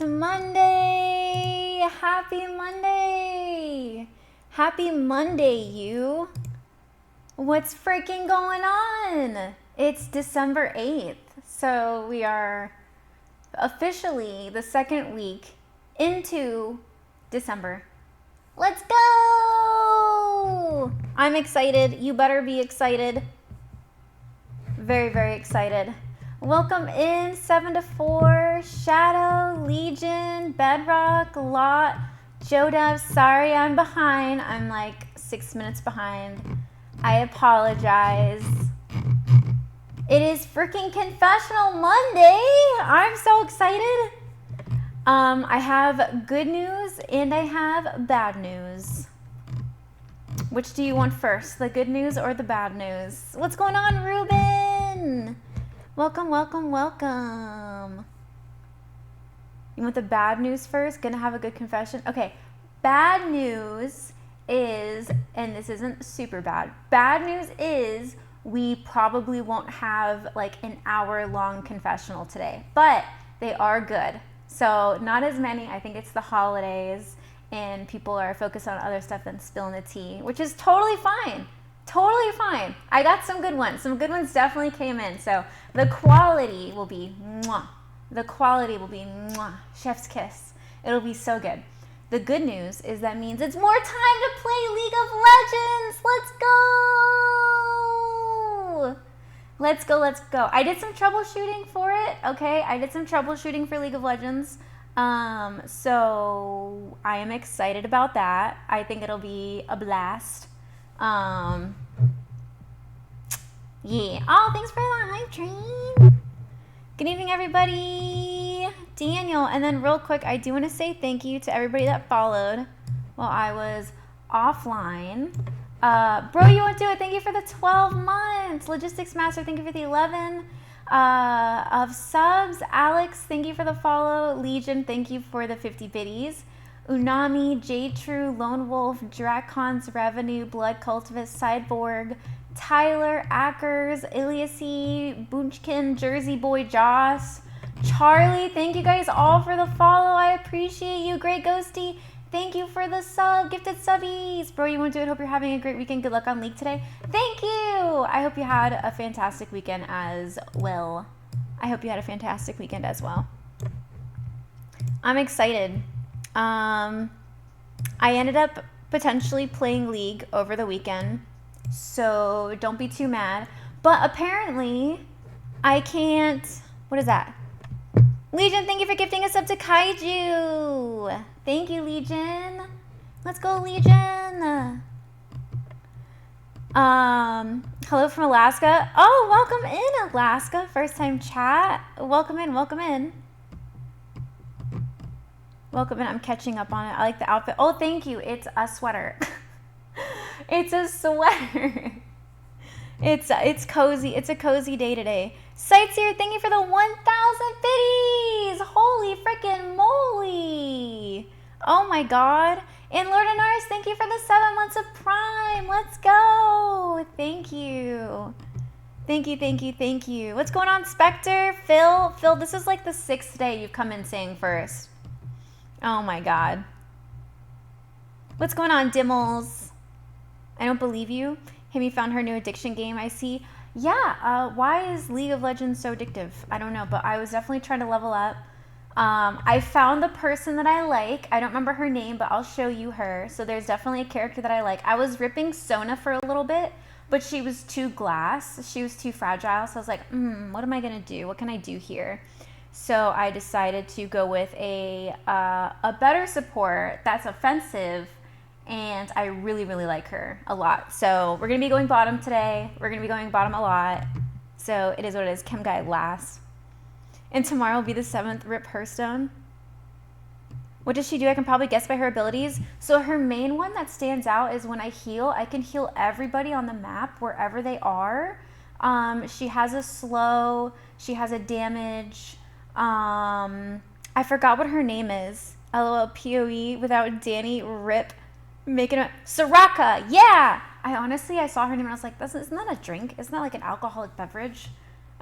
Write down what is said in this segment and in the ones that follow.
Monday. Happy Monday. Happy Monday, you. What's freaking going on? It's December 8th. So we are officially the second week into December. Let's go. I'm excited. You better be excited. Very, very excited. Welcome in 7 to 4, Shadow, Legion, Bedrock, Lot, Joda. Sorry I'm behind. I'm like 6 minutes behind. I apologize. It is freaking Confessional Monday. I'm so excited. I have good news and I have bad news. Which do you want first, the good news or the bad news? What's going on, Ruben? Welcome, welcome, welcome. You want the bad news first? Gonna have a good confession? Okay, bad news is, and this isn't super bad, bad news is we probably won't have like an hour-long confessional today, but they are good. So not as many. I think it's the holidays and people are focused on other stuff than spilling the tea, which is totally fine. Totally fine. I got some good ones. Some good ones definitely came in. So the quality will be mwah. The quality will be mwah. Chef's kiss. It'll be so good. The good news is that means it's more time to play League of Legends. Let's go. Let's go, let's go. I did some troubleshooting for it, okay? I did some troubleshooting for League of Legends. So I am excited about that. I think it'll be a blast. Yeah. Oh, thanks for the hype train. Good evening, everybody. Daniel. And then real quick, I do want to say thank you to everybody that followed while I was offline. Bro, you won't do it. Thank you for the 12 months. Logistics Master, thank you for the 11 of subs. Alex, thank you for the follow. Legion, thank you for the 50 biddies. Unami, J-True, Lone Wolf, Dracon's Revenue, Blood Cultivist, Cyborg, Tyler, Ackers, Iliasi, Bunchkin, Jersey Boy, Joss, Charlie, thank you guys all for the follow. I appreciate you. Great Ghosty, thank you for the sub, gifted subbies. Bro, you want to do it? Hope you're having a great weekend. Good luck on League today. Thank you. I hope you had a fantastic weekend as well. I'm excited. I ended up potentially playing League over the weekend, so don't be too mad. But apparently, I can't. What is that? Legion, thank you for gifting us up to Kaiju. Thank you, Legion. Let's go, Legion. Hello from Alaska. Oh, welcome in, Alaska. First time chat. Welcome in, welcome in. Welcome in. I'm catching up on it. I like the outfit. Oh, thank you. It's a sweater. It's a sweater. It's cozy. It's a cozy day today. Sightseer, thank you for the 1,000 biddies. Holy freaking moly. Oh my God. And Lord Anaris, thank you for the 7 months of Prime. Let's go. Thank you. Thank you, thank you, thank you. What's going on, Spectre? Phil, this is like the 6th day you've come in saying first. Oh my God. What's going on, Dimmels? I don't believe you. Himi found her new addiction game, I see. Yeah, why is League of Legends so addictive? I don't know, but I was definitely trying to level up. I found the person that I like. I don't remember her name, but I'll show you her. So there's definitely a character that I like. I was ripping Sona for a little bit, but she was too glass. She was too fragile. So I was like, what am I going to do? What can I do here? So I decided to go with a better support that's offensive, and I really, really like her a lot. So we're going to be going bottom today. We're going to be going bottom a lot. So it is what it is. Chem guy last. And tomorrow will be the 7th Rip Hearthstone. What does she do? I can probably guess by her abilities. So her main one that stands out is when I heal, I can heal everybody on the map wherever they are. She has a slow. She has a damage. I forgot what her name is. LOL POE without Danny Rip making a Soraka. Yeah. I saw her name and I was like, isn't that a drink? Isn't that like an alcoholic beverage?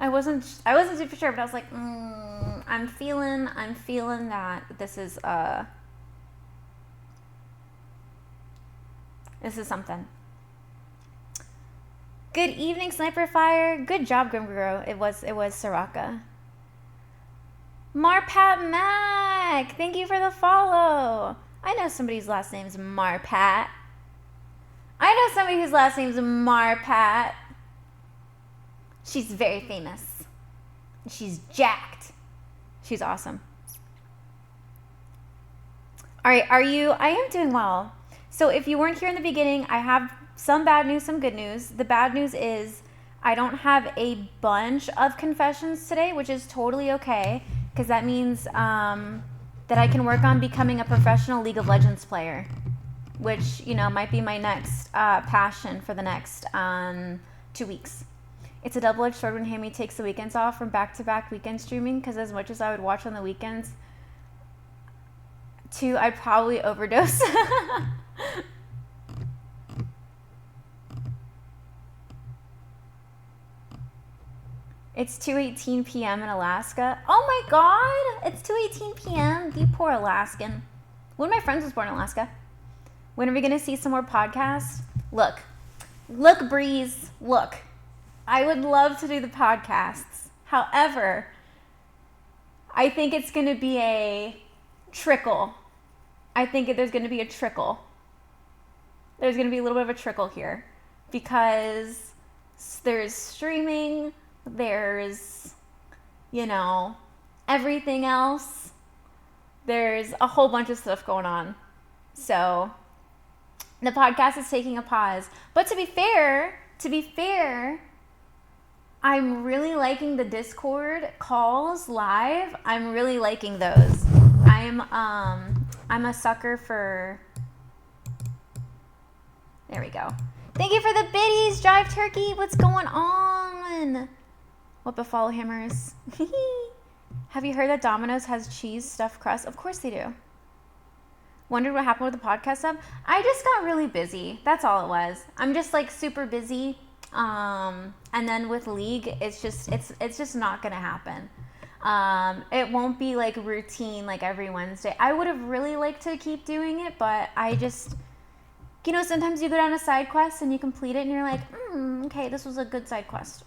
I wasn't super sure, but I was like, I'm feeling that this is something. Good evening, Sniper Fire. Good job, Grimgro. It was Soraka. Marpat Mac, thank you for the follow. I know somebody's last name's Marpat. I know somebody whose last name's Marpat. She's very famous. She's jacked. She's awesome. All right, I am doing well. So if you weren't here in the beginning, I have some bad news, some good news. The bad news is I don't have a bunch of confessions today, which is totally okay, because that means that I can work on becoming a professional League of Legends player, which, might be my next passion for the next 2 weeks. It's a double-edged sword when Hammy takes the weekends off from back-to-back weekend streaming, because as much as I would watch on the weekends, too, I'd probably overdose. It's 2:18 p.m. in Alaska. Oh my god! It's 2:18 p.m. You poor Alaskan. One of my friends was born in Alaska. When are we going to see some more podcasts? Look, Breeze, look. I would love to do the podcasts. However, I think it's going to be a trickle. I think there's going to be a trickle. There's going to be a little bit of a trickle here. Because there's streaming, there's, everything else. There's a whole bunch of stuff going on. So, the podcast is taking a pause. But to be fair, I'm really liking the Discord calls live. I'm really liking those. I'm a sucker for... There we go. Thank you for the biddies, Jive Turkey. What's going on? What befall hammers? Have you heard that Domino's has cheese stuffed crust? Of course they do. Wondered what happened with the podcast stuff? I just got really busy. That's all it was. I'm just super busy. And then with League, it's just not gonna happen. It won't be routine every Wednesday. I would have really liked to keep doing it, but I just, sometimes you go down a side quest and you complete it and you're like, okay, this was a good side quest.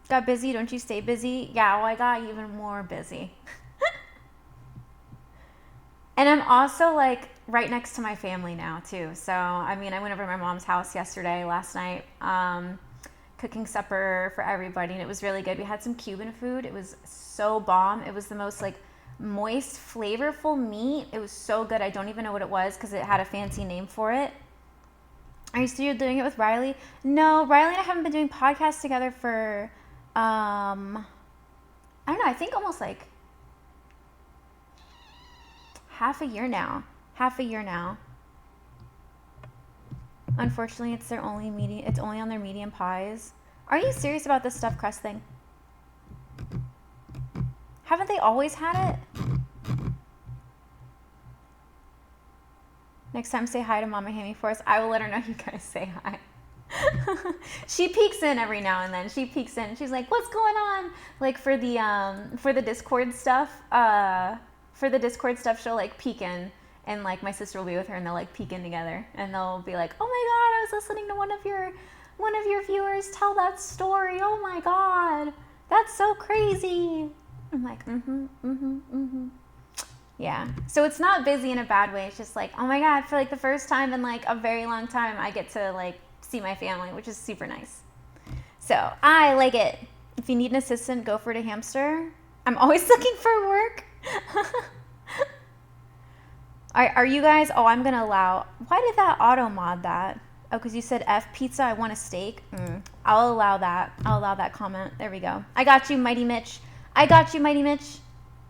Got busy, don't you stay busy? Yeah, well, I got even more busy. And I'm also right next to my family now too. So, I went over to my mom's house last night, cooking supper for everybody, and it was really good. We had some Cuban food. It was so bomb. It was the most moist, flavorful meat. It was so good. I don't even know what it was because it had a fancy name for it. Are you still doing it with Riley? No, Riley and I haven't been doing podcasts together for, I don't know, I think almost half a year now. Unfortunately, it's only on their medium pies. Are you serious about this stuffed crust thing? Haven't they always had it? Next time, say hi to Mama Hammy for us. I will let her know you guys say hi. She peeks in every now and then. She's like, "What's going on?" For the Discord stuff. She'll peek in, and my sister will be with her, and they'll peek in together, and they'll be like, "Oh my god, I was listening to one of your viewers tell that story. Oh my god, that's so crazy." I'm like, yeah. So it's not busy in a bad way. It's just oh my god, for the first time in a very long time, I get to see my family, which is super nice. So I like it. If you need an assistant, go for it, a hamster. I'm always looking for work. Are you guys? Oh, I'm gonna allow. Why did that auto mod that? Oh, because you said F pizza. I want a steak. I'll allow that. I'll allow that comment. There we go. I got you, Mighty Mitch.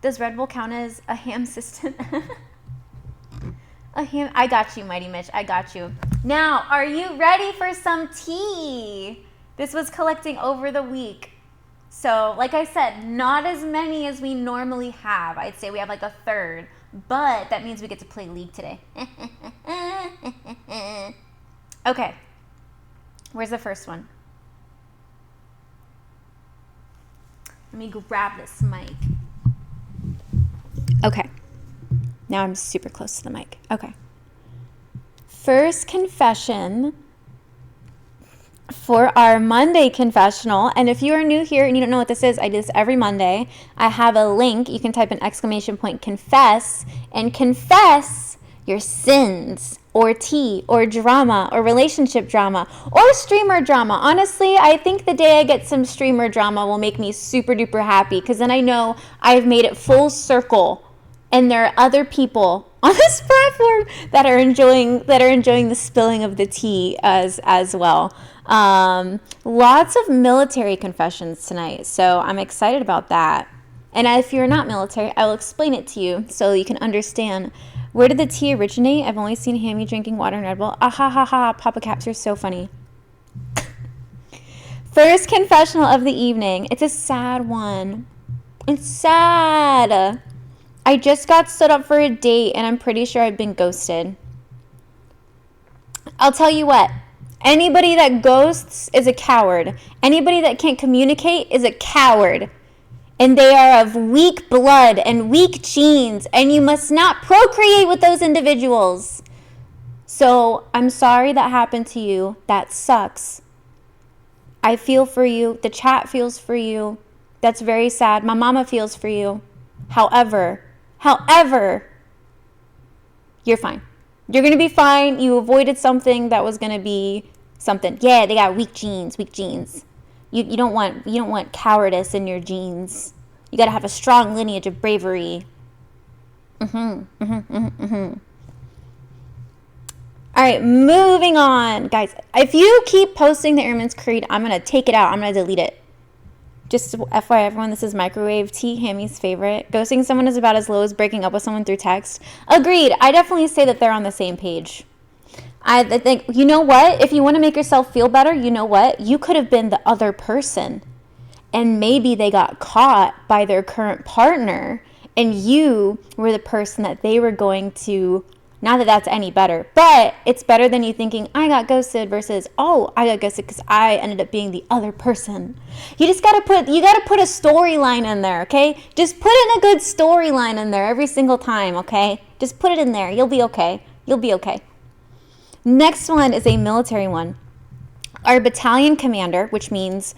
Does Red Bull count as a ham assistant? A ham. I got you, Mighty Mitch. I got you. Now, are you ready for some tea? This was collecting over the week. So, like I said, not as many as we normally have. I'd say we have a third. But that means we get to play League today. Okay. Where's the first one? Let me grab this mic. Okay. Now I'm super close to the mic. Okay. First confession for our Monday confessional. And if you are new here and you don't know what this is, I do this every Monday. I have a link. You can type an exclamation point confess and confess your sins or tea or drama or relationship drama or streamer drama. Honestly, I think the day I get some streamer drama will make me super duper happy, because then I know I've made it full circle and there are other people on this platform that are enjoying the spilling of the tea as well. Lots of military confessions tonight, so I'm excited about that. And if you're not military, I will explain it to you so you can understand. Where did the tea originate? I've only seen Hammy drinking water and Red Bull. Ah ha ha ha, Papa Caps, you're so funny. First confessional of the evening. It's a sad one. It's sad. I just got stood up for a date and I'm pretty sure I've been ghosted. I'll tell you what. Anybody that ghosts is a coward. Anybody that can't communicate is a coward. And they are of weak blood and weak genes, and you must not procreate with those individuals. So I'm sorry that happened to you. That sucks. I feel for you. The chat feels for you. That's very sad. My mama feels for you. However, you're fine. You're going to be fine. You avoided something that was going to be something. Yeah, they got weak genes. You don't want cowardice in your genes. You got to have a strong lineage of bravery. All right, moving on. Guys, if you keep posting the Airman's Creed, I'm going to take it out. I'm going to delete it. Just FYI, everyone, this is Microwave Tea, Hammy's favorite. Ghosting someone is about as low as breaking up with someone through text. Agreed. I definitely say that they're on the same page. I think, you know what? If you want to make yourself feel better, you know what? You could have been the other person. And maybe they got caught by their current partner. And you were the person that they were going to, not that that's any better, but it's better than you thinking, I got ghosted versus, oh, I got ghosted because I ended up being the other person. You just got to put a storyline in there, okay? Just put in a good storyline in there every single time, okay? Just put it in there. You'll be okay. You'll be okay. Next one is a military one. Our battalion commander, which means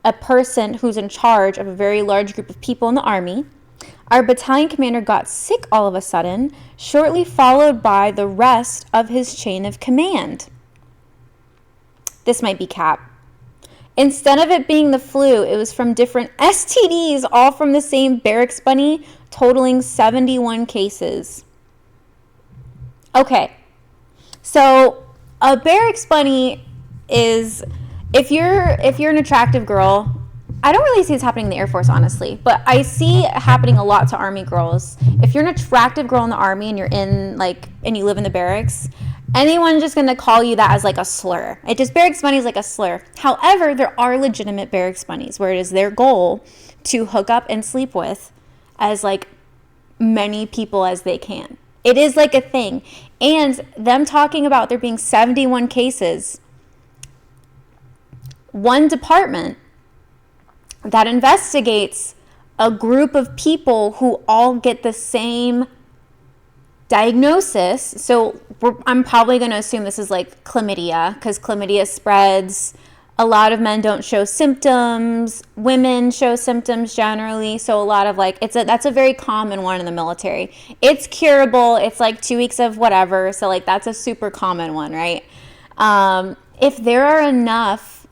a person who's in charge of a very large group of people in the Army. Our battalion commander got sick all of a sudden, shortly followed by the rest of his chain of command. This might be cap. Instead of it being the flu, it was from different STDs, all from the same barracks bunny, totaling 71 cases. Okay. So a barracks bunny is, if you're an attractive girl, I don't really see this happening in the Air Force, honestly, but I see it happening a lot to Army girls. If you're an attractive girl in the Army and you're in and you live in the barracks, anyone's just gonna call you that as like a slur. Barracks bunny is like a slur. However, there are legitimate barracks bunnies where it is their goal to hook up and sleep with as like many people as they can. It is like a thing. And them talking about there being 71 cases, one department that investigates a group of people who all get the same diagnosis. So I'm probably going to assume this is like chlamydia, because chlamydia spreads. A lot of men don't show symptoms. Women show symptoms generally. So a lot of that's a very common one in the military. It's curable. It's like 2 weeks of whatever. So that's a super common one, right? If there are enough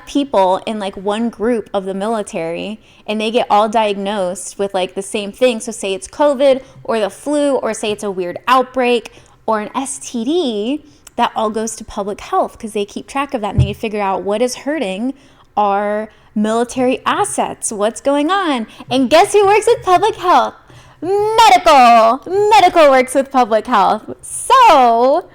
people in one group of the military and they get all diagnosed with the same thing, so say it's COVID or the flu, or say it's a weird outbreak or an STD, that all goes to public health because they keep track of that and they figure out what is hurting our military assets, what's going on. And guess who works with public health? Medical works with public health. So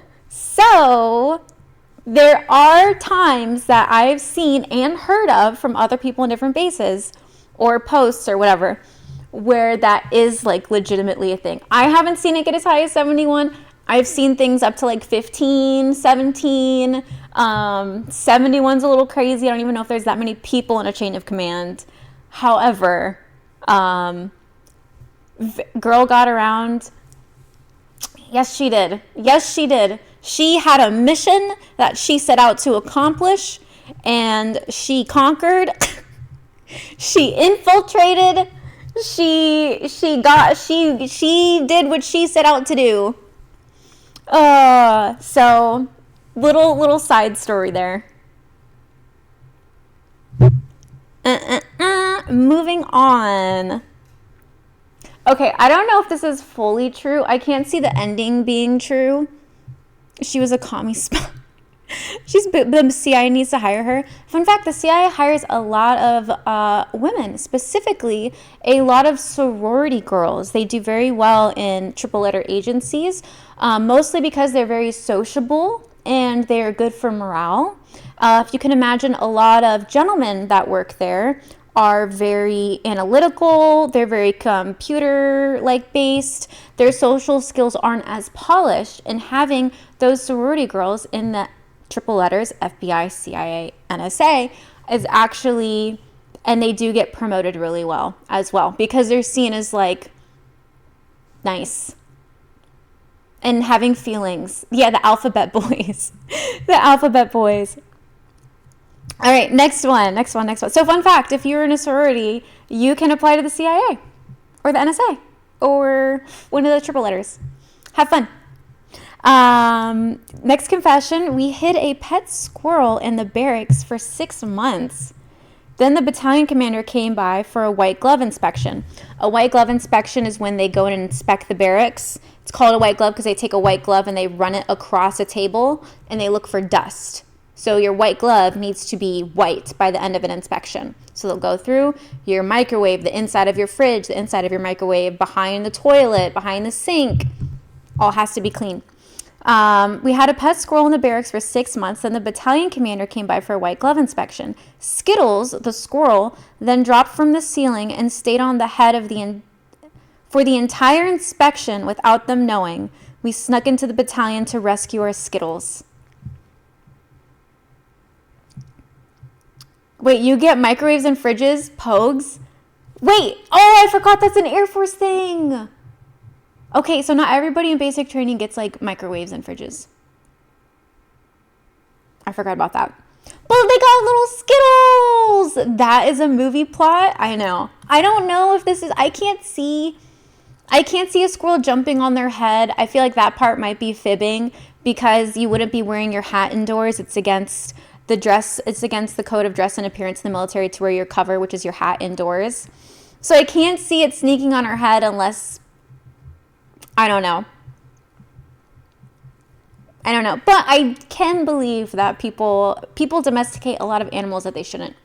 there are times that I've seen and heard of from other people in different bases or posts or whatever, where that is legitimately a thing. I haven't seen it get as high as 71. I've seen things up to 15, 17. 71's a little crazy. I don't even know if there's that many people in a chain of command. However, girl got around. Yes, she did. Yes, she did. She had a mission that she set out to accomplish, and she conquered. She infiltrated. She did what she set out to do. So little side story there. Moving on. Okay, I don't know if this is fully true. I can't see the ending being true. She was a commie spy. The CIA needs to hire her. Fun fact, the CIA hires a lot of women, specifically a lot of sorority girls. They do very well in triple letter agencies, mostly because they're very sociable and they're good for morale. If you can imagine, a lot of gentlemen that work there are very analytical, they're very computer-like based, their social skills aren't as polished, and having those sorority girls in the triple letters, FBI, CIA, NSA, is actually, and they do get promoted really well as well, because they're seen as like nice and having feelings. Yeah, the alphabet boys. The alphabet boys. All right, next one. So fun fact, if you're in a sorority, you can apply to the CIA or the NSA or one of the triple letters. Have fun. Next confession, we hid a pet squirrel in the barracks for 6 months. Then the battalion commander came by for a white glove inspection. A white glove inspection is when they go in and inspect the barracks. It's called a white glove because they take a white glove and they run it across a table and they look for dust. So your white glove needs to be white by the end of an inspection. So they'll go through your microwave, the inside of your fridge, the inside of your microwave, behind the toilet, behind the sink. All has to be clean. We had a pet squirrel in the barracks for 6 months. Then the battalion commander came by for a white glove inspection. Skittles, the squirrel, then dropped from the ceiling and stayed on the head of for the entire inspection without them knowing. We snuck into the battalion to rescue our Skittles. Wait, you get microwaves and fridges? Pogues? Wait, I forgot that's an Air Force thing. Okay, so not everybody in basic training gets like microwaves and fridges. I forgot about that. But they got little Skittles. That is a movie plot. I know. I don't know if this is, I can't see a squirrel jumping on their head. I feel like that part might be fibbing because you wouldn't be wearing your hat indoors. It's against the code of dress and appearance in the military to wear your cover, which is your hat, indoors. So I can't see it sneaking on her head unless, I don't know. But I can believe that people domesticate a lot of animals that they shouldn't.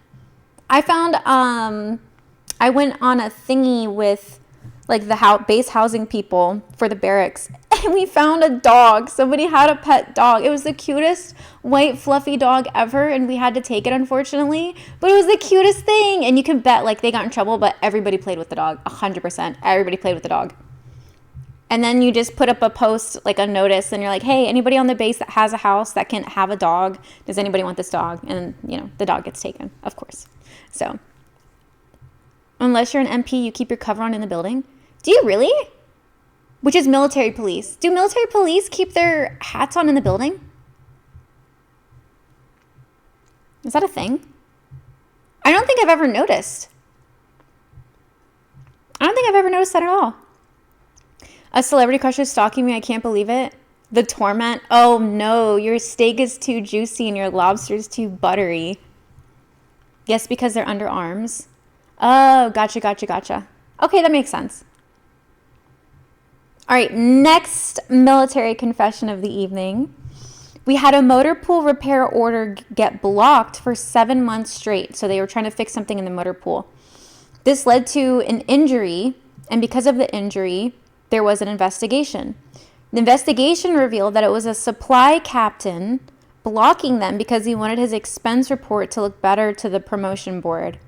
I found, I went on a thingy with like the base housing people for the barracks, and we found a dog. Somebody had a pet dog. It was the cutest white fluffy dog ever, and we had to take it, unfortunately, but it was the cutest thing. And you can bet like they got in trouble, but everybody played with the dog. 100%. Everybody played with the dog. And then you just put up a post, like a notice, and you're like, hey, anybody on the base that has a house that can have a dog, does anybody want this dog? And the dog gets taken, of course. So unless you're an MP, you keep your cover on in the building. Do you really? Which is military police. Do military police keep their hats on in the building? Is that a thing? I don't think I've ever noticed. I don't think I've ever noticed that at all. A celebrity crush is stalking me. I can't believe it. The torment. Oh no, your steak is too juicy and your lobster is too buttery. Yes, because they're underarms. Oh, gotcha. Okay, that makes sense. All right, next military confession of the evening. We had a motor pool repair order get blocked for 7 months straight. So they were trying to fix something in the motor pool. This led to an injury, and because of the injury, there was an investigation. The investigation revealed that it was a supply captain blocking them because he wanted his expense report to look better to the promotion board.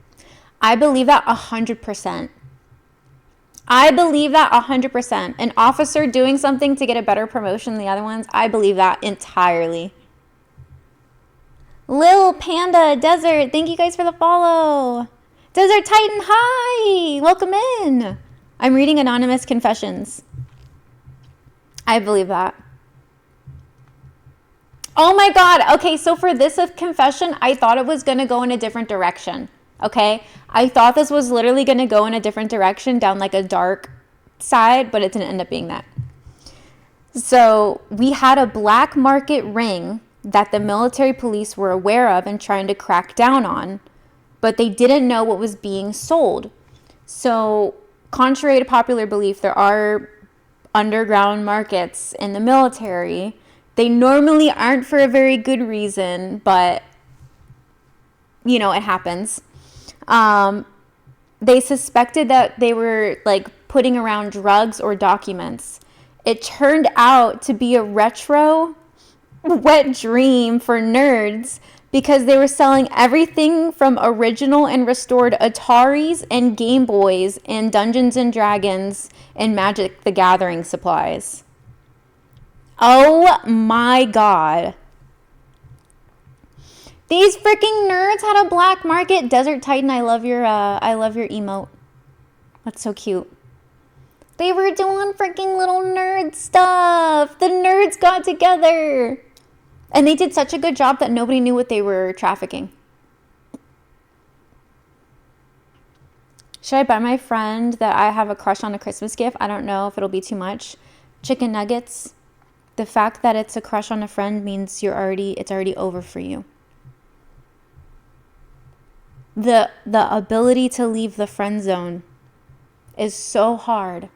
I believe that 100%. I believe that 100%. An officer doing something to get a better promotion than the other ones, I believe that entirely. Lil Panda, Desert, thank you guys for the follow. Desert Titan, hi, welcome in. I'm reading anonymous confessions. I believe that. Oh my God. Okay, so for this confession, I thought it was going to go in a different direction. Okay? I thought this was literally going to go in a different direction, down like a dark side, but it didn't end up being that. So we had a black market ring that the military police were aware of and trying to crack down on, but they didn't know what was being sold. So contrary to popular belief, there are underground markets in the military. They normally aren't for a very good reason, but, you know, it happens. They suspected that they were, like, putting around drugs or documents. It turned out to be a retro wet dream for nerds because they were selling everything from original and restored Ataris and Game Boys and Dungeons and Dragons and Magic the Gathering supplies. Oh my God. These freaking nerds had a black market. Desert Titan, I love your emote. That's so cute. They were doing freaking little nerd stuff. The nerds got together. And they did such a good job that nobody knew what they were trafficking. Should I buy my friend that I have a crush on a Christmas gift? I don't know if it'll be too much. Chicken nuggets. The fact that it's a crush on a friend means it's already over for you. The ability to leave the friend zone is so hard.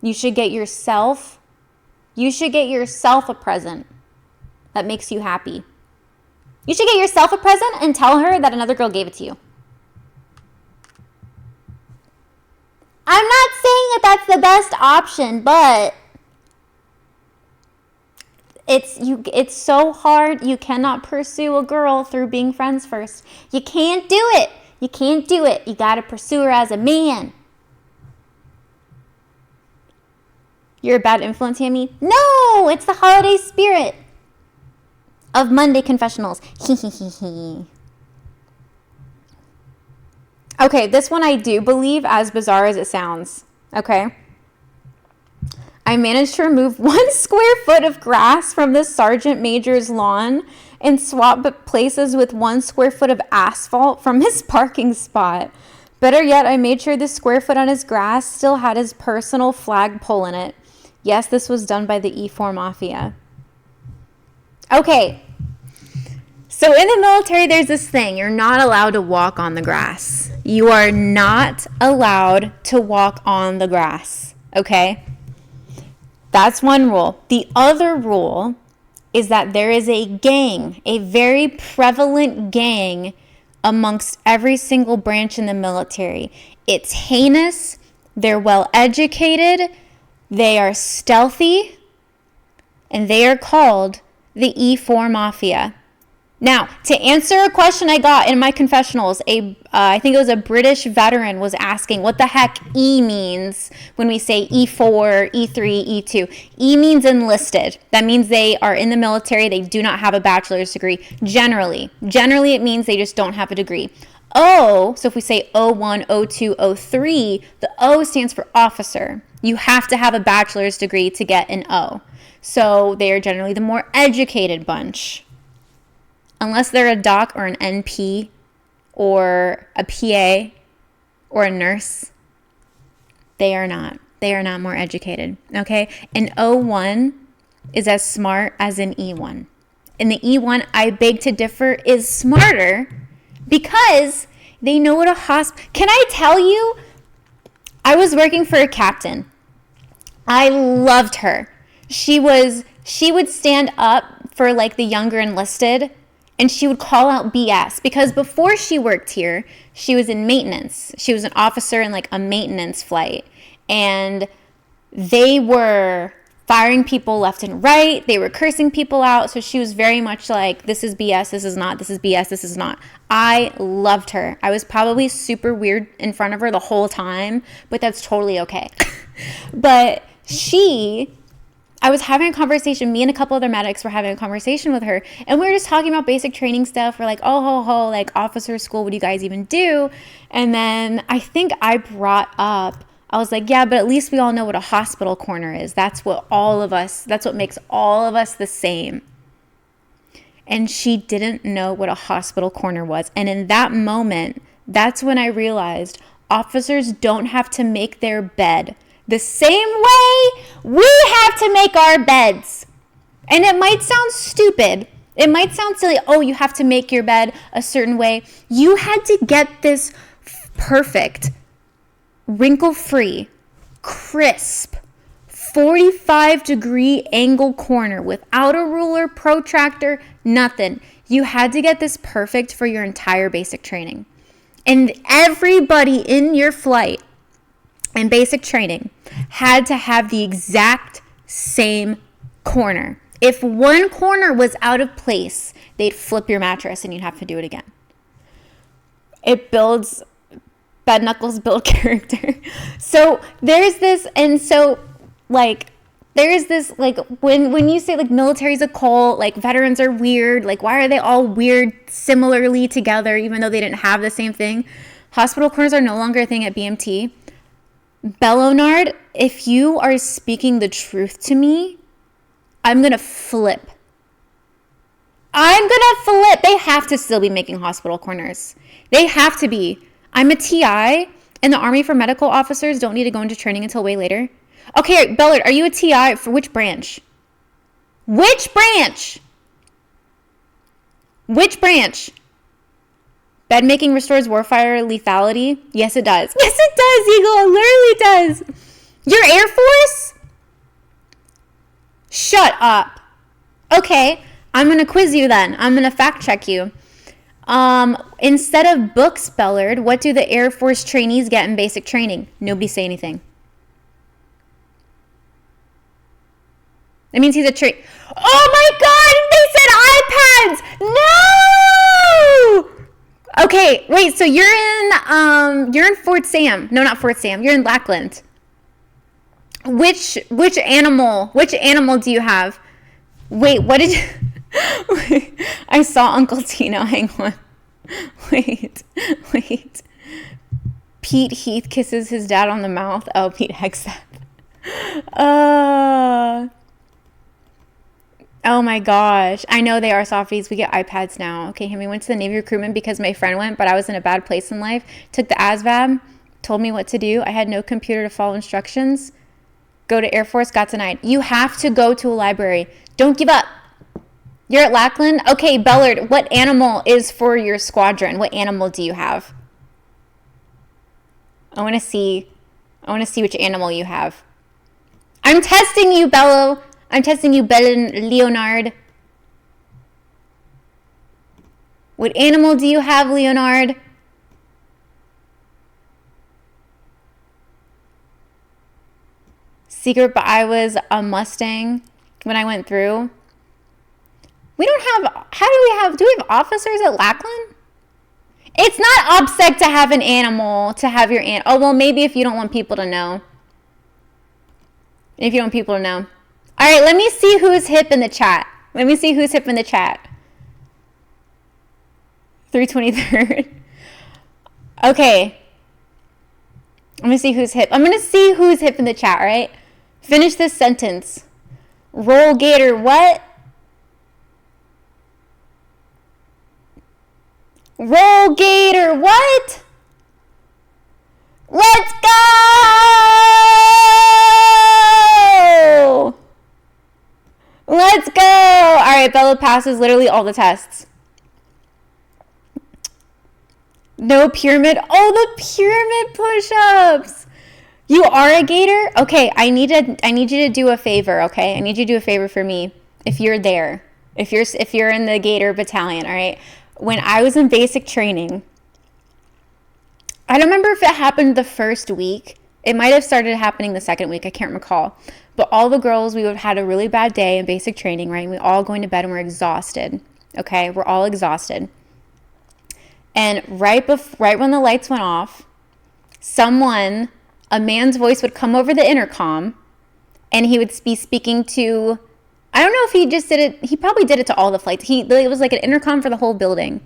You should get yourself a present that makes you happy. You should get yourself a present and tell her that another girl gave it to you. I'm not saying that that's the best option, but it's so hard. You cannot pursue a girl through being friends first. You can't do it. You can't do it. You got to pursue her as a man. You're a bad influence, Hammy? No, it's the holiday spirit of Monday confessionals. Okay, this one I do believe, as bizarre as it sounds. Okay. I managed to remove 1 square foot of grass from the sergeant major's lawn and swap places with 1 square foot of asphalt from his parking spot. Better yet, I made sure the square foot on his grass still had his personal flagpole in it. Yes, this was done by the E4 Mafia. Okay. So in the military, there's this thing. You're not allowed to walk on the grass. You are not allowed to walk on the grass. Okay? That's one rule. The other rule is that there is a gang, a very prevalent gang amongst every single branch in the military. It's heinous. They're well educated. They are stealthy. And they are called the E4 Mafia. Now, to answer a question I got in my confessionals, I think it was a British veteran was asking what the heck E means when we say E4, E3, E2. E means enlisted. That means they are in the military. They do not have a bachelor's degree. Generally, it means they just don't have a degree. O, so if we say O1, O2, O3, the O stands for officer. You have to have a bachelor's degree to get an O. So they are generally the more educated bunch. Unless they're a doc or an NP or a PA or a nurse, they are not. They are not more educated, okay? An O1 is as smart as an E1. And the E1, I beg to differ, is smarter because they know what a hospital... Can I tell you, I was working for a captain. I loved her. She would stand up for like the younger enlisted, and she would call out BS because before she worked here, she was in maintenance. She was an officer in like a maintenance flight, and they were firing people left and right. They were cursing people out. So she was very much like, this is BS, this is not, this is BS, this is not. I loved her. I was probably super weird in front of her the whole time, but that's totally okay. But I was having a conversation, me and a couple other medics were having a conversation with her, and we were just talking about basic training stuff. We're like, oh, like officer school, what do you guys even do? And then I think I brought up, I was like, yeah, but at least we all know what a hospital corner is. That's what makes all of us the same. And she didn't know what a hospital corner was. And in that moment, that's when I realized officers don't have to make their bed the same way we have to make our beds. And it might sound stupid. It might sound silly. Oh, you have to make your bed a certain way. You had to get this perfect, wrinkle-free, crisp, 45-degree angle corner without a ruler, protractor, nothing. You had to get this perfect for your entire basic training. And everybody in your flight and basic training had to have the exact same corner. If one corner was out of place, they'd flip your mattress and you'd have to do it again. It builds, bed knuckles build character. So there's this, and so like, there's this, like, when you say, like, military's a cult, like, veterans are weird, like, why are they all weird similarly together, even though they didn't have the same thing? Hospital corners are no longer a thing at BMT. Bellonard, if you are speaking the truth to me, I'm going to flip. They have to still be making hospital corners. They have to be. I'm a TI, and the Army for medical officers don't need to go into training until way later. Okay, Bellard, are you a TI for which branch? Which branch? Which branch? Bed making restores warfire lethality? Yes, it does. Yes, it does, Eagle. It literally does. Your Air Force? Shut up. Okay, I'm going to quiz you then. I'm going to fact check you. Instead of books, Bellard, what do the Air Force trainees get in basic training? Nobody say anything. It means he's a Oh my God! They said iPads! No! Okay, wait. So you're in Fort Sam. No, not Fort Sam. You're in Lackland. Which animal do you have? Wait, what did you? Wait, I saw Uncle Tino. Hang on. Wait. Pete Heath kisses his dad on the mouth. Oh, Pete Hegseth. Oh my gosh. I know they are softies. We get iPads now. Okay, we went to the Navy recruitment because my friend went, but I was in a bad place in life. Took the ASVAB, told me what to do. I had no computer to follow instructions. Go to Air Force, got denied. You have to go to a library. Don't give up. You're at Lackland? Okay, Bellard, what animal is for your squadron? What animal do you have? I want to see which animal you have. I'm testing you, Bello. I'm testing you, Leonard. What animal do you have, Leonard? Secret, but I was a Mustang when I went through. We don't have, do we have officers at Lackland? It's not OPSEC to have an animal, to have your oh, well, maybe if you don't want people to know. If you don't want people to know. All right, let me see who's hip in the chat. 323rd. Okay. Let me see who's hip. I'm going to see who's hip in the chat, all right? Finish this sentence. Roll Gator, what? Roll Gator, what? Let's go! Let's go! All right, Bella passes literally all the tests. No pyramid. Oh, the pyramid push-ups. You are a Gator? Okay, I need you to do a favor, okay? I need you to do a favor for me if you're there. If you're in the Gator battalion, all right? When I was in basic training, I don't remember if it happened the first week. It might have started happening the second week. I can't recall. But all the girls, we would have had a really bad day in basic training, right? We all going to bed and we're exhausted. Okay, we're all exhausted. And right when the lights went off, a man's voice would come over the intercom and he would be speaking to, I don't know if he just did it, he probably did it to all the flights. It was like an intercom for the whole building.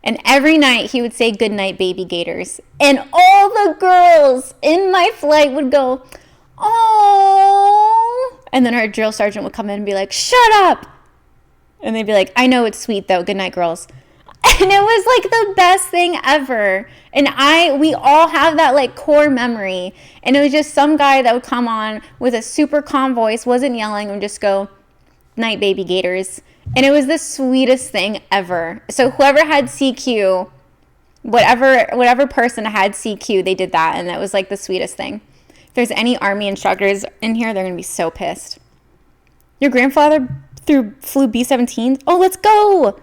And every night he would say, "Good night, baby gators." And all the girls in my flight would go, "Oh." And then our drill sergeant would come in and be like, "Shut up." And they'd be like, "I know it's sweet though. Good night, girls." And it was like the best thing ever. And we all have that like core memory. And it was just some guy that would come on with a super calm voice, wasn't yelling, and just go, "Night, baby gators." And it was the sweetest thing ever. So whoever had CQ, whatever person had CQ, they did that. And that was like the sweetest thing. If there's any Army instructors in here, they're going to be so pissed. Your grandfather flew B-17? Oh, let's go.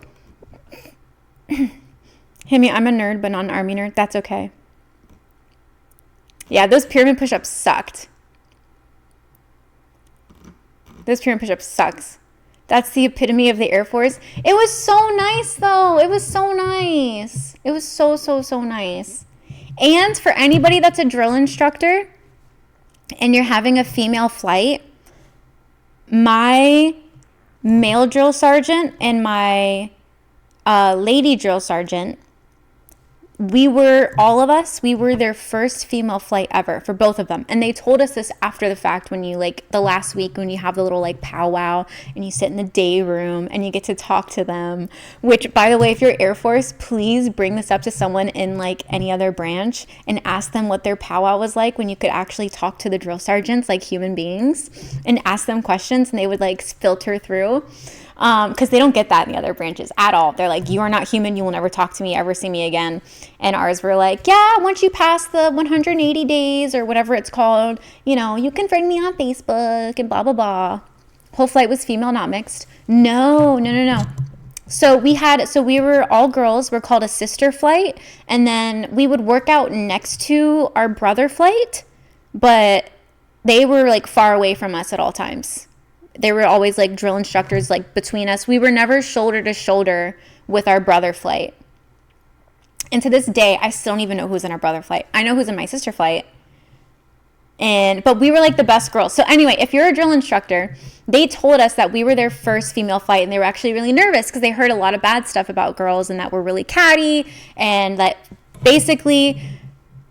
Himmy, I'm a nerd, but not an Army nerd. That's okay. Yeah, those pyramid push-ups sucked. Those pyramid push-ups sucks. That's the epitome of the Air Force. It was so nice, though. It was so nice. It was so, so, so nice. And for anybody that's a drill instructor and you're having a female flight, my male drill sergeant and my lady drill sergeant, we were their first female flight ever for both of them. And they told us this after the fact, when you like the last week when you have the little like powwow and you sit in the day room and you get to talk to them, which, by the way, if you're Air Force, please bring this up to someone in like any other branch and ask them what their powwow was like when you could actually talk to the drill sergeants like human beings and ask them questions and they would like filter through. Because they don't get that in the other branches at all. They're like, "You are not human. You will never talk to me, ever see me again." And ours were like, "Yeah, once you pass the 180 days or whatever it's called, you know, you can friend me on Facebook and blah, blah, blah." Whole flight was female, not mixed. No. So we were all girls. We're called a sister flight. And then we would work out next to our brother flight, but they were like far away from us at all times. They were always like drill instructors like between us. We were never shoulder to shoulder with our brother flight. And to this day, I still don't even know who's in our brother flight. I know who's in my sister flight. But we were like the best girls. So anyway, if you're a drill instructor, they told us that we were their first female flight, and they were actually really nervous because they heard a lot of bad stuff about girls and that we're really catty, and that basically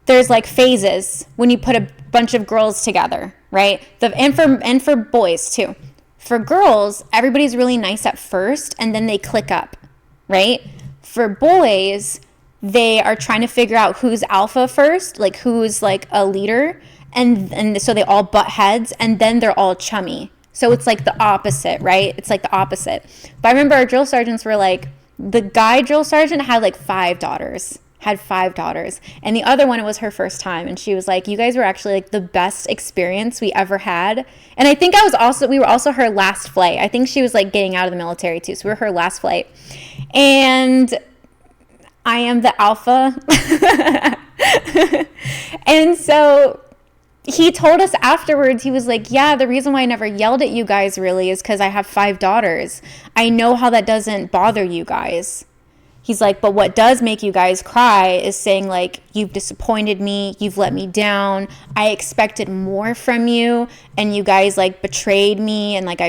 there's like phases when you put a bunch of girls together, right? And for boys too. For girls, everybody's really nice at first, and then they click up, right? For boys, they are trying to figure out who's alpha first, like who's like a leader, and so they all butt heads, and then they're all chummy. So it's like the opposite, right? It's like the opposite. But I remember our drill sergeants were like, the guy drill sergeant had like 5 daughters. And the other one, it was her first time, and she was like, "You guys were actually like the best experience we ever had." And I think we were also her last flight. I think she was like getting out of the military too, so we were her last flight. And I am the alpha. And so he told us afterwards, he was like, "Yeah, the reason why I never yelled at you guys really is because I have 5 daughters. I know how that doesn't bother you guys." He's like, "But what does make you guys cry is saying like, you've disappointed me, you've let me down, I expected more from you, and you guys like betrayed me, and like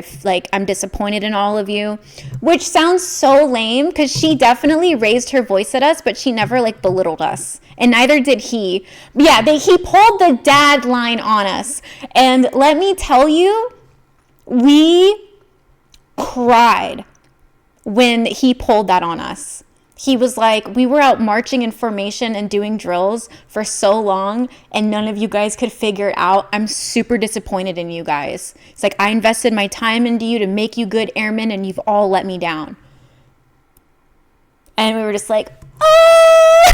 I'm disappointed in all of you." Which sounds so lame because she definitely raised her voice at us, but she never like belittled us, and neither did he. Yeah, he pulled the dad line on us, and let me tell you, we cried when he pulled that on us. He was like, "We were out marching in formation and doing drills for so long, and none of you guys could figure it out. I'm super disappointed in you guys." It's like, "I invested my time into you to make you good airmen, and you've all let me down." And we were just like, "Oh!"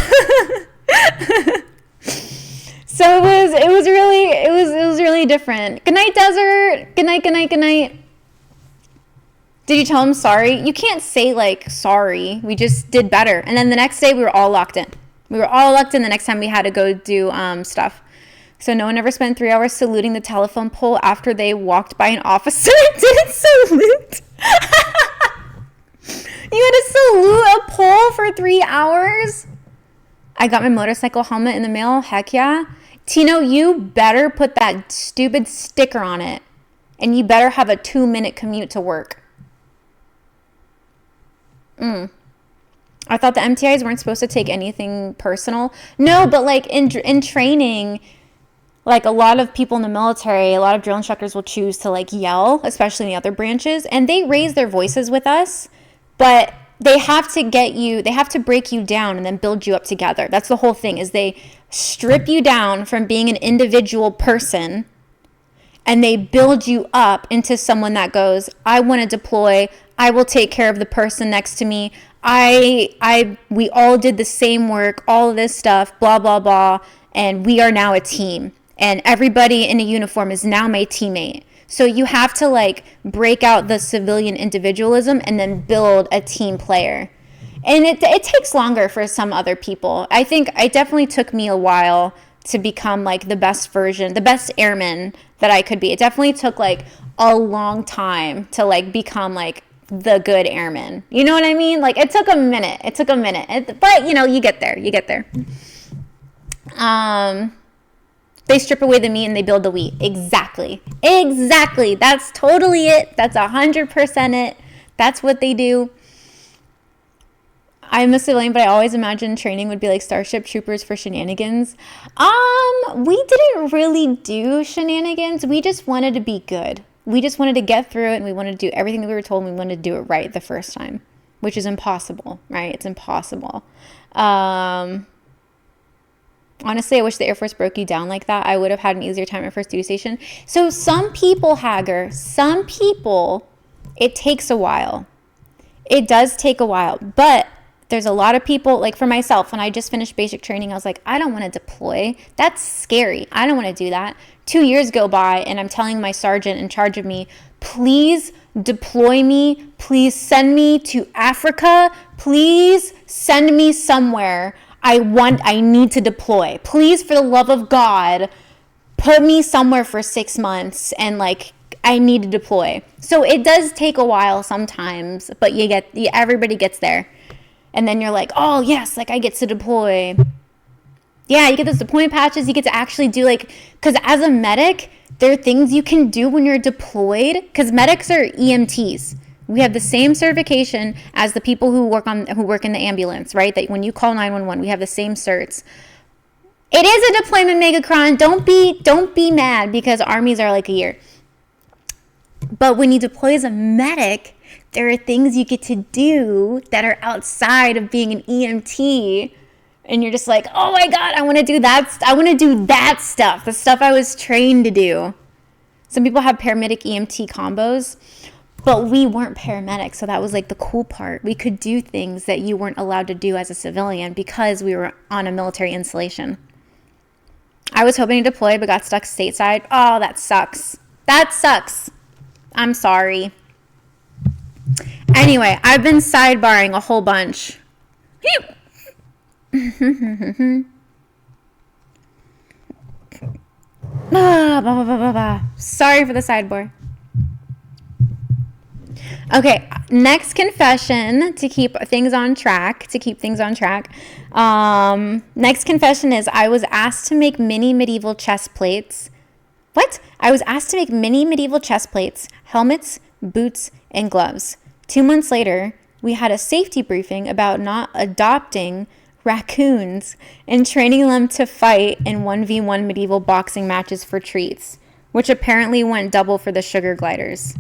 So it was really different. Good night, Desert. Good night. Did you tell him sorry? You can't say like sorry. We just did better. And then the next day we were all locked in. The next time we had to go do stuff. So no one ever spent 3 hours saluting the telephone pole after they walked by an officer and didn't salute. You had to salute a pole for 3 hours? I got my motorcycle helmet in the mail. Heck yeah. Tino, you better put that stupid sticker on it. And you better have a 2-minute commute to work. I thought the MTIs weren't supposed to take anything personal. No, but like in training, like a lot of people in the military, a lot of drill instructors will choose to like yell, especially in the other branches, and they raise their voices with us, but they have to break you down and then build you up together. That's the whole thing, is they strip you down from being an individual person and they build you up into someone that goes, I want to deploy. I will take care of the person next to me. We all did the same work, all of this stuff, blah, blah, blah. And we are now a team. And everybody in a uniform is now my teammate. So you have to like break out the civilian individualism and then build a team player. And it takes longer for some other people. I think it definitely took me a while to become like the best version, the best airman that I could be. It definitely took like a long time to like become like the good airman. You know what I mean? Like it took a minute. But you know, you get there. They strip away the meat and they build the wheat. Exactly. That's totally it. That's 100% it. That's what they do. I'm a civilian, but I always imagined training would be like Starship Troopers for shenanigans. We didn't really do shenanigans. We just wanted to be good. We just wanted to get through it, and we wanted to do everything that we were told, and we wanted to do it right the first time, which is impossible, right? It's impossible. Honestly, I wish the Air Force broke you down like that. I would have had an easier time at first duty station. So some people, it takes a while. It does take a while, but there's a lot of people, like for myself, when I just finished basic training, I was like, I don't want to deploy. That's scary. I don't want to do that. 2 years go by and I'm telling my sergeant in charge of me, please deploy me. Please send me to Africa. Please send me somewhere. I need to deploy. Please, for the love of God, put me somewhere for 6 months and like, I need to deploy. So it does take a while sometimes, but everybody gets there. And then you're like, oh yes, like I get to deploy. Yeah, you get those deployment patches. You get to actually do like, because as a medic, there are things you can do when you're deployed. Because medics are EMTs. We have the same certification as the people who work in the ambulance, right? That when you call 911, we have the same certs. It is a deployment megacron. Don't be mad because armies are like a year. But when you deploy as a medic, there are things you get to do that are outside of being an EMT. And you're just like, oh my God, I want to do that. I want to do that stuff. The stuff I was trained to do. Some people have paramedic EMT combos, but we weren't paramedics. So that was like the cool part. We could do things that you weren't allowed to do as a civilian because we were on a military installation. I was hoping to deploy, but got stuck stateside. Oh, that sucks. I'm sorry. Anyway, I've been sidebarring a whole bunch. Sorry for the sidebar. Okay, next confession to keep things on track. Next confession is I was asked to make mini medieval chest plates. What? I was asked to make mini medieval chest plates, helmets, boots, and gloves. 2 months later, we had a safety briefing about not adopting raccoons and training them to fight in 1v1 medieval boxing matches for treats, which apparently went double for the sugar gliders.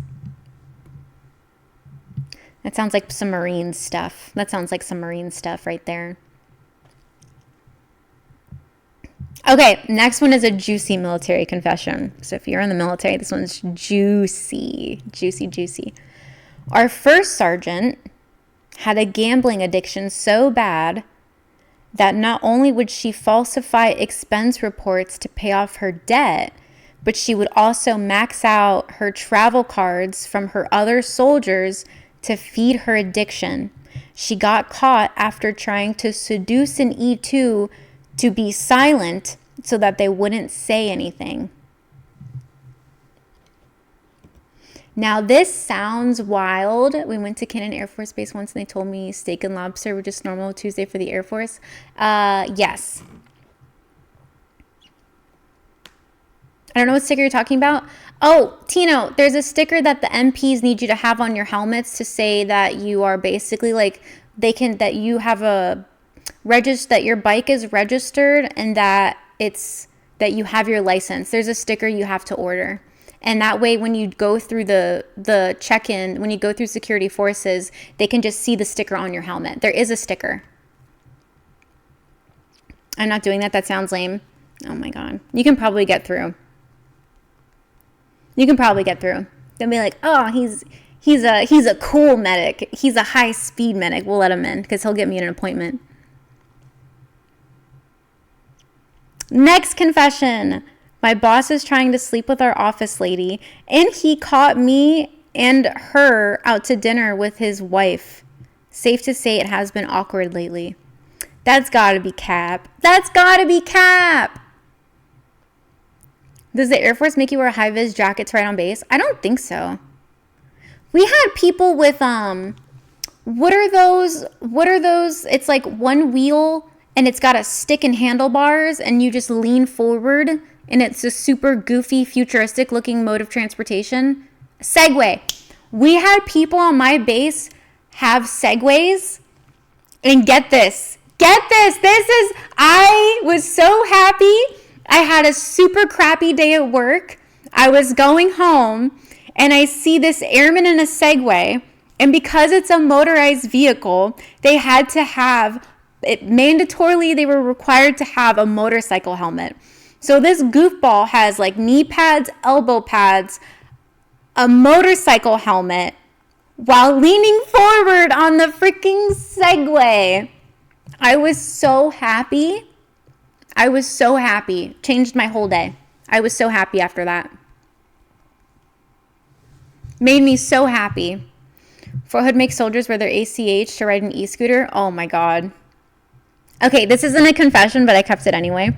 That sounds like some Marine stuff. Right there. Okay, next one is a juicy military confession. So if you're in the military, this one's juicy. Our first sergeant had a gambling addiction so bad that not only would she falsify expense reports to pay off her debt, but she would also max out her travel cards from her other soldiers to feed her addiction. She got caught after trying to seduce an E2 to be silent so that they wouldn't say anything. Now, this sounds wild. We went to Cannon Air Force Base once and they told me steak and lobster were just normal Tuesday for the Air Force. Yes. I don't know what sticker you're talking about. Oh, Tino, there's a sticker that the MPs need you to have on your helmets to say that you are basically like, that you have that your bike is registered and that you have your license. There's a sticker you have to order. And that way, when you go through the check-in, when you go through security forces, they can just see the sticker on your helmet. There is a sticker. I'm not doing that. That sounds lame. Oh my God. You can probably get through. They'll be like, oh, he's a cool medic. He's a high-speed medic. We'll let him in because he'll get me an appointment. Next confession. My boss is trying to sleep with our office lady, and he caught me and her out to dinner with his wife. Safe to say it has been awkward lately. That's gotta be cap. Does the Air Force make you wear high-vis jackets right on base? I don't think so. We had people with, what are those? It's like one wheel, and it's got a stick and handlebars, and you just lean forward, and it's a super goofy, futuristic-looking mode of transportation. Segway. We had people on my base have Segways, and get this. I was so happy. I had a super crappy day at work. I was going home, and I see this airman in a Segway, and because it's a motorized vehicle, they had to have it mandatorily. They were required to have a motorcycle helmet. So this goofball has like knee pads, elbow pads, a motorcycle helmet while leaning forward on the freaking Segway. I was so happy. Changed my whole day. I was so happy after that. Made me so happy. Fort Hood makes soldiers wear their ACH to ride an e-scooter. Oh my God. Okay, this isn't a confession, but I kept it anyway.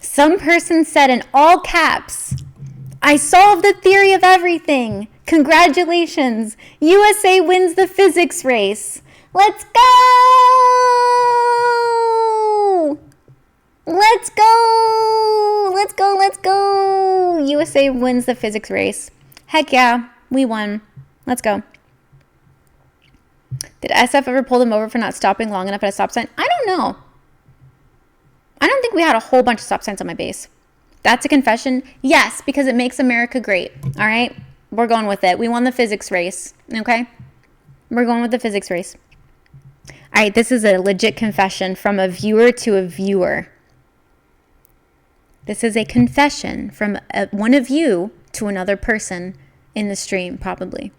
Some person said in all caps, I solved the theory of everything. Congratulations. USA wins the physics race. Let's go! USA wins the physics race. Heck yeah, we won. Let's go. Did SF ever pull them over for not stopping long enough at a stop sign? I don't know. I don't think we had a whole bunch of stop signs on my base. That's a confession? Yes, because it makes America great. All right? We're going with it. We won the physics race. Okay? We're going with the physics race. All right, this is a legit confession from a viewer to a viewer. This is a confession from one of you to another person in the stream, probably.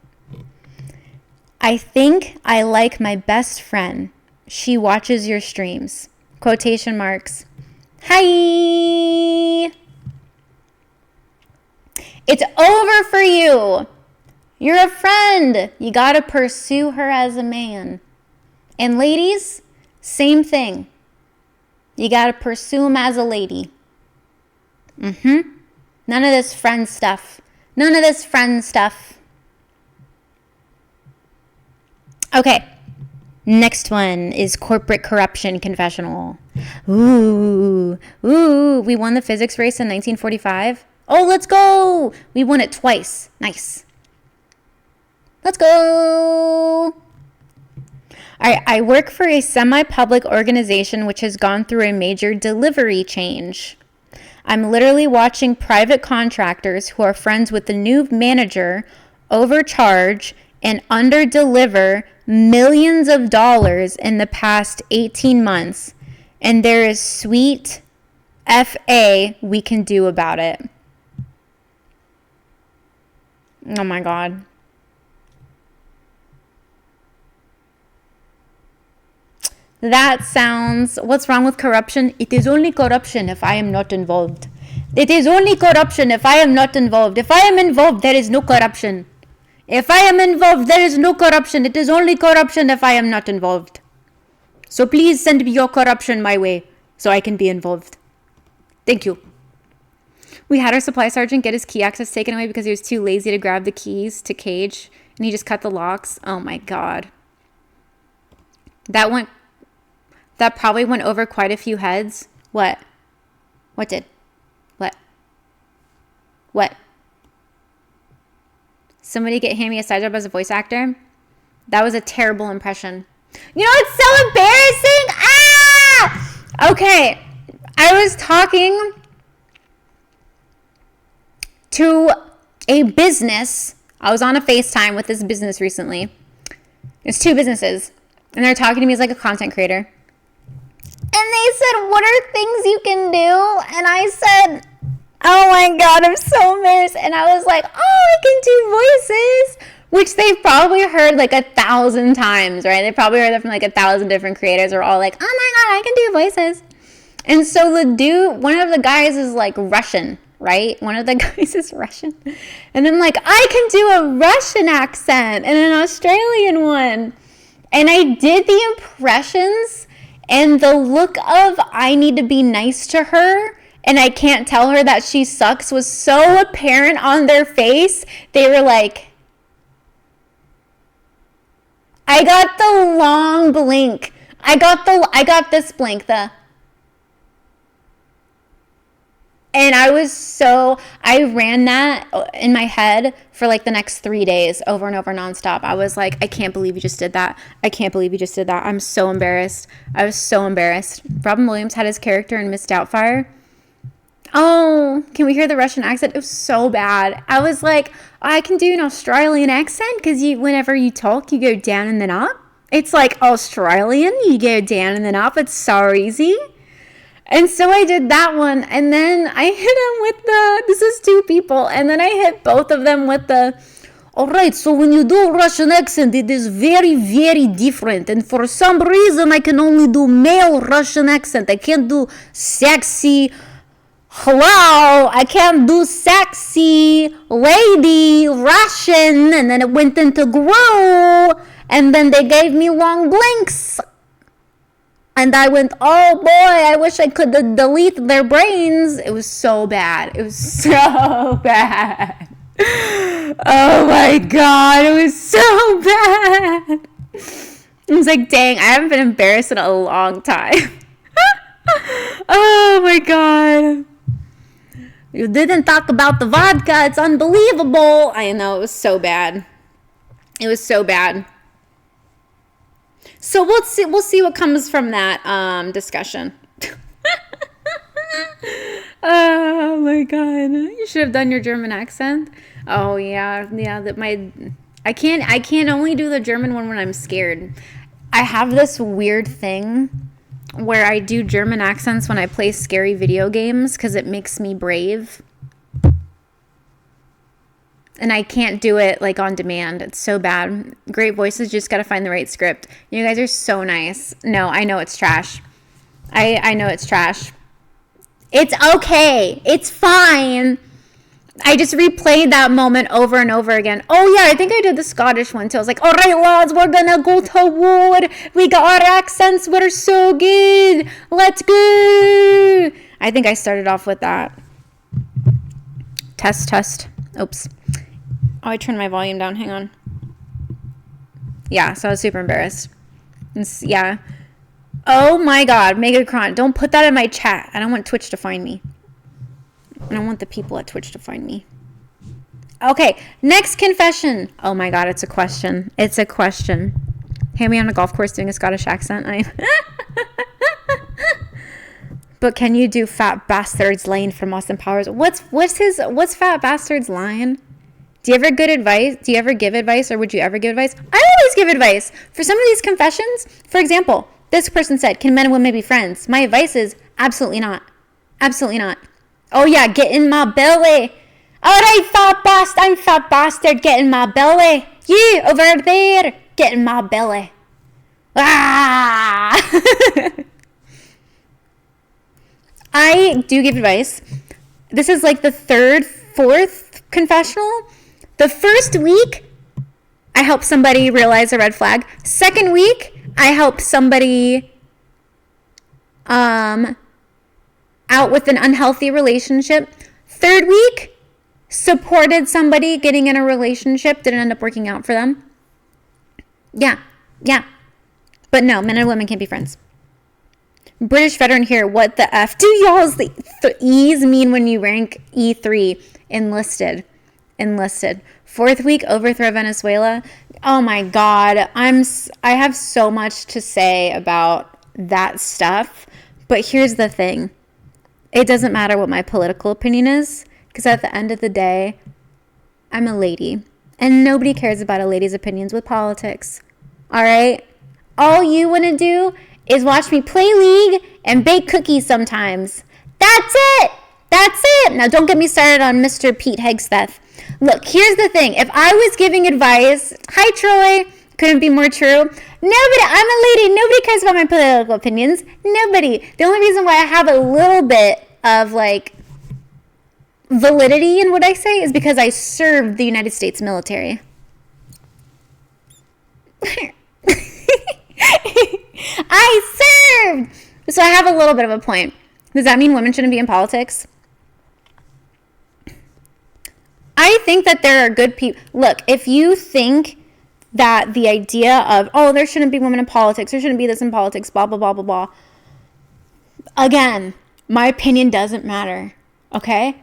I think I like my best friend. She watches your streams. Quotation marks. Hi! It's over for you. You're a friend. You gotta pursue her as a man. And ladies, same thing. You gotta pursue him as a lady. None of this friend stuff. Okay. Next one is corporate corruption confessional. Ooh, we won the physics race in 1945. Oh, let's go. We won it twice. Nice. Let's go. All right, I work for a semi-public organization which has gone through a major delivery change. I'm literally watching private contractors who are friends with the new manager overcharge and underdeliver millions of dollars in the past 18 months. And there is sweet FA we can do about it. Oh my God. That sounds, what's wrong with corruption? It is only corruption if I am not involved. It is only corruption if I am not involved. If I am involved, there is no corruption. If I am involved, there is no corruption. It is only corruption if I am not involved. So please send me your corruption my way so I can be involved. Thank you. We had our supply sergeant get his key access taken away because he was too lazy to grab the keys to cage, and he just cut the locks. Oh my God. That probably went over quite a few heads. What? What? somebody hand me a side job as a voice actor. That was a terrible impression. You know, it's so embarrassing. Ah! Okay. I was talking to a business. I was on a FaceTime with this business recently. There's 2 businesses. And they're talking to me as like a content creator. And they said, what are things you can do? And I said, oh my God, I'm so embarrassed. And I was like, oh, I can do voices. Which they've probably heard like 1,000 times, right? They probably heard that from like 1,000 different creators. Are all like, oh my God, I can do voices. And so the dude, one of the guys is like Russian, right? One of the guys is Russian. And then like, I can do a Russian accent and an Australian one. And I did the impressions, and the look of I need to be nice to her and I can't tell her that she sucks was so apparent on their face. They were like, I got the long blink. I got this blink, and I ran that in my head for like the next 3 days over and over nonstop. I was like, I can't believe you just did that. I can't believe you just did that. I'm so embarrassed. I was so embarrassed. Robin Williams had his character in Miss Doubtfire. Oh, can we hear the Russian accent? It was so bad. I was like, I can do an Australian accent because whenever you talk, you go down and then up. It's like Australian, you go down and then up. It's so easy. And so I did that one, and then I hit him with this is 2 people, and then I hit both of them with all right, so when you do Russian accent, it is very, very different, and for some reason, I can only do male Russian accent. I can't do sexy, hello, I can't do sexy lady Russian, and then it went into grow, and then they gave me long blinks. And I went, oh boy, I wish I could delete their brains. It was so bad. It was so bad. Oh my God, it was so bad. I was like, dang, I haven't been embarrassed in a long time. Oh my God. You didn't talk about the vodka. It's unbelievable. I know, it was so bad. It was so bad. So we'll see what comes from that discussion. Oh my God. You should have done your German accent. Oh yeah. I can't only do the German one when I'm scared. I have this weird thing where I do German accents when I play scary video games because it makes me brave. And I can't do it like on demand. It's so bad. Great voices, just got to find the right script. You guys are so nice. No, I know it's trash. I know it's trash. It's okay. It's fine. I just replayed that moment over and over again. Oh yeah, I think I did the Scottish one too. I was like, all right, lads, we're gonna go to war. We got our accents. We're so good. Let's go. I think I started off with that. Test. Oops. Oh, I turned my volume down. Hang on. Yeah, so I was super embarrassed. Yeah. Oh my God, Megacron, don't put that in my chat. I don't want Twitch to find me. I don't want the people at Twitch to find me. Okay, next confession. Oh my God, it's a question. It's a question. Hear me on a golf course doing a Scottish accent. But can you do Fat Bastard's line from Austin Powers? What's Fat Bastard's line? Do you ever give advice, or would you ever give advice? I always give advice. For some of these confessions, for example, this person said, can men and women be friends? My advice is absolutely not. Absolutely not. Oh yeah, get in my belly. All right, I'm fat bastard, get in my belly. You over there, get in my belly. Ah! I do give advice. This is like the 3rd, 4th confessional. The first week, I help somebody realize a red flag. Second week, I help somebody out with an unhealthy relationship. Third week, supported somebody getting in a relationship, didn't end up working out for them. Yeah. But no, men and women can't be friends. British veteran here, what the F do y'all's the E's mean when you rank E3 enlisted? enlisted. 4th week, overthrow Venezuela. Oh my God. I have so much to say about that stuff. But here's the thing. It doesn't matter what my political opinion is, because at the end of the day, I'm a lady. And nobody cares about a lady's opinions with politics. All right? All you want to do is watch me play League and bake cookies sometimes. That's it. That's it. Now, don't get me started on Mr. Pete Hegseth. Look, here's the thing. If I was giving advice, hi, Troy, couldn't be more true. Nobody, I'm a lady. Nobody cares about my political opinions. Nobody. The only reason why I have a little bit of, like, validity in what I say is because I served the United States military. I served! So I have a little bit of a point. Does that mean women shouldn't be in politics? I think that there are good people. Look, if you think that the idea of, oh, there shouldn't be women in politics, there shouldn't be this in politics, blah, blah, blah, blah, blah. Again, my opinion doesn't matter, okay?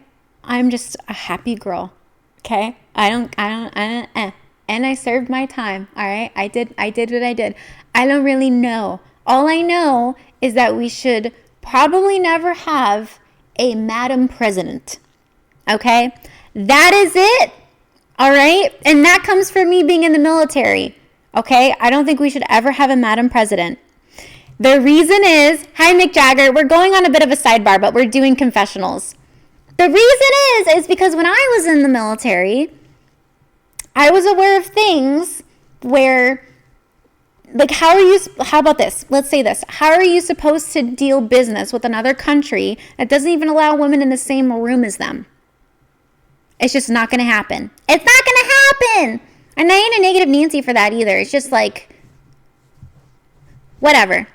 I'm just a happy girl, okay? And I served my time, all right? I did what I did. I don't really know. All I know is that we should probably never have a Madam President, okay? That is it, all right? And that comes from me being in the military, okay? I don't think we should ever have a Madam President. The reason is, hi, Mick Jagger, we're going on a bit of a sidebar, but we're doing confessionals. The reason is because when I was in the military, I was aware of things where, like, how about this? Let's say this. How are you supposed to deal business with another country that doesn't even allow women in the same room as them? It's just not going to happen. It's not going to happen. And I ain't a negative Nancy for that either. It's just like, whatever.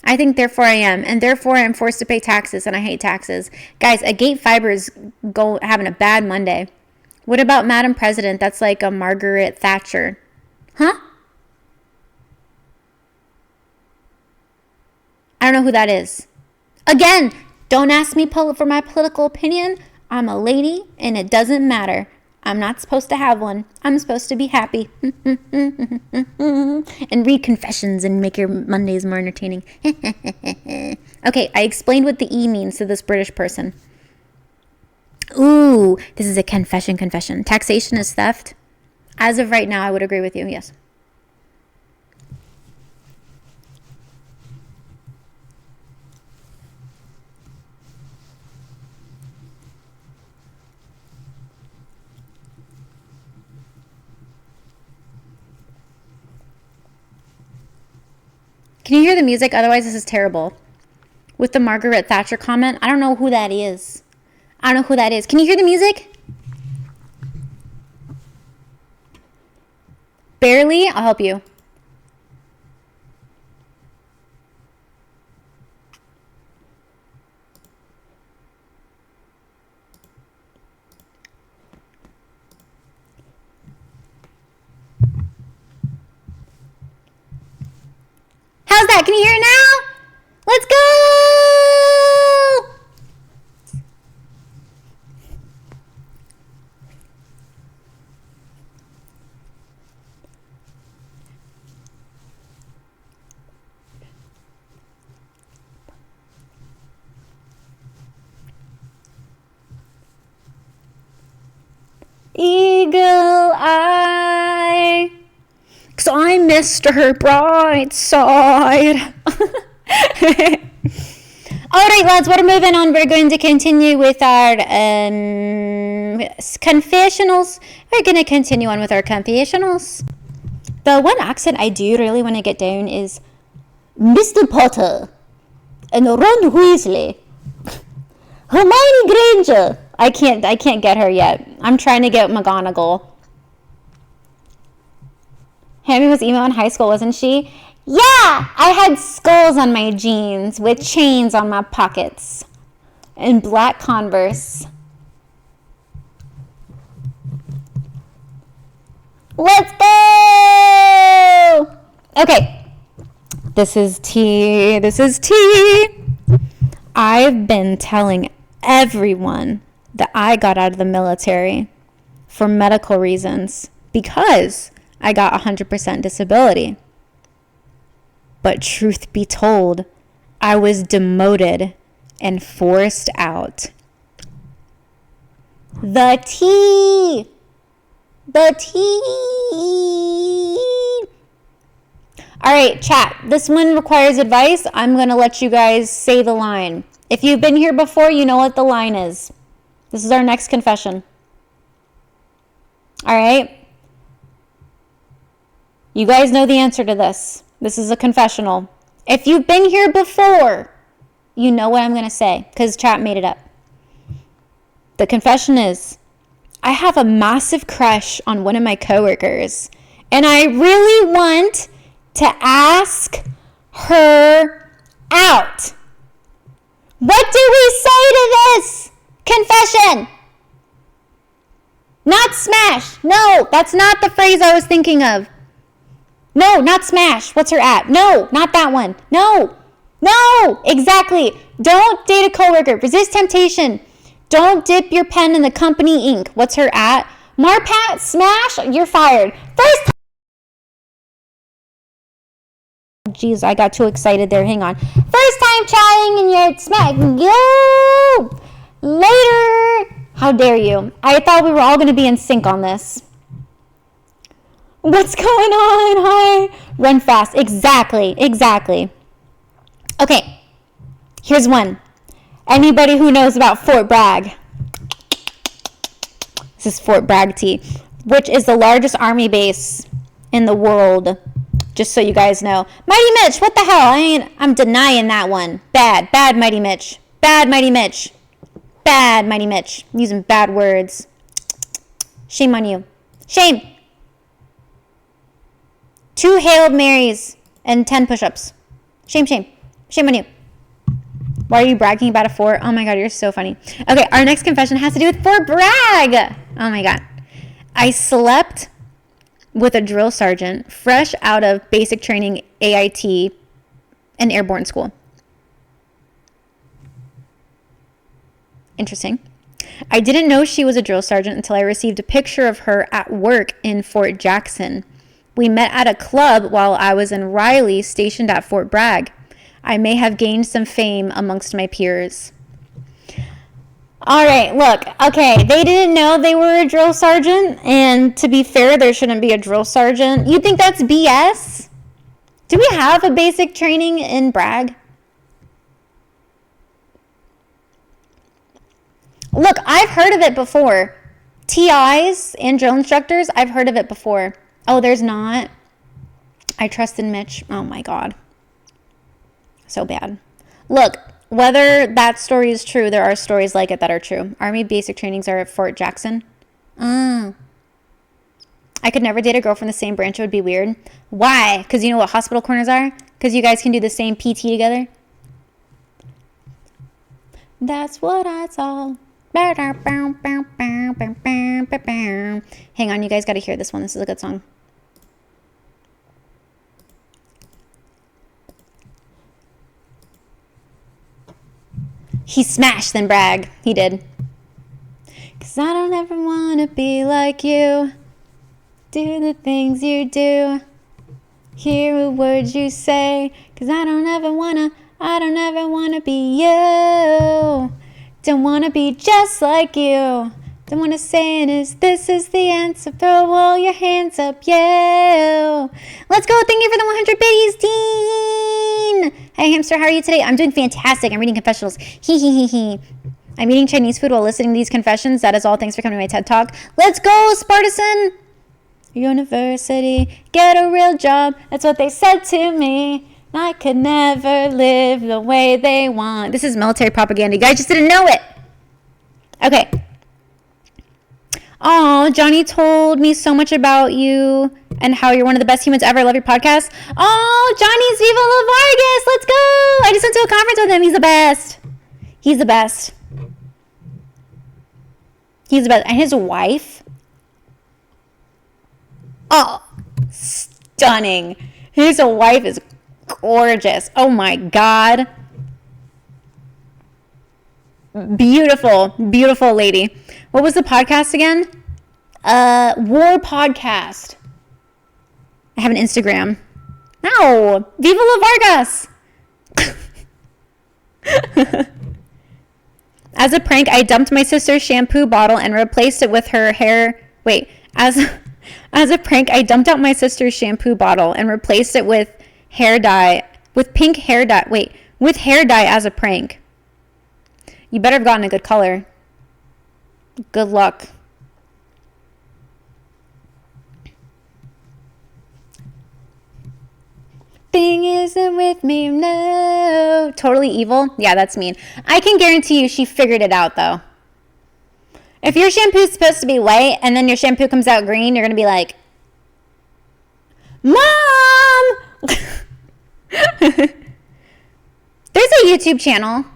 I think therefore I am, and therefore I'm forced to pay taxes, and I hate taxes. Guys, a gate fiber is having a bad Monday. What about Madam President? That's like a Margaret Thatcher. Huh? I don't know who that is. Again, don't ask me for my political opinion. I'm a lady, and it doesn't matter. I'm not supposed to have one. I'm supposed to be happy. And read confessions and make your Mondays more entertaining. Okay, I explained what the E means to this British person. Ooh, this is a confession. Taxation is theft. As of right now, I would agree with you, yes. Can you hear the music? Otherwise, this is terrible. With the Margaret Thatcher comment, I don't know who that is. Can you hear the music? Barely? I'll help you. How's that? Can you hear it now? Let's go! Eagle eye, 'cause I'm Mr. Brightside. All right, lads, we're moving on. We're going to continue with our confessionals. We're going to continue on with our confessionals. The one accent I do really want to get down is Mr. Potter and Ron Weasley. Hermione Granger. I can't get her yet. I'm trying to get McGonagall. Hammy was emo in high school, wasn't she? Yeah! I had skulls on my jeans with chains on my pockets. And black Converse. Let's go! Okay. This is tea. I've been telling everyone that I got out of the military for medical reasons because I got 100% disability. But truth be told, I was demoted and forced out. The tea! The tea! All right, chat. This one requires advice. I'm going to let you guys say the line. If you've been here before, you know what the line is. This is our next confession. All right? You guys know the answer to this. This is a confessional. If you've been here before, you know what I'm going to say because chat made it up. The confession is, I have a massive crush on one of my coworkers, and I really want to ask her out. What do we say to this confession? Not smash. No, that's not the phrase I was thinking of. No, not smash. What's her at? No, not that one. No, exactly. Don't date a coworker. Resist temptation. Don't dip your pen in the company ink. What's her at? Marpat, smash, you're fired. First time. Jeez, I got too excited there. Hang on. First time chatting and you're smacking. Yo! Later. How dare you? I thought we were all going to be in sync on this. What's going on? Hi. Run fast. Exactly. Okay. Here's one. Anybody who knows about Fort Bragg? This is Fort Bragg tea, which is the largest army base in the world. Just so you guys know. Mighty Mitch, what the hell? I'm denying that one. Bad Mighty Mitch. Bad Mighty Mitch. I'm using bad words. Shame on you. Shame. 2 Hail Marys and 10 push-ups. Shame on you. Why are you bragging about a fort? Oh my God, you're so funny. Okay, our next confession has to do with Fort Bragg. Oh my God. I slept with a drill sergeant fresh out of basic training AIT and airborne school. Interesting. I didn't know she was a drill sergeant until I received a picture of her at work in Fort Jackson. We met at a club while I was in Riley, stationed at Fort Bragg. I may have gained some fame amongst my peers. All right, look, okay, they didn't know they were a drill sergeant, and to be fair, there shouldn't be a drill sergeant. You think that's BS? Do we have a basic training in Bragg? Look, I've heard of it before. TIs and drill instructors, I've heard of it before. Oh, there's not. I trusted Mitch. Oh my God. So bad. Look, whether that story is true, there are stories like it that are true. Army basic trainings are at Fort Jackson. I could never date a girl from the same branch. It would be weird. Why? Because you know what hospital corners are? Because you guys can do the same PT together. That's what I saw. Hang on, you guys got to hear this one. This is a good song. He smashed then Bragg. He did. 'Cause I don't ever want to be like you. Do the things you do. Hear the words you say. 'Cause I don't ever want to be you. Don't want to be just like you. Don't want to say this is the answer. Throw all your hands up, yeah. Let's go. Thank you for the 100 biddies, Dean. Hey, hamster, how are you today? I'm doing fantastic. I'm reading confessionals. I'm eating Chinese food while listening to these confessions. That is all. Thanks for coming to my TED Talk. Let's go, Spartacus. University, get a real job. That's what they said to me. I could never live the way they want. This is military propaganda. You guys just didn't know it. Okay. Oh, Johnny told me so much about you and how you're one of the best humans ever. I love your podcast. Oh, Johnny's Viva La Vargas. Let's go. I just went to a conference with him. He's the best. He's the best. He's the best. And his wife. Oh, stunning. His wife is gorgeous. Oh my God. Beautiful, beautiful lady. What was the podcast again? War Podcast. I have an Instagram. No, Viva La Vargas. As a prank, I dumped my sister's shampoo bottle and replaced it with her hair. Wait, as a prank, I dumped out my sister's shampoo bottle and replaced it with hair dye, with pink hair dye. Wait, with hair dye as a prank. You better have gotten a good color. Good luck. Thing isn't with me, no. Totally evil? Yeah, that's mean. I can guarantee you she figured it out, though. If your shampoo's supposed to be white and then your shampoo comes out green, you're going to be like, Mom! There's a YouTube channel.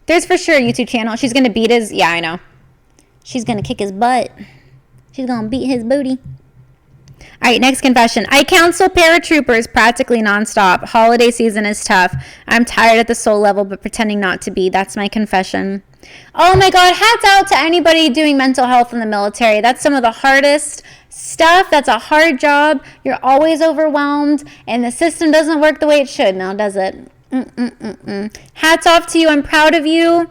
There's for sure a YouTube channel. She's going to beat his... Yeah, I know. She's going to kick his butt. She's going to beat his booty. All right, next confession. I counsel paratroopers practically nonstop. Holiday season is tough. I'm tired at the soul level, but pretending not to be. That's my confession. Oh my God, hats out to anybody doing mental health in the military. That's some of the hardest stuff. That's a hard job. You're always overwhelmed, and the system doesn't work the way it should now, does it? Hats off to you. I'm proud of you.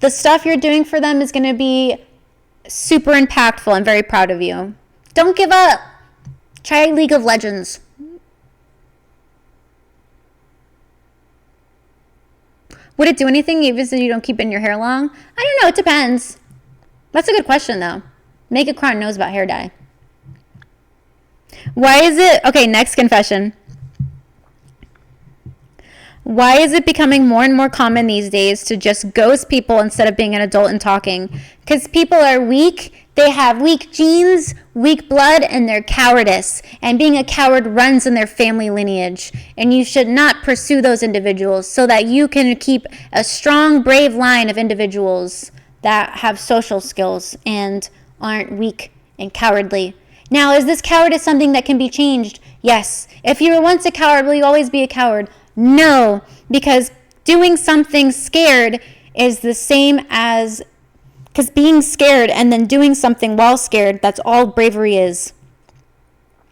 The stuff you're doing for them is going to be super impactful. I'm very proud of you. Don't give up. Try League of Legends. Would it do anything even if you don't keep it in your hair long? I don't know. It depends. That's a good question, though. Make It Crown knows about hair dye. Why is it... Okay, next confession. Why is it becoming more and more common these days to just ghost people instead of being an adult and talking? Because people are weak. They have weak genes, weak blood, and they're cowardice. And being a coward runs in their family lineage. And you should not pursue those individuals so that you can keep a strong, brave line of individuals that have social skills and aren't weak and cowardly. Now, is this cowardice something that can be changed? Yes. If you were once a coward, will you always be a coward? No, because doing something scared is the same as... Because being scared and then doing something while scared, that's all bravery is.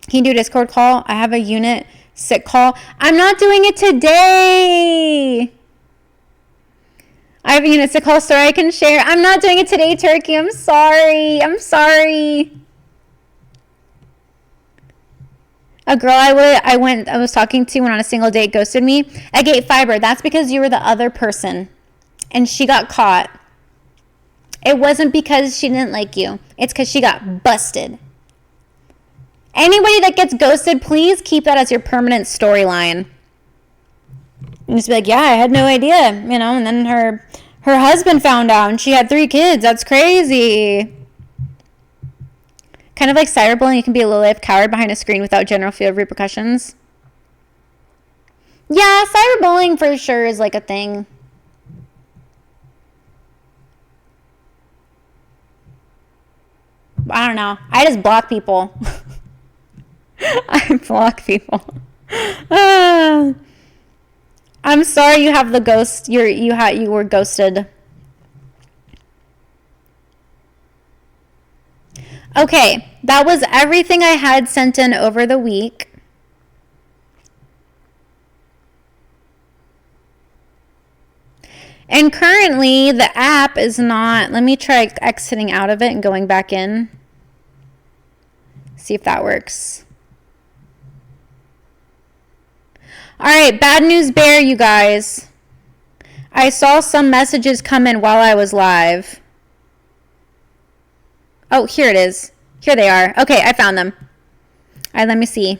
Can you do a Discord call? I have a unit sick call. I'm not doing it today. I have a unit sick call story I can share. I'm not doing it today, Turkey. I'm sorry. I'm sorry. A girl I was talking to went on a single date, ghosted me. I gave fiber. That's because you were the other person. And she got caught. It wasn't because she didn't like you. It's because she got busted. Anybody that gets ghosted, please keep that as your permanent storyline. And just be like, yeah, I had no idea. You know, and then her husband found out and she had 3 kids. That's crazy. Kind of like cyberbullying, you can be a low-life coward behind a screen without general fear of repercussions. Yeah, cyberbullying for sure is like a thing. I don't know. I just block people. I block people. I'm sorry you have the ghost. You were ghosted. Okay, that was everything I had sent in over the week. And currently, the app is not... Let me try exiting out of it and going back in. See if that works. All right, bad news bear, you guys. I saw some messages come in while I was live. Oh, here it is. Here they are. Okay, I found them. All right, let me see.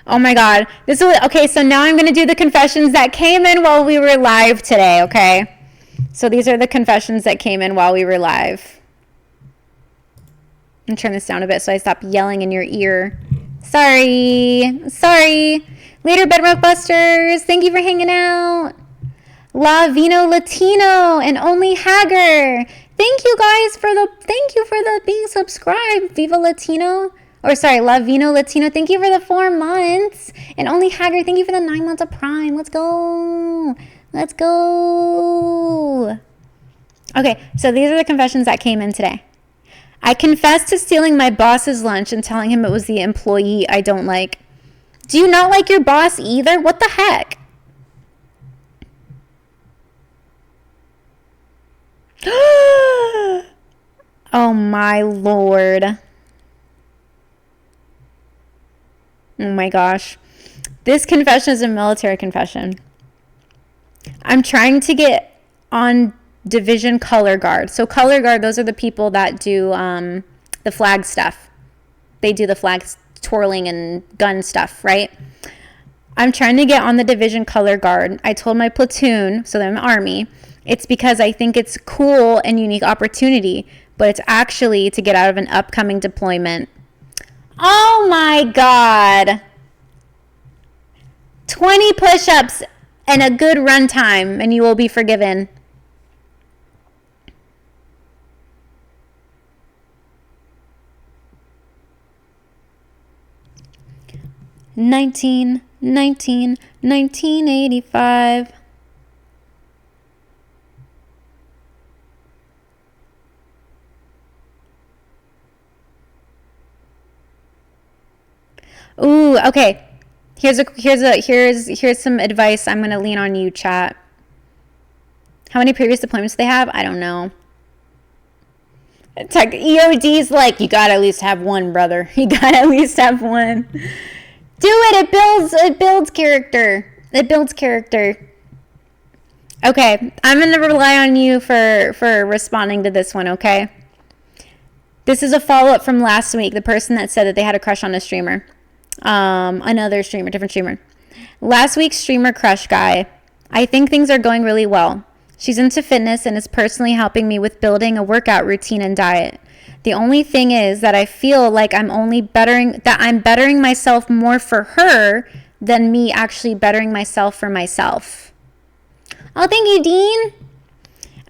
Oh my God. Okay, so now I'm going to do the confessions that came in while we were live today, okay? So these are the confessions that came in while we were live. I'm going to turn this down a bit so I stop yelling in your ear. Sorry. Later, Bedrock Busters. Thank you for hanging out. La Vino Latino and Only Hager. Thank you guys for the being subscribed. Viva Latino. Or sorry, La Vino Latino. Thank you for the 4 months. And Only Hager, thank you for the 9 months of Prime. Let's go. Let's go. Okay, so these are the confessions that came in today. I confessed to stealing my boss's lunch and telling him it was the employee I don't like. Do you not like your boss either? What the heck? Oh my Lord. Oh my gosh. This confession is a military confession. I'm trying to get on division color guard. So color guard, those are the people that do the flag stuff. They do the flag twirling and gun stuff, right? I'm trying to get on the division color guard. I told my platoon, so I'm Army, it's because I think it's cool and unique opportunity, but it's actually to get out of an upcoming deployment. Oh my God. 20 push-ups and a good run time, and you will be forgiven. Nineteen 1985. Ooh, okay. Here's some advice. I'm gonna lean on you, chat. How many previous deployments do they have? I don't know. Tech EOD's like, you gotta at least have one, brother. You gotta at least have one. Do it. It builds character. It builds character. Okay, I'm gonna rely on you for responding to this one. Okay. This is a follow-up from last week. The person that said that they had a crush on a streamer. Another streamer, different streamer. Last week's streamer crush guy. I think things are going really well. She's into fitness and is personally helping me with building a workout routine and diet. The only thing is that I feel like I'm bettering myself more for her than me actually bettering myself for myself. Oh, thank you, Dean.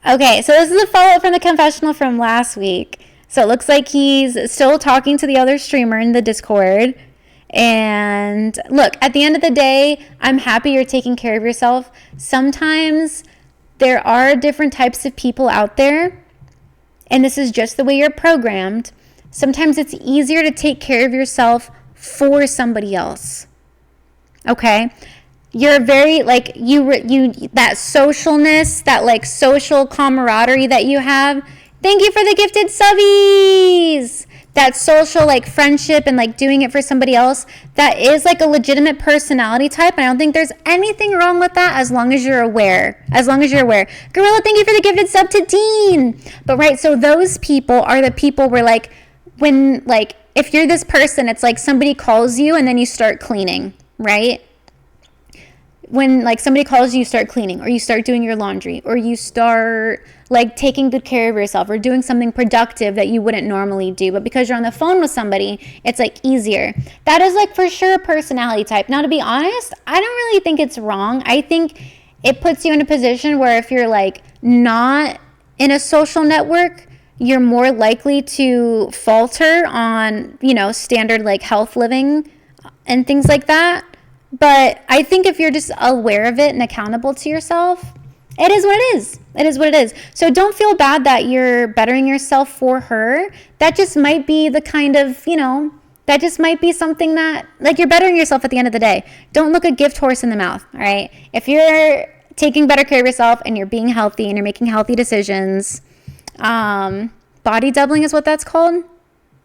Okay, so this is a follow-up from the confessional from last week. So it looks like he's still talking to the other streamer in the Discord. And look, at the end of the day, I'm happy you're taking care of yourself. Sometimes there are different types of people out there, and this is just the way you're programmed. Sometimes it's easier to take care of yourself for somebody else. Okay? You're very, like, you that socialness, that, like, social camaraderie that you have. Thank you for the gifted subbies. That social, like, friendship and, like, doing it for somebody else, that is, like, a legitimate personality type, and I don't think there's anything wrong with that as long as you're aware. As long as you're aware. Gorilla, thank you for the gifted sub to Dean. But, right, so those people are the people where, like, when, like, if you're this person, it's like somebody calls you and then you start cleaning, right? When, like, somebody calls you, you start cleaning, or you start doing your laundry, or you start, like, taking good care of yourself, or doing something productive that you wouldn't normally do. But because you're on the phone with somebody, it's, like, easier. That is, like, for sure a personality type. Now, to be honest, I don't really think it's wrong. I think it puts you in a position where if you're, like, not in a social network, you're more likely to falter on, you know, standard, like, health living and things like that. But I think if you're just aware of it and accountable to yourself, it is what it is. It is what it is. So don't feel bad that you're bettering yourself for her. That just might be the kind of, you know, that just might be something that, like, you're bettering yourself at the end of the day. Don't look a gift horse in the mouth, all right? If you're taking better care of yourself and you're being healthy and you're making healthy decisions, body doubling is what that's called.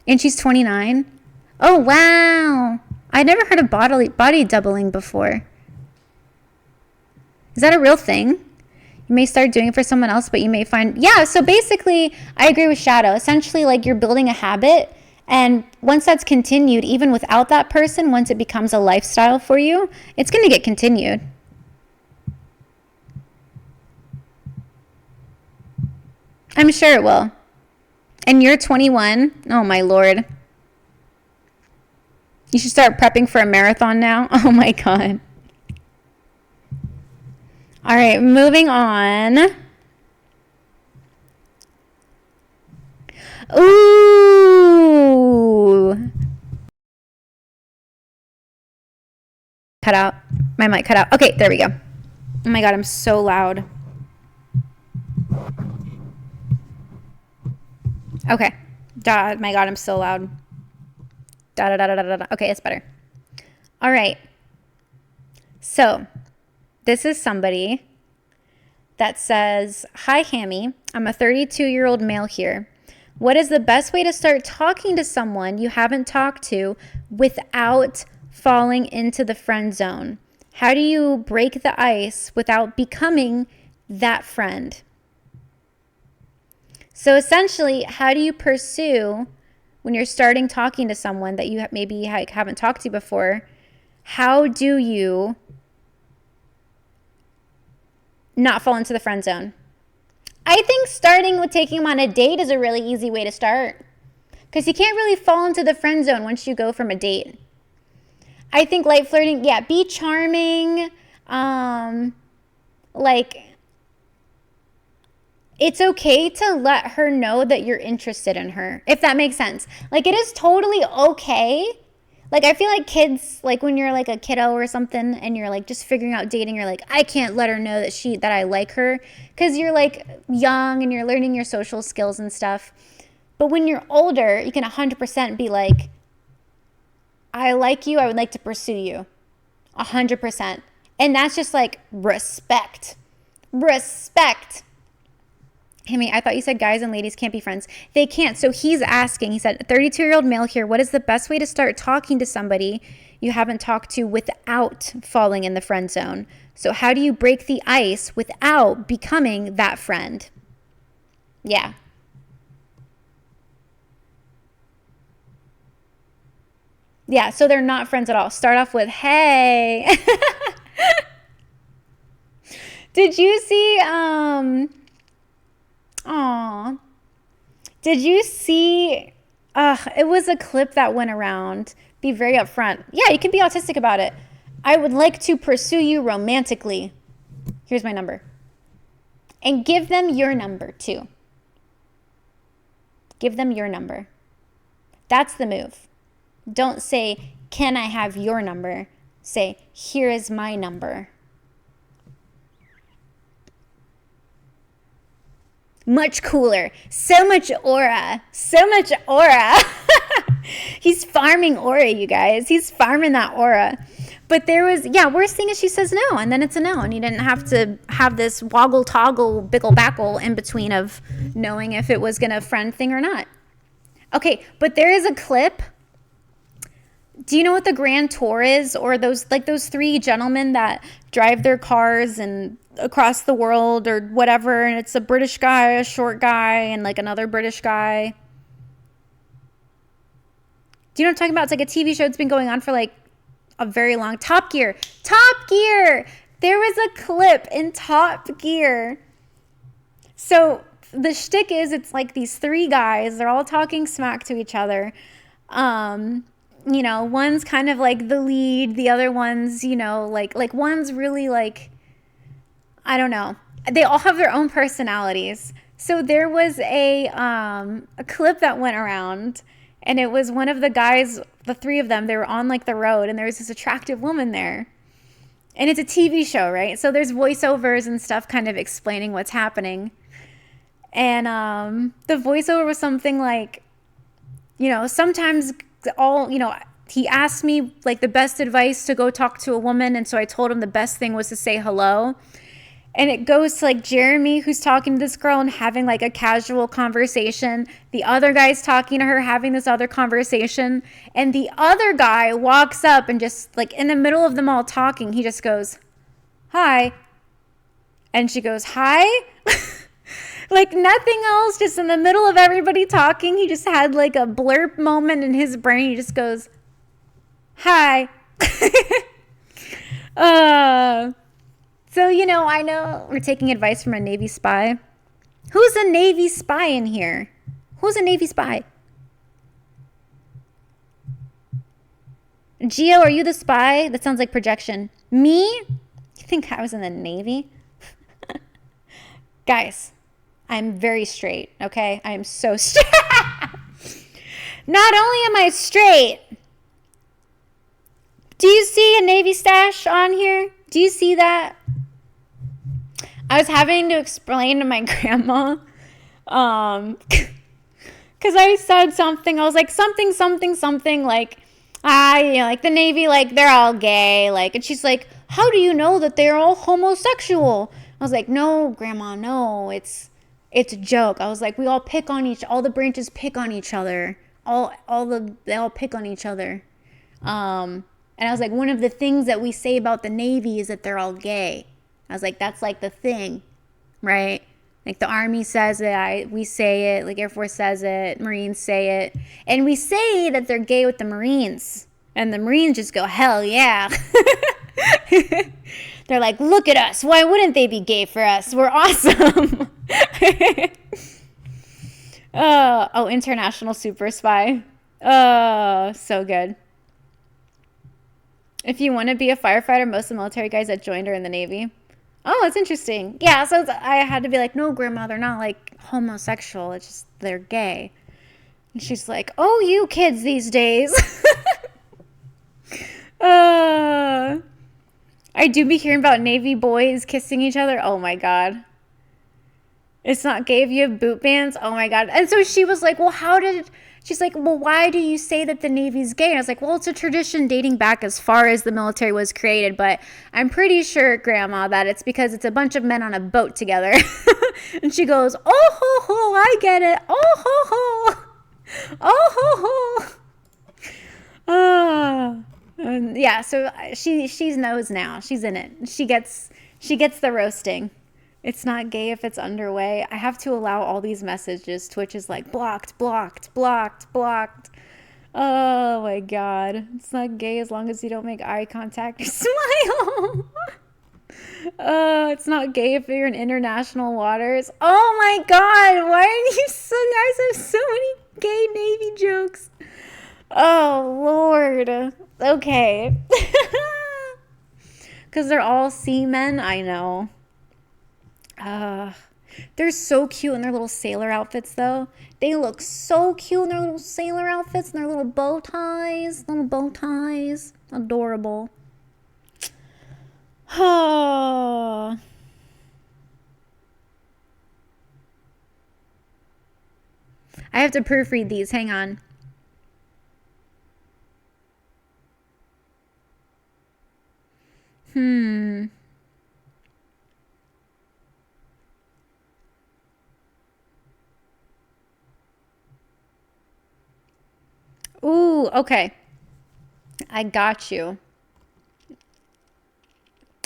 And she's 29. Oh, wow. I'd never heard of body doubling before. Is that a real thing? You may start doing it for someone else, but you may find... Yeah, so basically, I agree with Shadow. Essentially, like, you're building a habit, and once that's continued, even without that person, once it becomes a lifestyle for you, it's going to get continued. I'm sure it will. And you're 21? Oh, my Lord. You should start prepping for a marathon now. Oh my God. All right, moving on. Ooh. Cut out. My mic cut out. Okay, there we go. Oh my God, I'm so loud. Okay. My God, I'm so loud. Okay, it's better. All right. So, this is somebody that says, "Hi, Hammy. I'm a 32-year-old male here. What is the best way to start talking to someone you haven't talked to without falling into the friend zone? How do you break the ice without becoming that friend?" So essentially, how do you pursue when you're starting talking to someone that you maybe haven't talked to before? How do you not fall into the friend zone? I think starting with taking them on a date is a really easy way to start, because you can't really fall into the friend zone once you go from a date. I think light flirting, yeah, be charming. It's okay to let her know that you're interested in her, if that makes sense. Like, it is totally okay. Like, I feel like kids, like when you're like a kiddo or something and you're like just figuring out dating, you're like, I can't let her know that I like her, because you're like young and you're learning your social skills and stuff. But when you're older, you can 100% be like, I like you, I would like to pursue you. 100%. And that's just like respect. Respect. I thought you said guys and ladies can't be friends. They can't. So he's asking, he said, 32-year-old male here, what is the best way to start talking to somebody you haven't talked to without falling in the friend zone? So how do you break the ice without becoming that friend? Yeah. Yeah, so they're not friends at all. Start off with, hey. Did you see, did you see, it was a clip that went around. Be very upfront. Yeah, you can be autistic about it. I would like to pursue you romantically. Here's my number. And give them your number too. Give them your number. That's the move. Don't say, can I have your number? Say, here is my number. Much cooler. So much aura. So much aura. He's farming aura, you guys. He's farming that aura. But there was, worst thing is she says no, and then it's a no. And you didn't have to have this woggle toggle, bickle backle in between of knowing if it was going to friend thing or not. Okay, but there is a clip. Do you know what the Grand Tour is? Or those three gentlemen that drive their cars and across the world or whatever, and it's a British guy, a short guy, and like another British guy. Do you know what I'm talking about? It's like a TV show. It's been going on for like a very long. Top Gear. There was a clip in Top Gear. So the shtick is, it's like these three guys. They're all talking smack to each other. One's kind of like the lead. The other one's, like one's really like, I don't know. They all have their own personalities. So there was a clip that went around, and it was one of the guys, the three of them, they were on like the road, and there was this attractive woman there. And it's a TV show, right? So there's voiceovers and stuff kind of explaining what's happening. And the voiceover was something like, sometimes he asked me like the best advice to go talk to a woman, and so I told him the best thing was to say hello. And it goes to like Jeremy, who's talking to this girl and having like a casual conversation. The other guy's talking to her, having this other conversation. And the other guy walks up and just like in the middle of them all talking, he just goes, hi. And she goes, hi? Like nothing else, just in the middle of everybody talking. He just had like a blurb moment in his brain. He just goes, hi. So, I know we're taking advice from a Navy spy. Who's a Navy spy in here? Who's a Navy spy? Gio, are you the spy? That sounds like projection. Me? You think I was in the Navy? Guys, I'm very straight, okay? I am so straight. Not only am I straight, do you see a Navy stash on here? Do you see that? I was having to explain to my grandma, because I said something. I was like, something, like, like the Navy, like, they're all gay. Like, and she's like, how do you know that they're all homosexual? I was like, no, Grandma, no, it's a joke. I was like, we all pick on all the branches pick on each other. They all pick on each other. And I was like, one of the things that we say about the Navy is that they're all gay. I was like, that's like the thing, right? Like the Army says it, we say it, like Air Force says it, Marines say it. And we say that they're gay with the Marines. And the Marines just go, hell yeah. They're like, look at us. Why wouldn't they be gay for us? We're awesome. International super spy. Oh, so good. If you want to be a firefighter, most of the military guys that joined are in the Navy. Oh, that's interesting. Yeah, so I had to be like, no, Grandma, they're not like homosexual. It's just they're gay. And she's like, oh, you kids these days. I do be hearing about Navy boys kissing each other. Oh, my God. It's not gay if you have boot bands. Oh, my God. And so she was like, well, she's like, well, why do you say that the Navy's gay? And I was like, well, it's a tradition dating back as far as the military was created. But I'm pretty sure, Grandma, that it's because it's a bunch of men on a boat together. And she goes, oh, ho, ho, I get it. Oh, ho, ho. Oh, ho, ho. Yeah, so she knows now. She's in it. She gets the roasting. It's not gay if it's underway. I have to allow all these messages. Twitch is like, blocked, blocked, blocked, blocked. Oh, my God. It's not gay as long as you don't make eye contact or smile. It's not gay if you're in international waters. Oh, my God. Why are you so guys have so many gay Navy jokes? Oh, Lord. Okay. Because they're all seamen. I know. They're so cute in their little sailor outfits, though. They look so cute in their little sailor outfits and their little bow ties. Adorable. Oh. I have to proofread these. Hang on. Ooh, okay. I got you.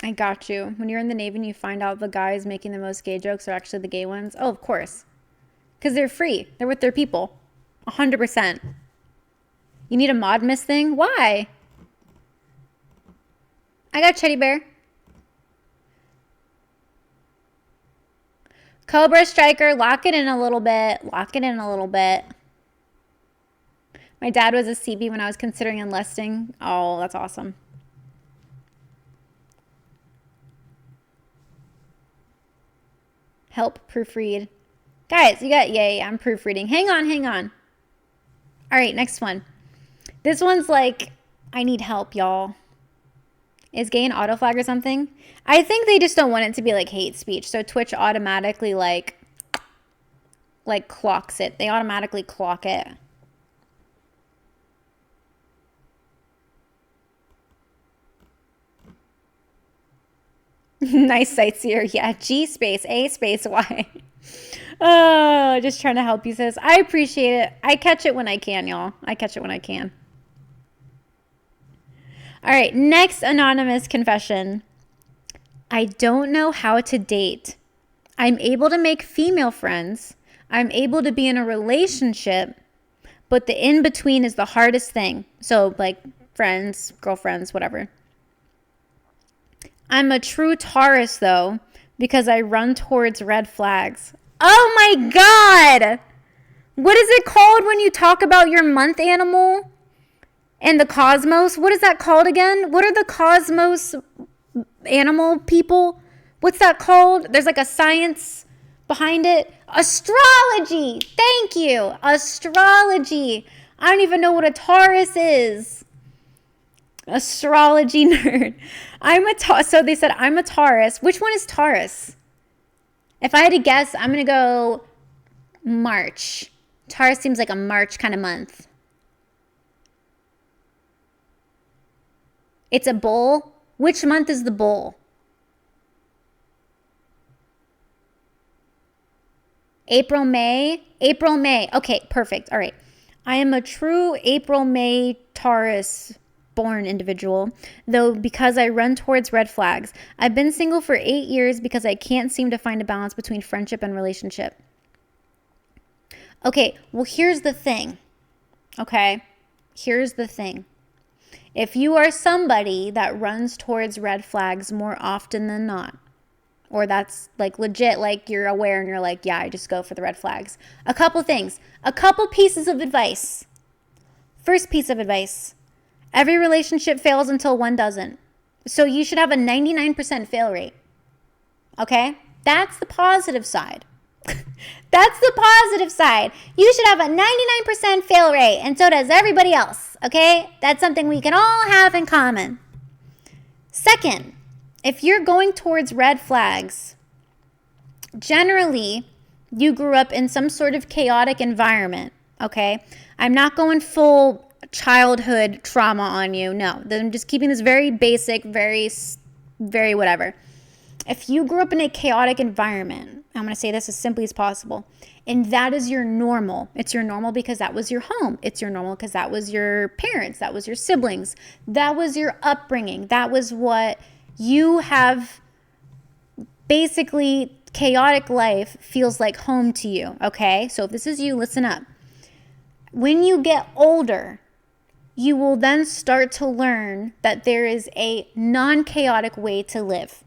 When you're in the Navy and you find out the guys making the most gay jokes are actually the gay ones. Oh, of course. Because they're free. They're with their people. 100%. You need a mod miss thing? Why? I got Teddy Bear. Cobra Striker, lock it in a little bit. My dad was a CB when I was considering enlisting. Oh, that's awesome. Help proofread. Guys, you got, yay, I'm proofreading. Hang on. All right, next one. This one's like, I need help, y'all. Is gay an auto flag or something? I think they just don't want it to be like hate speech. So Twitch automatically like clocks it. They automatically clock it. Nice sightseer. Yeah, G space, A space, Y. Oh, just trying to help you, sis. I appreciate it. I catch it when I can, y'all. I catch it when I can. All right, next anonymous confession. I don't know how to date. I'm able to make female friends. I'm able to be in a relationship, but the in-between is the hardest thing. So, like, friends, girlfriends, whatever. I'm a true Taurus, though, because I run towards red flags. Oh, my God! What is it called when you talk about your month animal? And the cosmos, what is that called again? What are the cosmos animal people? What's that called? There's like a science behind it. Astrology. Thank you. Astrology. I don't even know what a Taurus is. Astrology nerd. So they said I'm a Taurus. Which one is Taurus? If I had to guess, I'm going to go March. Taurus seems like a March kind of month. It's a bull. Which month is the bull? April, May. April, May. Okay, perfect. All right. I am a true April, May Taurus born individual, though because I run towards red flags. I've been single for 8 years because I can't seem to find a balance between friendship and relationship. Okay, well, here's the thing. Okay, here's the thing. If you are somebody that runs towards red flags more often than not, or that's like legit, like you're aware and you're like, yeah, I just go for the red flags. A couple things, a couple pieces of advice. First piece of advice, every relationship fails until one doesn't. So you should have a 99% fail rate. Okay? That's the positive side. That's the positive side. You should have a 99% fail rate, and so does everybody else. Okay? That's something we can all have in common. Second, if you're going towards red flags, generally you grew up in some sort of chaotic environment. Okay? I'm not going full childhood trauma on you. No, I'm just keeping this very basic, very whatever. If you grew up in a chaotic environment, I'm going to say this as simply as possible, and that is your normal. It's your normal because that was your home. It's your normal because that was your parents. That was your siblings. That was your upbringing. That was what you have. Basically, chaotic life feels like home to you, okay? So if this is you, listen up. When you get older, you will then start to learn that there is a non-chaotic way to live.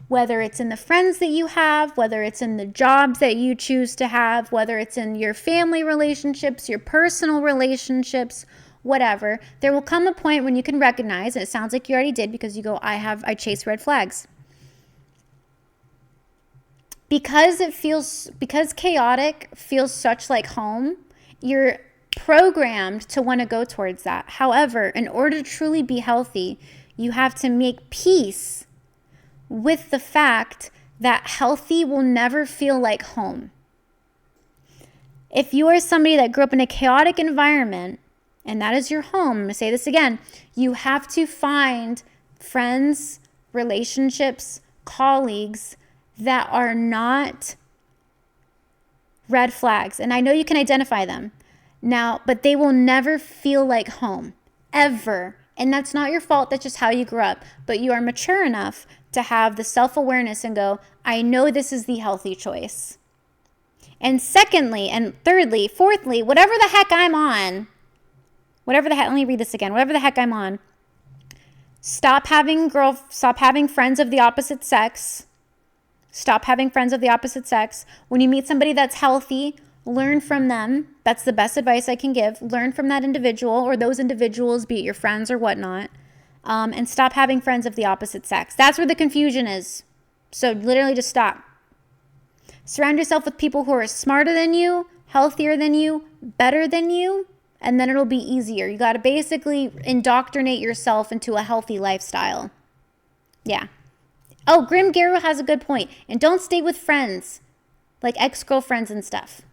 Whether it's in the friends that you have, whether it's in the jobs that you choose to have, whether it's in your family relationships, your personal relationships, whatever, there will come a point when you can recognize, and it sounds like you already did because you go, I chase red flags. Because chaotic feels such like home, you're programmed to want to go towards that. However, in order to truly be healthy, you have to make peace with the fact that healthy will never feel like home. If you are somebody that grew up in a chaotic environment, and that is your home, I'm going to say this again, you have to find friends, relationships, colleagues that are not red flags. And I know you can identify them now, but they will never feel like home, ever. And that's not your fault. That's just how you grew up. But you are mature enough to have the self-awareness and go, I know this is the healthy choice. And secondly, and thirdly, fourthly, whatever the heck I'm on, let me read this again. Whatever the heck I'm on, stop having friends of the opposite sex. Stop having friends of the opposite sex. When you meet somebody that's healthy, learn from them. That's the best advice I can give. Learn from that individual or those individuals, be it your friends or whatnot. And stop having friends of the opposite sex. That's where the confusion is. So literally just stop. Surround yourself with people who are smarter than you, healthier than you, better than you, and then it'll be easier. You got to basically indoctrinate yourself into a healthy lifestyle. Yeah. Oh, Grim Garo has a good point. And don't stay with friends, like ex-girlfriends and stuff.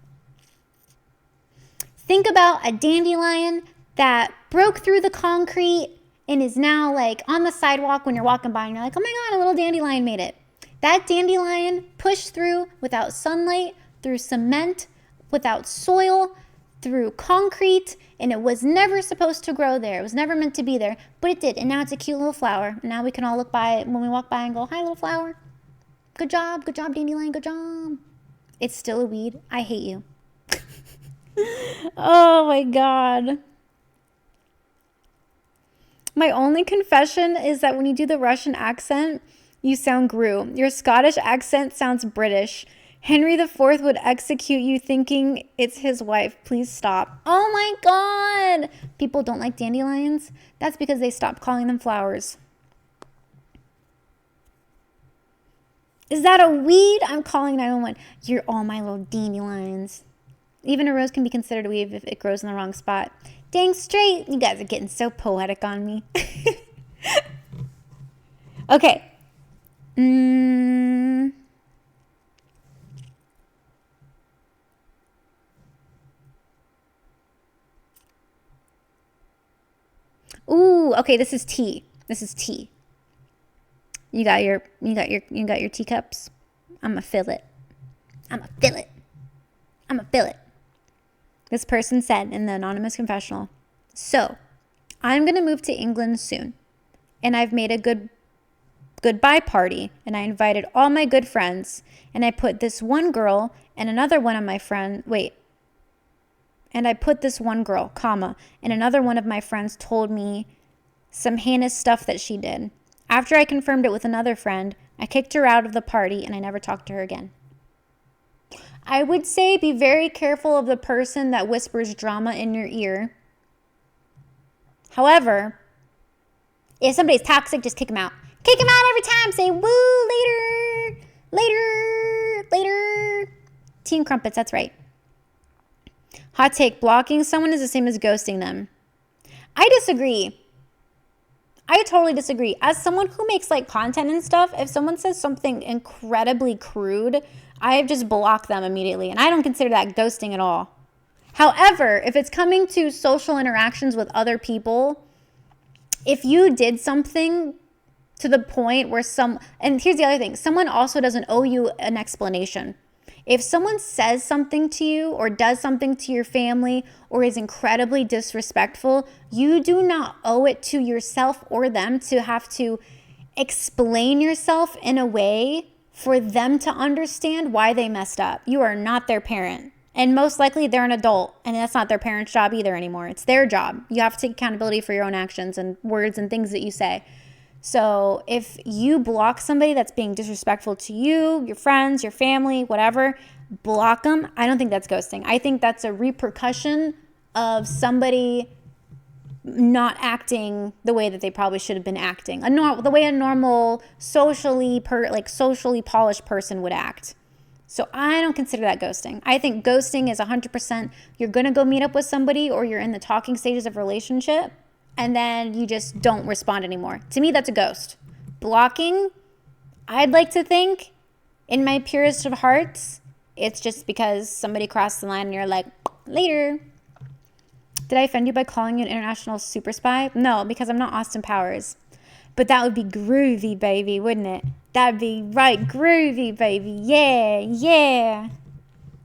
Think about a dandelion that broke through the concrete and is now like on the sidewalk when you're walking by and you're like, oh my God, a little dandelion made it. That dandelion pushed through without sunlight, through cement, without soil, through concrete, and it was never supposed to grow there. It was never meant to be there, but it did. And now it's a cute little flower. And now we can all look by it when we walk by and go, hi, little flower. Good job, dandelion, good job. It's still a weed. I hate you. Oh my God. My only confession is that when you do the Russian accent, you sound Gru. Your Scottish accent sounds British. Henry IV would execute you thinking it's his wife. Please stop. Oh my God. People don't like dandelions. That's because they stopped calling them flowers. Is that a weed? I'm calling 911. You're all my little dandelions. Even a rose can be considered a weed if it grows in the wrong spot. Dang straight. You guys are getting so poetic on me. Okay. Ooh, okay, this is tea. This is tea. You got your teacups? I'ma fill it. I'ma fill it. I'ma fill it. This person said in the anonymous confessional, so I'm gonna move to England soon, and I've made a goodbye party, and I invited all my good friends, and I put this one girl and another one of my friends, and I put this one girl, comma, and another one of my friends told me some heinous stuff that she did. After I confirmed it with another friend, I kicked her out of the party and I never talked to her again. I would say be very careful of the person that whispers drama in your ear. However, if somebody's toxic, just kick them out. Kick them out every time. Say, woo, later, later, later. Tea and crumpets, that's right. Hot take, blocking someone is the same as ghosting them. I disagree. I totally disagree. As someone who makes like content and stuff, if someone says something incredibly crude, I just block them immediately. And I don't consider that ghosting at all. However, if it's coming to social interactions with other people, if you did something to the point where and here's the other thing, someone also doesn't owe you an explanation. If someone says something to you or does something to your family or is incredibly disrespectful, you do not owe it to yourself or them to have to explain yourself in a way for them to understand why they messed up. You are not their parent. And most likely they're an adult, and that's not their parent's job either anymore. It's their job. You have to take accountability for your own actions and words and things that you say. So if you block somebody that's being disrespectful to you, your friends, your family, whatever, block them. I don't think that's ghosting. I think that's a repercussion of somebody not acting the way that they probably should have been acting. The way a normal, socially polished person would act. So I don't consider that ghosting. I think ghosting is 100% you're going to go meet up with somebody or you're in the talking stages of a relationship and then you just don't respond anymore. To me, that's a ghost. Blocking, I'd like to think, in my purest of hearts, it's just because somebody crossed the line and you're like, later. Did I offend you by calling you an international super spy? No, because I'm not Austin Powers. But that would be groovy, baby, wouldn't it? That'd be right, groovy, baby. Yeah, yeah.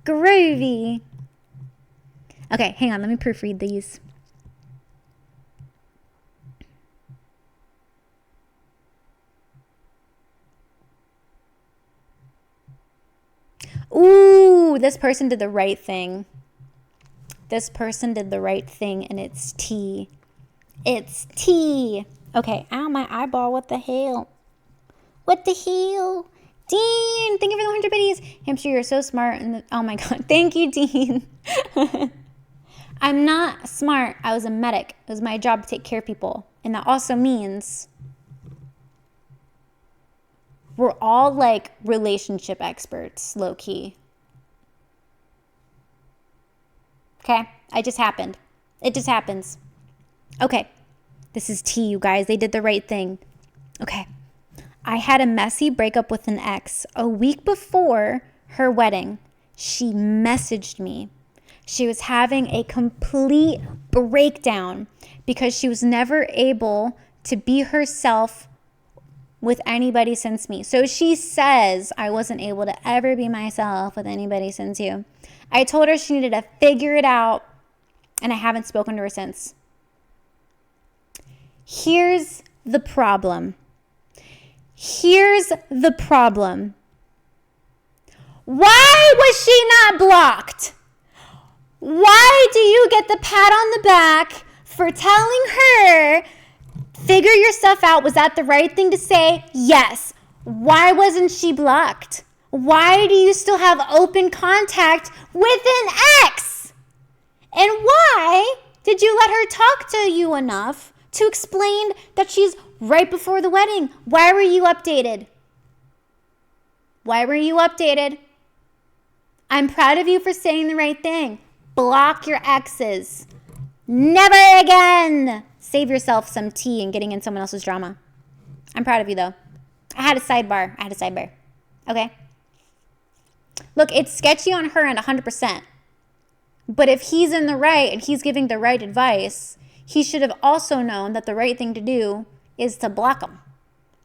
Groovy. Okay, hang on, let me proofread these. Ooh, this person did the right thing. This person did the right thing, and it's tea. It's tea. Okay, ow, my eyeball. What the hell? What the hell? Dean, thank you for the 100 biddies. Hamster, you're so smart. Oh, my God. Thank you, Dean. I'm not smart. I was a medic. It was my job to take care of people. And that also means we're all like relationship experts, low key. Okay? It just happened. It just happens. Okay. This is tea, you guys. They did the right thing. Okay. I had a messy breakup with an ex a week before her wedding. She messaged me. She was having a complete breakdown because she was never able to be herself with anybody since me. So she says, I wasn't able to ever be myself with anybody since you. I told her she needed to figure it out, and I haven't spoken to her since. Here's the problem. Here's the problem. Why was she not blocked? Why do you get the pat on the back for telling her, figure your stuff out? Was that the right thing to say? Yes. Why wasn't she blocked? Why do you still have open contact with an ex? And why did you let her talk to you enough to explain that she's right before the wedding? Why were you updated? Why were you updated? I'm proud of you for saying the right thing. Block your exes. Never again. Save yourself some tea and getting in someone else's drama. I'm proud of you, though. I had a sidebar. Okay? Look, it's sketchy on her end 100%. But if he's in the right and he's giving the right advice, he should have also known that the right thing to do is to block them.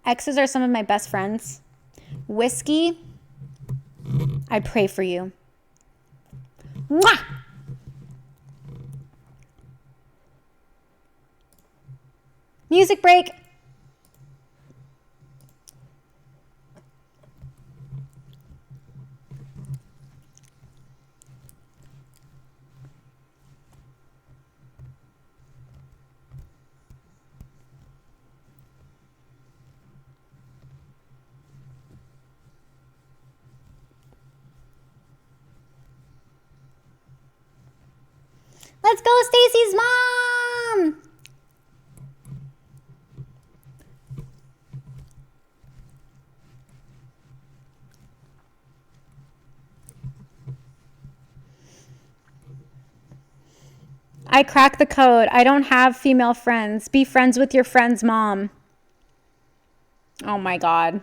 Exes are some of my best friends. Whiskey, I pray for you. Mwah! Music break. Let's go, Stacy's mom! I cracked the code. I don't have female friends. Be friends with your friend's mom. Oh my God.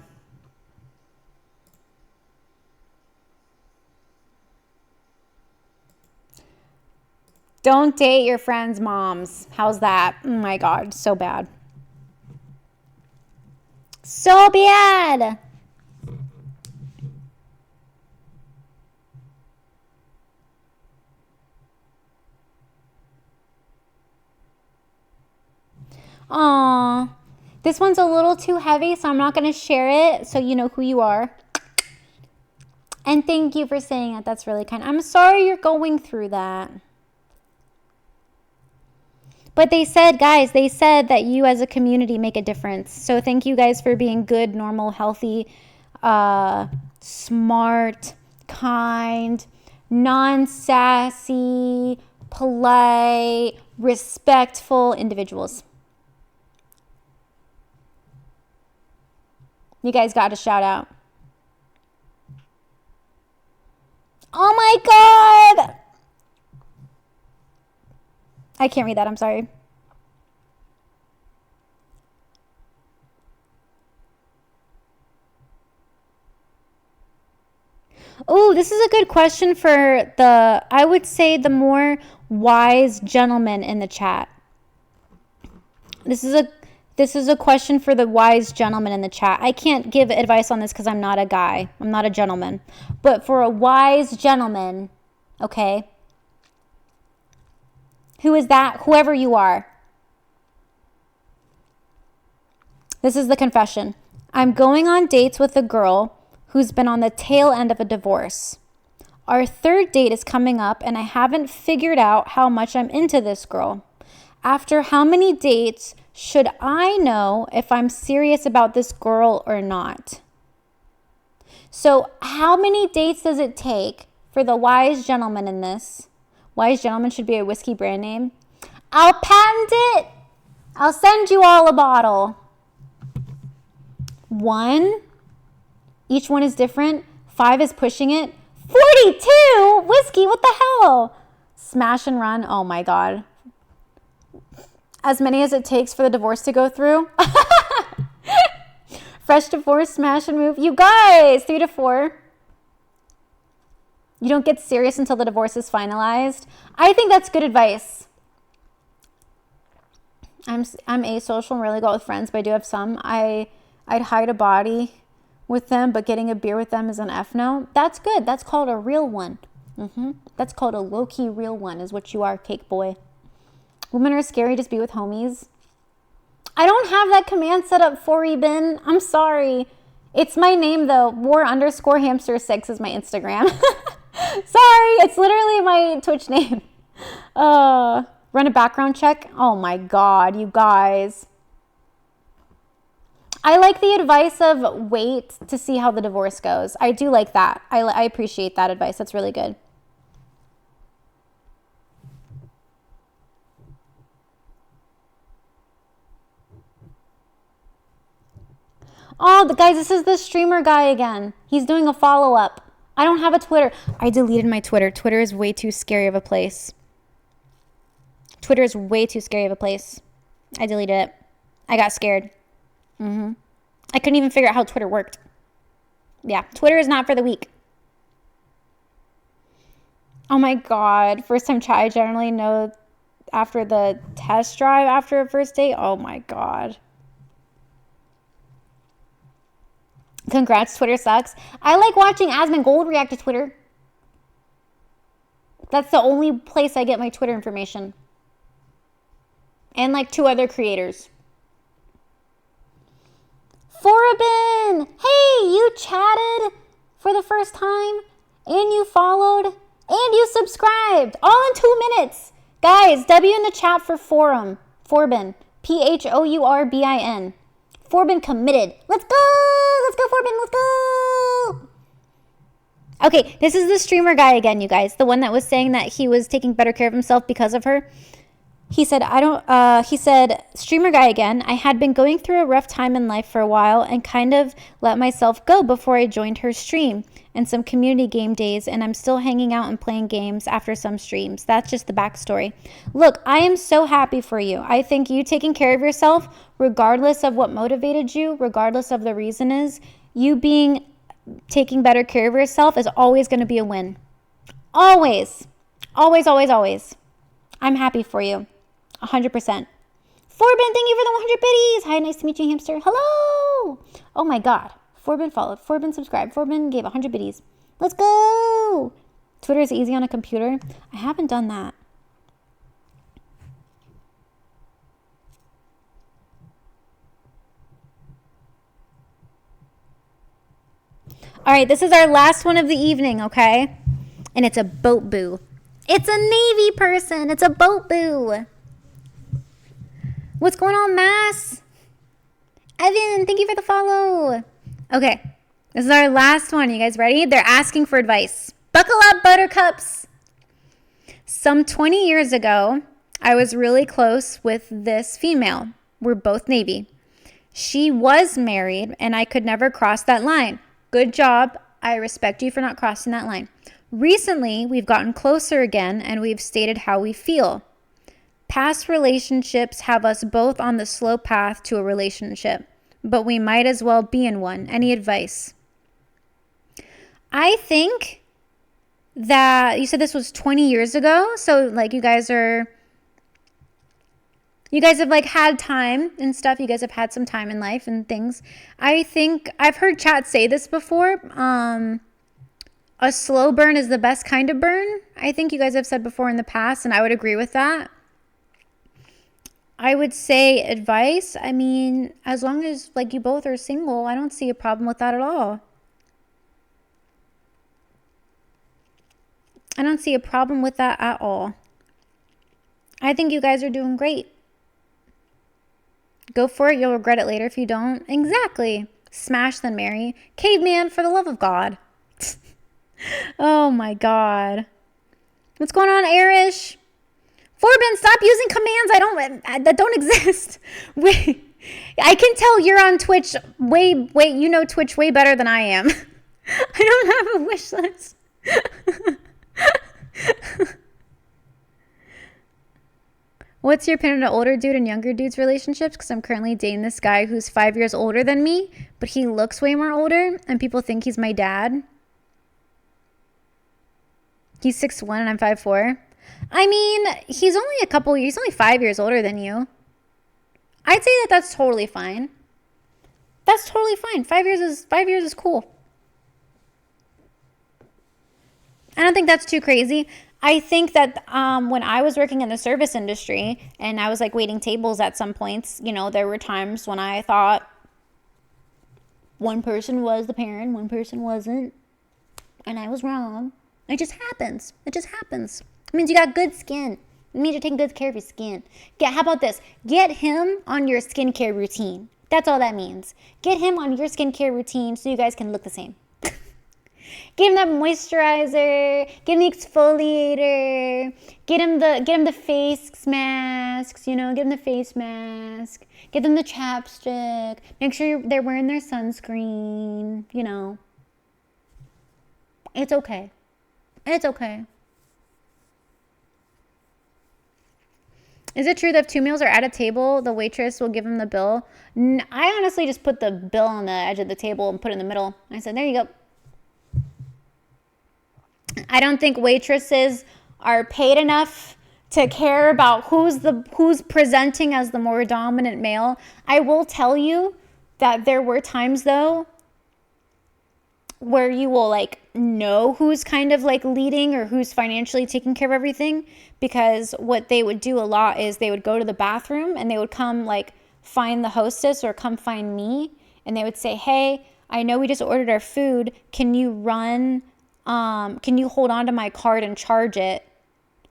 Don't date your friend's moms. How's that? Oh my God, so bad. So bad. Aw. This one's a little too heavy, so I'm not going to share it so you know who you are. And thank you for saying it. That's really kind. I'm sorry you're going through that. But they said, guys, they said that you as a community make a difference. So thank you guys for being good, normal, healthy, smart, kind, non-sassy, polite, respectful individuals. You guys got a shout out. Oh my God! I can't read that, I'm sorry. Oh, this is a good question for I would say the more wise gentleman in the chat. This is a question for the wise gentleman in the chat. I can't give advice on this because I'm not a guy. I'm not a gentleman. But for a wise gentleman, okay? Who is that? Whoever you are. This is the confession. I'm going on dates with a girl who's been on the tail end of a divorce. Our third date is coming up and I haven't figured out how much I'm into this girl. After how many dates should I know if I'm serious about this girl or not? So how many dates does it take for the wise gentleman in this? Wise gentleman should be a whiskey brand name. I'll patent it. I'll send you all a bottle. 1. Each one is different. 5 is pushing it. 42 whiskey. What the hell? Smash and run. Oh my God. As many as it takes for the divorce to go through. Fresh divorce, smash and move. You guys, 3 to 4. You don't get serious until the divorce is finalized. I think that's good advice. I'm asocial and rarely go out with friends, but I do have some. I'd hide a body with them, but getting a beer with them is an F no. That's good. That's called a real one. That's called a low-key real one is what you are, cake boy. Women are scary, just be with homies. I don't have that command set up for Eben. I'm sorry. It's my name though. war_hamster6 is my Instagram. Sorry, it's literally my Twitch name. Run a background check. Oh my God, you guys. I like the advice of wait to see how the divorce goes. I do like that. I appreciate that advice. That's really good. Oh, guys, this is the streamer guy again. He's doing a follow-up. I don't have a Twitter. I deleted my Twitter. Twitter is way too scary of a place. Twitter is way too scary of a place. I deleted it. I got scared. I couldn't even figure out how Twitter worked. Yeah, Twitter is not for the weak. Oh my God. First time chat, I generally know after the test drive after a first date. Oh my God. Congrats, Twitter sucks. I like watching Asmongold react to Twitter. That's the only place I get my Twitter information. And like 2 other creators. Forabin! Hey, you chatted for the first time, and you followed, and you subscribed, all in 2 minutes. Guys, W in the chat for Forum. Forbin. P-H-O-U-R-B-I-N. Forbin committed. Let's go! Let's go, Forbin, let's go! Okay, this is the streamer guy again, you guys. The one that was saying that he was taking better care of himself because of her. He said, streamer guy again, I had been going through a rough time in life for a while and kind of let myself go before I joined her stream and some community game days, and I'm still hanging out and playing games after some streams. That's just the backstory. Look, I am so happy for you. I think you taking care of yourself, regardless of what motivated you, regardless of the reason is, you taking better care of yourself is always going to be a win. Always. Always, always, always. I'm happy for you. 100%. Forbin, thank you for the 100 biddies. Hi, nice to meet you, hamster. Hello. Oh my God. Forbin followed. Forbin subscribed. Forbin gave 100 biddies. Let's go. Twitter is easy on a computer. I haven't done that. All right, this is our last one of the evening, okay? And it's a boat boo. It's a Navy person. It's a boat boo. What's going on, Mass? Evan, thank you for the follow. Okay, this is our last one. You guys ready? They're asking for advice. Buckle up, buttercups. Some 20 years ago, I was really close with this female. We're both Navy. She was married, and I could never cross that line. Good job. I respect you for not crossing that line. Recently, we've gotten closer again, and we've stated how we feel. Past relationships have us both on the slow path to a relationship, but we might as well be in one. Any advice? I think that you said this was 20 years ago, so like you guys have like had time and stuff. You guys have had some time in life and things. I think I've heard chat say this before. A slow burn is the best kind of burn. I think you guys have said before in the past, and I would agree with that. I would say advice. I mean, as long as like you both are single, I don't see a problem with that at all. I don't see a problem with that at all. I think you guys are doing great. Go for it. You'll regret it later if you don't. Exactly. Smash then marry. Caveman, for the love of God. Oh my God. What's going on, Arish? Forbin, stop using commands that don't exist. Wait, I can tell you're on Twitch you know Twitch way better than I am. I don't have a wish list. What's your opinion on older dude and younger dudes relationships? Because I'm currently dating this guy who's 5 years older than me, but he looks way more older, and people think he's my dad. He's 6'1" and I'm 5'4". I mean, he's only 5 years older than you. I'd say that's totally fine. That's totally fine. 5 years is cool. I don't think that's too crazy. I think that when I was working in the service industry and I was like waiting tables at some points, you know, there were times when I thought one person was the parent, one person wasn't, and I was wrong. It just happens. It just happens. It means you got good skin. It means you're taking good care of your skin. How about this? Get him on your skincare routine. That's all that means. Get him on your skincare routine so you guys can look the same. Get him that moisturizer. Get him the exfoliator. Get him the face masks. You know, get him the face mask. Get them the chapstick. Make sure they're wearing their sunscreen. You know, it's okay. It's okay. Is it true that if 2 meals are at a table, the waitress will give him the bill? I honestly just put the bill on the edge of the table and put it in the middle. I said, there you go. I don't think waitresses are paid enough to care about who's presenting as the more dominant male. I will tell you that there were times though where you will like know who's kind of like leading or who's financially taking care of everything, because what they would do a lot is they would go to the bathroom and they would come like find the hostess or come find me, and they would say, hey, I know we just ordered our food, can you hold on to my card and charge it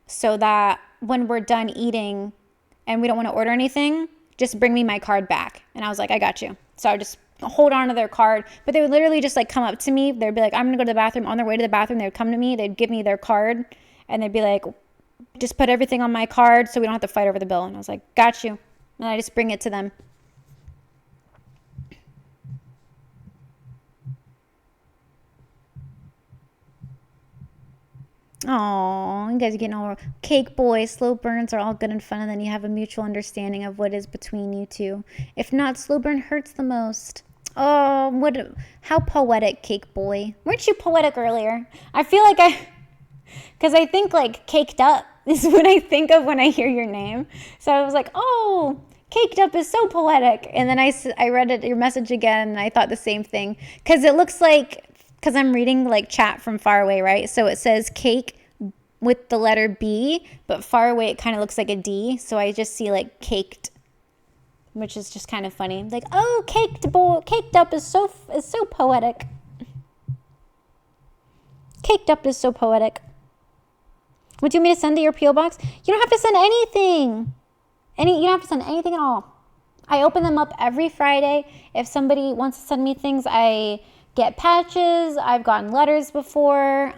so that when we're done eating and we don't want to order anything, just bring me my card back. And I was like, I got you. So I would just hold on to their card, but they would literally just like come up to me. They'd be like, I'm gonna go to the bathroom. On their way to the bathroom, they would come to me, they'd give me their card, and they'd be like, just put everything on my card so we don't have to fight over the bill. And I was like, got you. And I just bring it to them. Oh, you guys are getting all cake boy, slow burns are all good and fun, and then you have a mutual understanding of what is between you two. If not, slow burn hurts the most. Oh, how poetic, cake boy. Weren't you poetic earlier? I feel like because I think like caked up is what I think of when I hear your name. So I was like, oh, caked up is so poetic. And then I read your message again, and I thought the same thing. Because it looks like, because I'm reading like chat from far away, right? So it says cake with the letter B, but far away it kind of looks like a D. So I just see like caked, which is just kind of funny. Like, oh, caked up is so poetic. Caked up is so poetic. Would you want me to send to your P.O. box? You don't have to send anything. You don't have to send anything at all. I open them up every Friday. If somebody wants to send me things, I get patches. I've gotten letters before.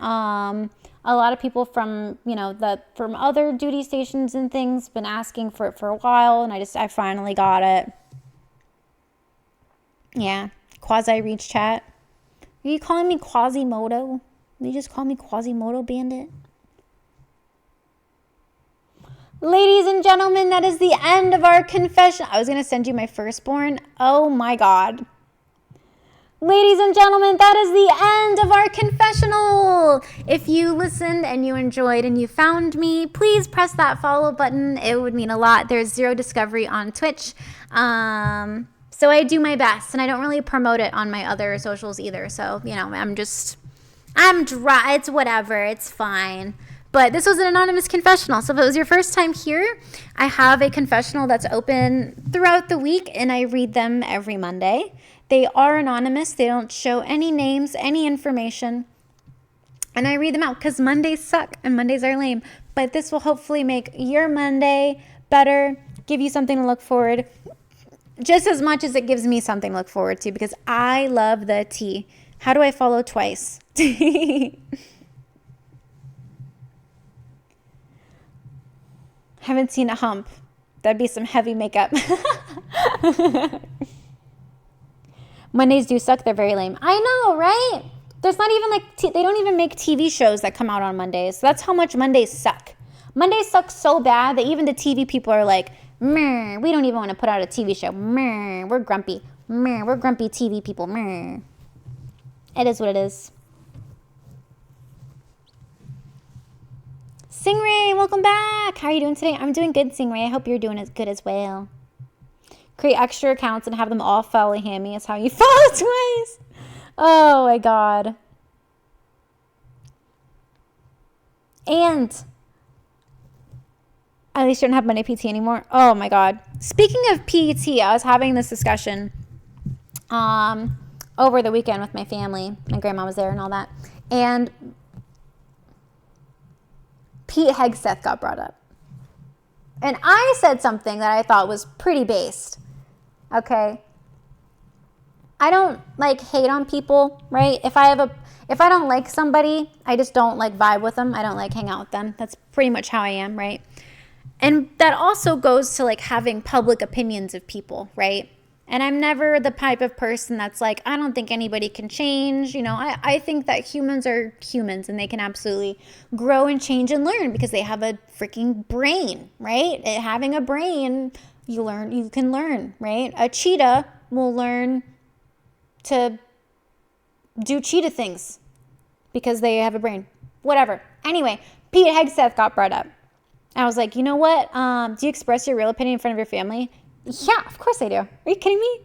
A lot of people from other duty stations and things been asking for it for a while, and I finally got it. Yeah, quasi-reach chat. Are you calling me Quasimodo? You just call me Quasimodo Bandit? Ladies and gentlemen, that is the end of our confession. I was going to send you my firstborn. Oh my God. Ladies and gentlemen, that is the end of our confessional. If you listened and you enjoyed and you found me, please press that follow button. It would mean a lot. There's zero discovery on Twitch. So I do my best, and I don't really promote it on my other socials either. So, I'm dry. It's whatever. It's fine. But this was an anonymous confessional. So if it was your first time here, I have a confessional that's open throughout the week, and I read them every Monday. They are anonymous. They don't show any names, any information. And I read them out because Mondays suck and Mondays are lame. But this will hopefully make your Monday better, give you something to look forward just as much as it gives me something to look forward to, because I love the tea. How do I follow twice? Haven't seen a hump. That'd be some heavy makeup. Mondays do suck. They're very lame. I know, right? There's not even they don't even make TV shows that come out on Mondays. So that's how much Mondays suck. Mondays suck so bad that even the TV people are like, meh, we don't even want to put out a TV show. Meh, we're grumpy. Meh, we're grumpy TV people. Meh. It is what it is. Stingray, welcome back. How are you doing today? I'm doing good, Stingray. I hope you're doing as good as well. Create extra accounts and have them all follow Hammy is how you follow twice. Oh my God. And at least you don't have Monday PT anymore. Oh my God. Speaking of PT, I was having this discussion over the weekend with my family. My grandma was there and all that. And Pete Hegseth got brought up. And I said something that I thought was pretty based. Okay. I don't hate on people, right? If I don't like somebody, I just don't vibe with them. I don't hang out with them. That's pretty much how I am, right? And that also goes to having public opinions of people, right? And I'm never the type of person that's I don't think anybody can change. I think that humans are humans and they can absolutely grow and change and learn because they have a freaking brain, right? Having a brain, you can learn, right? A cheetah will learn to do cheetah things because they have a brain. Whatever. Anyway, Pete Hegseth got brought up. And I was like, you know what? Do you express your real opinion in front of your family? Yeah, of course I do. Are you kidding me?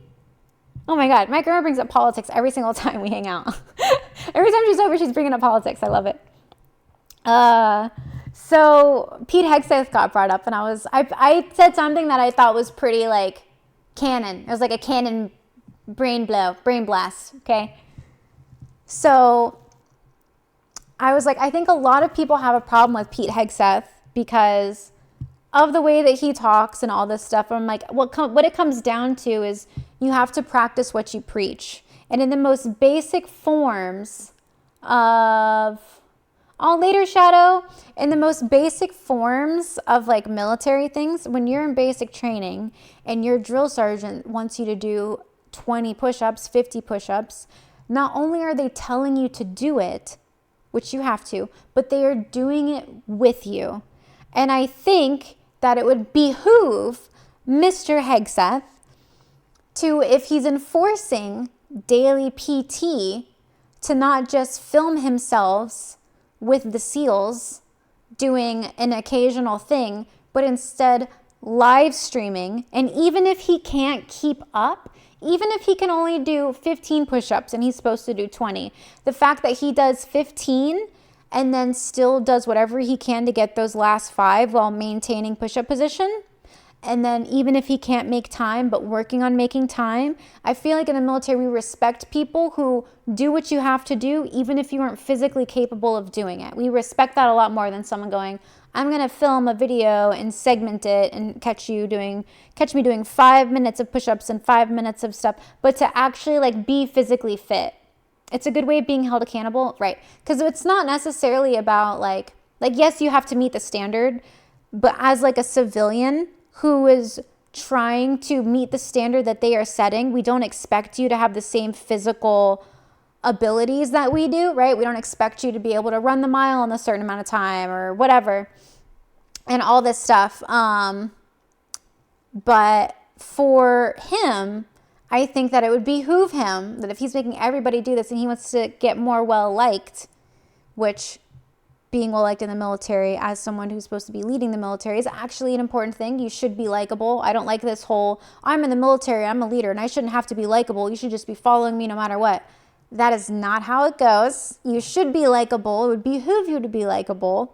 Oh my God, my grandma brings up politics every single time we hang out. Every time she's over, she's bringing up politics. I love it. So Pete Hegseth got brought up, and I said something that I thought was pretty like canon. It was like a canon brain blast. Okay. So I was like, I think a lot of people have a problem with Pete Hegseth because of the way that he talks and all this stuff. I'm like, what it comes down to is you have to practice what you preach. And in the most basic forms of, I'll later shadow, in the most basic forms of like military things, when you're in basic training and your drill sergeant wants you to do 20 push-ups, 50 push-ups, not only are they telling you to do it, which you have to, but they are doing it with you. And I think that it would behoove Mr. Hegseth to, if he's enforcing daily PT, to not just film himself with the SEALs doing an occasional thing, but instead live streaming. And even if he can't keep up, even if he can only do 15 push-ups and he's supposed to do 20, the fact that he does 15 and then still does whatever he can to get those last 5 while maintaining push-up position, and then even if he can't make time, but working on making time, I feel like in the military we respect people who do what you have to do, even if you aren't physically capable of doing it. We respect that a lot more than someone going, I'm going to film a video and segment it and catch me doing 5 minutes of push-ups and 5 minutes of stuff, but to actually like be physically fit. It's a good way of being held accountable, right? Because it's not necessarily about like yes, you have to meet the standard, but as like a civilian who is trying to meet the standard that they are setting, we don't expect you to have the same physical abilities that we do, right? We don't expect you to be able to run the mile in a certain amount of time or whatever and all this stuff. But for him, I think that it would behoove him that if he's making everybody do this and he wants to get more well-liked, which being well-liked in the military as someone who's supposed to be leading the military is actually an important thing. You should be likable. I don't like this whole, I'm in the military, I'm a leader, and I shouldn't have to be likable. You should just be following me no matter what. That is not how it goes. You should be likable. It would behoove you to be likable.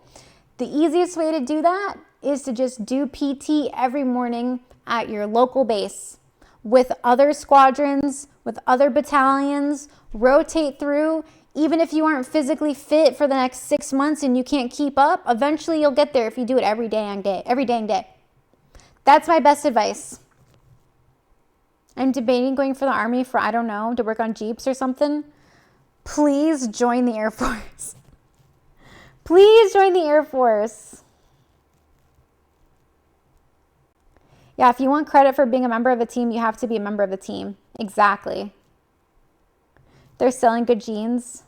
The easiest way to do that is to just do PT every morning at your local base with other squadrons, with other battalions, rotate through. Even if you aren't physically fit for the next 6 months and you can't keep up, eventually you'll get there if you do it every dang day. That's my best advice. I'm debating going for the Army for, I don't know, to work on Jeeps or something. Please join the Air Force. Please join the Air Force. Yeah, if you want credit for being a member of a team, you have to be a member of the team. Exactly. They're selling good jeans.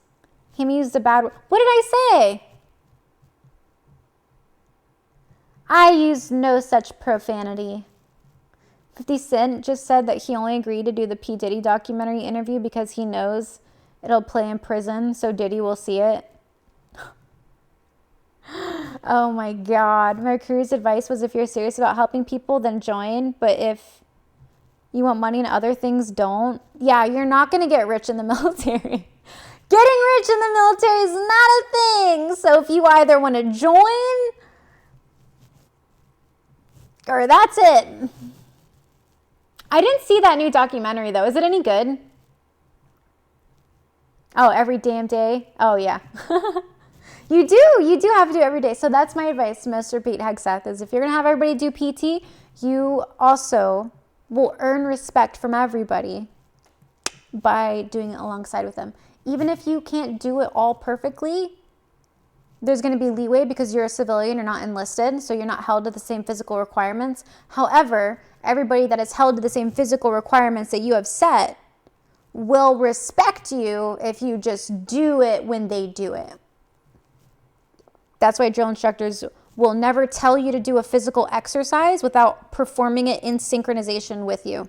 Him used a bad word. What did I say? I used no such profanity. 50 Cent just said that he only agreed to do the P. Diddy documentary interview because he knows it'll play in prison, so Diddy will see it. Oh my God. My career's advice was if you're serious about helping people, then join. But if you want money and other things, don't. Yeah, you're not going to get rich in the military. Getting rich in the military is not a thing. So if you either want to join or that's it. I didn't see that new documentary though. Is it any good? Oh, every damn day? Oh yeah. You do have to do it every day. So that's my advice to Mr. Pete Hegseth is if you're going to have everybody do PT, you also will earn respect from everybody by doing it alongside with them. Even if you can't do it all perfectly, there's going to be leeway because you're a civilian, you're not enlisted, so you're not held to the same physical requirements. However, everybody that is held to the same physical requirements that you have set will respect you if you just do it when they do it. That's why drill instructors will never tell you to do a physical exercise without performing it in synchronization with you.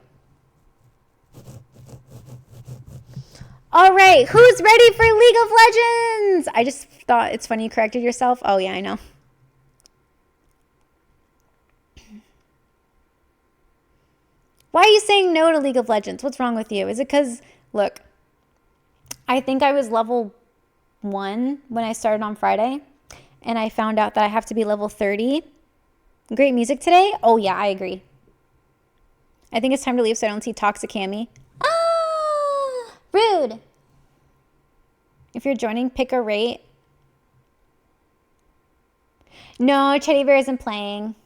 All right, who's ready for League of Legends? I just thought it's funny you corrected yourself. Oh, yeah, I know. Why are you saying no to League of Legends? What's wrong with you? Is it because, look, I think I was level 1 when I started on Friday, and I found out that I have to be level 30. Great music today? Oh, yeah, I agree. I think it's time to leave so I don't see Toxic Cammy. Ah, rude. If you're joining, pick a rate. No, Teddy Bear isn't playing.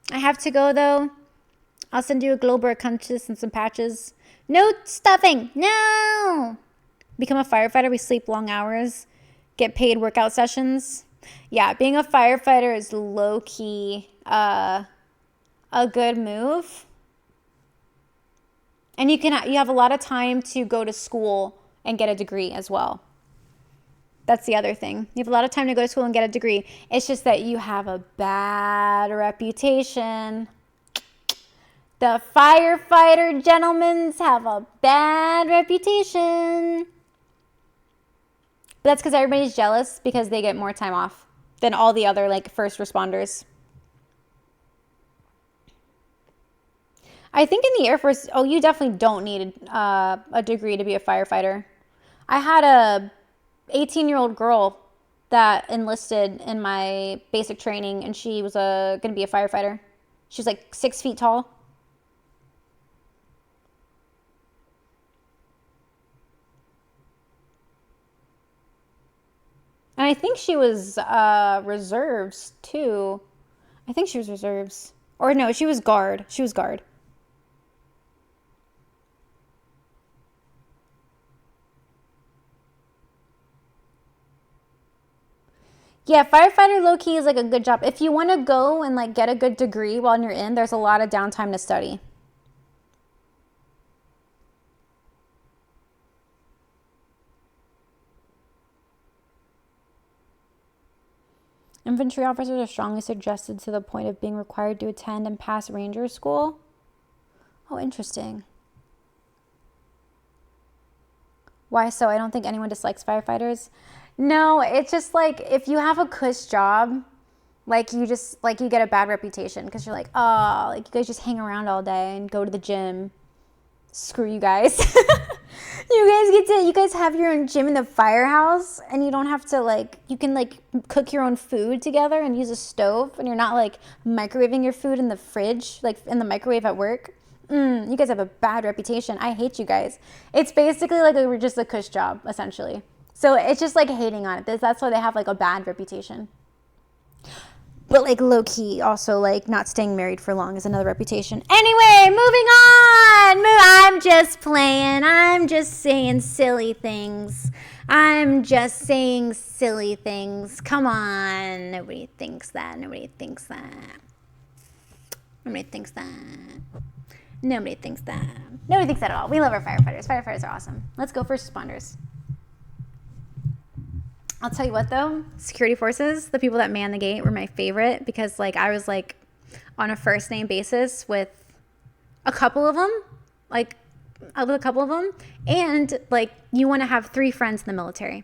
I have to go, though. I'll send you a Glober Conscious and some patches. No stuffing. No. Become a firefighter. We sleep long hours. Get paid workout sessions. Yeah, being a firefighter is low-key a good move. And you have a lot of time to go to school and get a degree as well. That's the other thing. You have a lot of time to go to school and get a degree. It's just that you have a bad reputation. The firefighter gentlemen have a bad reputation. But that's because everybody's jealous because they get more time off than all the other like first responders. I think in the Air Force, you definitely don't need a degree to be a firefighter. I had a 18-year-old girl that enlisted in my basic training, and she was going to be a firefighter. She was like 6 feet tall. And I think she was reserves too. I think she was reserves. Or no, she was guard. She was guard. Yeah, firefighter low-key is like a good job. If you want to go and like get a good degree while you're in, there's a lot of downtime to study. Infantry officers are strongly suggested to the point of being required to attend and pass ranger school. Oh, interesting. Why so? I don't think anyone dislikes firefighters. No, it's just like if you have a cush job, like you get a bad reputation because you're like, oh, like you guys just hang around all day and go to the gym. Screw you guys. You guys have your own gym in the firehouse, and you don't have to like, you can like cook your own food together and use a stove, and you're not like microwaving your food in the fridge, like in the microwave at work. You guys have a bad reputation. I hate you guys. It's basically like just a cush job, essentially. So it's just like hating on it. That's why they have like a bad reputation. But like low key, also like not staying married for long is another reputation. Anyway, moving on. I'm just playing. I'm just saying silly things. Come on. Nobody thinks that. Nobody thinks that. Nobody thinks that at all. We love our firefighters. Firefighters are awesome. Let's go first responders. I'll tell you what though, security forces, the people that man the gate were my favorite because like I was like on a first name basis with a couple of them, and like you want to have 3 friends in the military.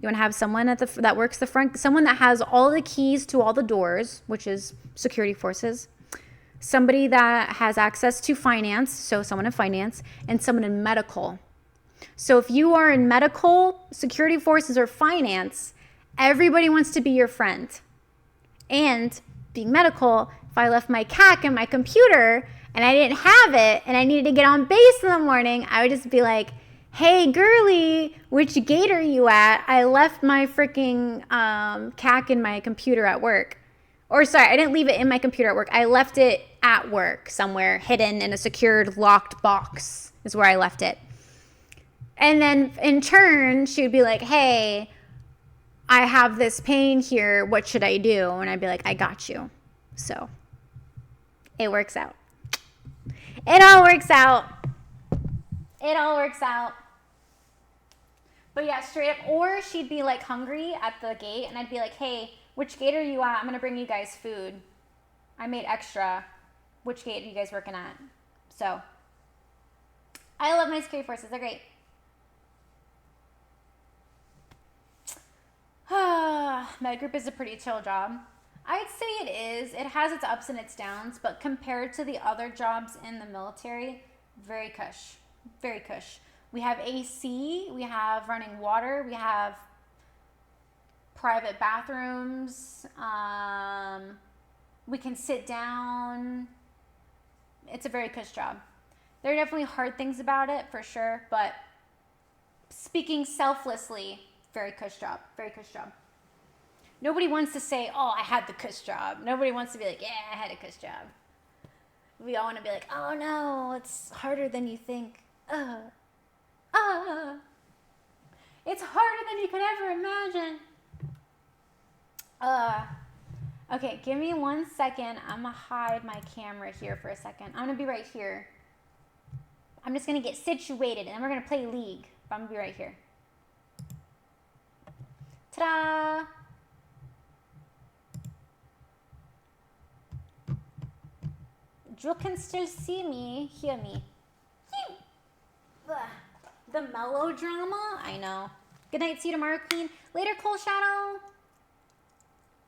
You want to have someone that works the front, someone that has all the keys to all the doors, which is security forces, somebody that has access to finance, so someone in finance, and someone in medical. So if you are in medical, security forces, or finance, everybody wants to be your friend. And being medical, if I left my CAC and my computer and I didn't have it and I needed to get on base in the morning, I would just be like, hey, girly, which gate are you at? I left my freaking CAC in my computer at work. Or sorry, I didn't leave it in my computer at work. I left it at work somewhere hidden in a secured locked box is where I left it. And then in turn, she would be like, hey, I have this pain here. What should I do? And I'd be like, I got you. So It works out. It all works out. It all works out. But yeah, straight up. Or she'd be like hungry at the gate, and I'd be like, hey, which gate are you at? I'm going to bring you guys food. I made extra. Which gate are you guys working at? So, I love my security forces. They're great. Med group is a pretty chill job. I'd say it is. It has its ups and its downs, but compared to the other jobs in the military, very cush. Very cush. We have AC, we have running water, we have private bathrooms, we can sit down. It's a very cush job. There are definitely hard things about it, for sure, but speaking selflessly, very cush job, very cush job. Nobody wants to say, oh, I had the cush job. Nobody wants to be like, yeah, I had a cush job. We all want to be like, oh no, it's harder than you think. It's harder than you could ever imagine. Okay, give me 1 second. I'm gonna hide my camera here for a second. I'm gonna be right here. I'm just gonna get situated and then we're gonna play League. But I'm gonna be right here. Ta-da! You can still see me, hear me. The melodrama? I know. Good night, see you tomorrow, Queen. Later, Cold Shadow.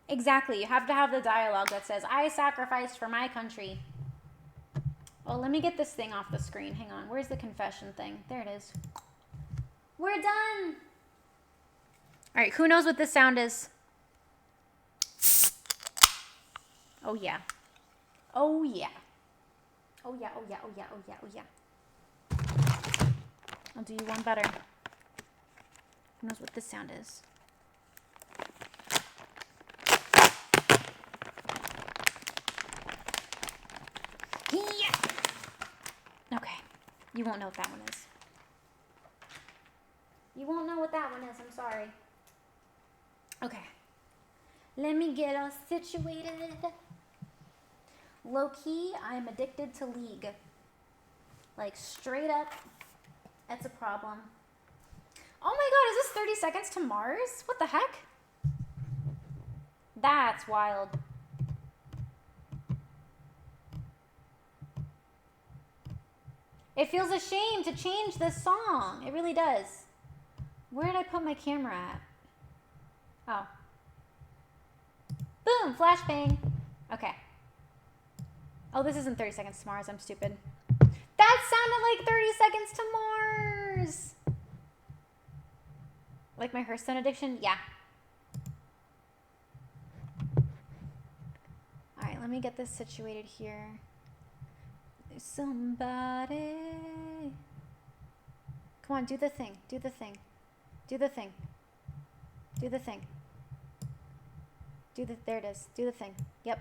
Exactly, you have to have the dialogue that says, I sacrificed for my country. Oh, let me get this thing off the screen. Hang on, where's the confession thing? There it is. We're done. All right, who knows what this sound is? Oh, yeah. Oh, yeah. Oh, yeah, oh, yeah, oh, yeah, oh, yeah, oh, yeah. I'll do you one better. Who knows what this sound is? Yeah. Okay. You won't know what that one is. You won't know what that one is. I'm sorry. Okay. Let me get us situated. Low key, I'm addicted to League. Like straight up, that's a problem. Oh my god, is this 30 seconds to Mars? What the heck? That's wild. It feels a shame to change this song. It really does. Where did I put my camera at? Oh. Boom, flashbang. Okay. Oh, this isn't 30 seconds to Mars. I'm stupid. That sounded like 30 seconds to Mars. Like my Hearthstone addiction? Yeah. All right, let me get this situated here. There's somebody. Come on, do the thing. Do the thing. Do the thing. Do the thing. There it is. Do the thing. Yep.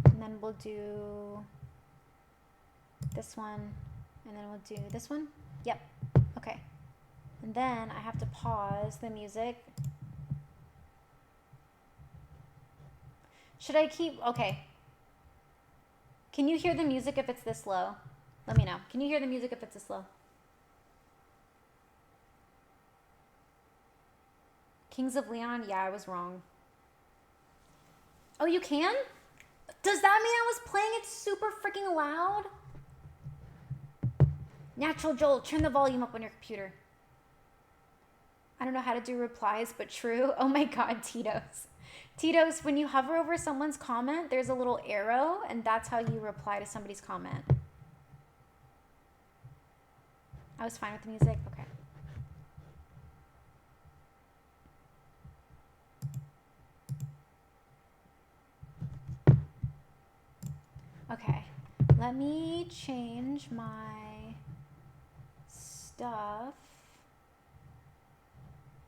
And then we'll do this one. And then we'll do this one. Yep. Okay. And then I have to pause the music. Should I keep... Okay. Can you hear the music if it's this low? Let me know. Can you hear the music if it's this low? Kings of Leon? Yeah, I was wrong. Oh, you can? Does that mean I was playing it super freaking loud? Natural Joel, turn the volume up on your computer. I don't know how to do replies, but true. Oh my god, Tito's. Tito's, when you hover over someone's comment, there's a little arrow, and that's how you reply to somebody's comment. I was fine with the music? Okay. Okay, let me change my stuff.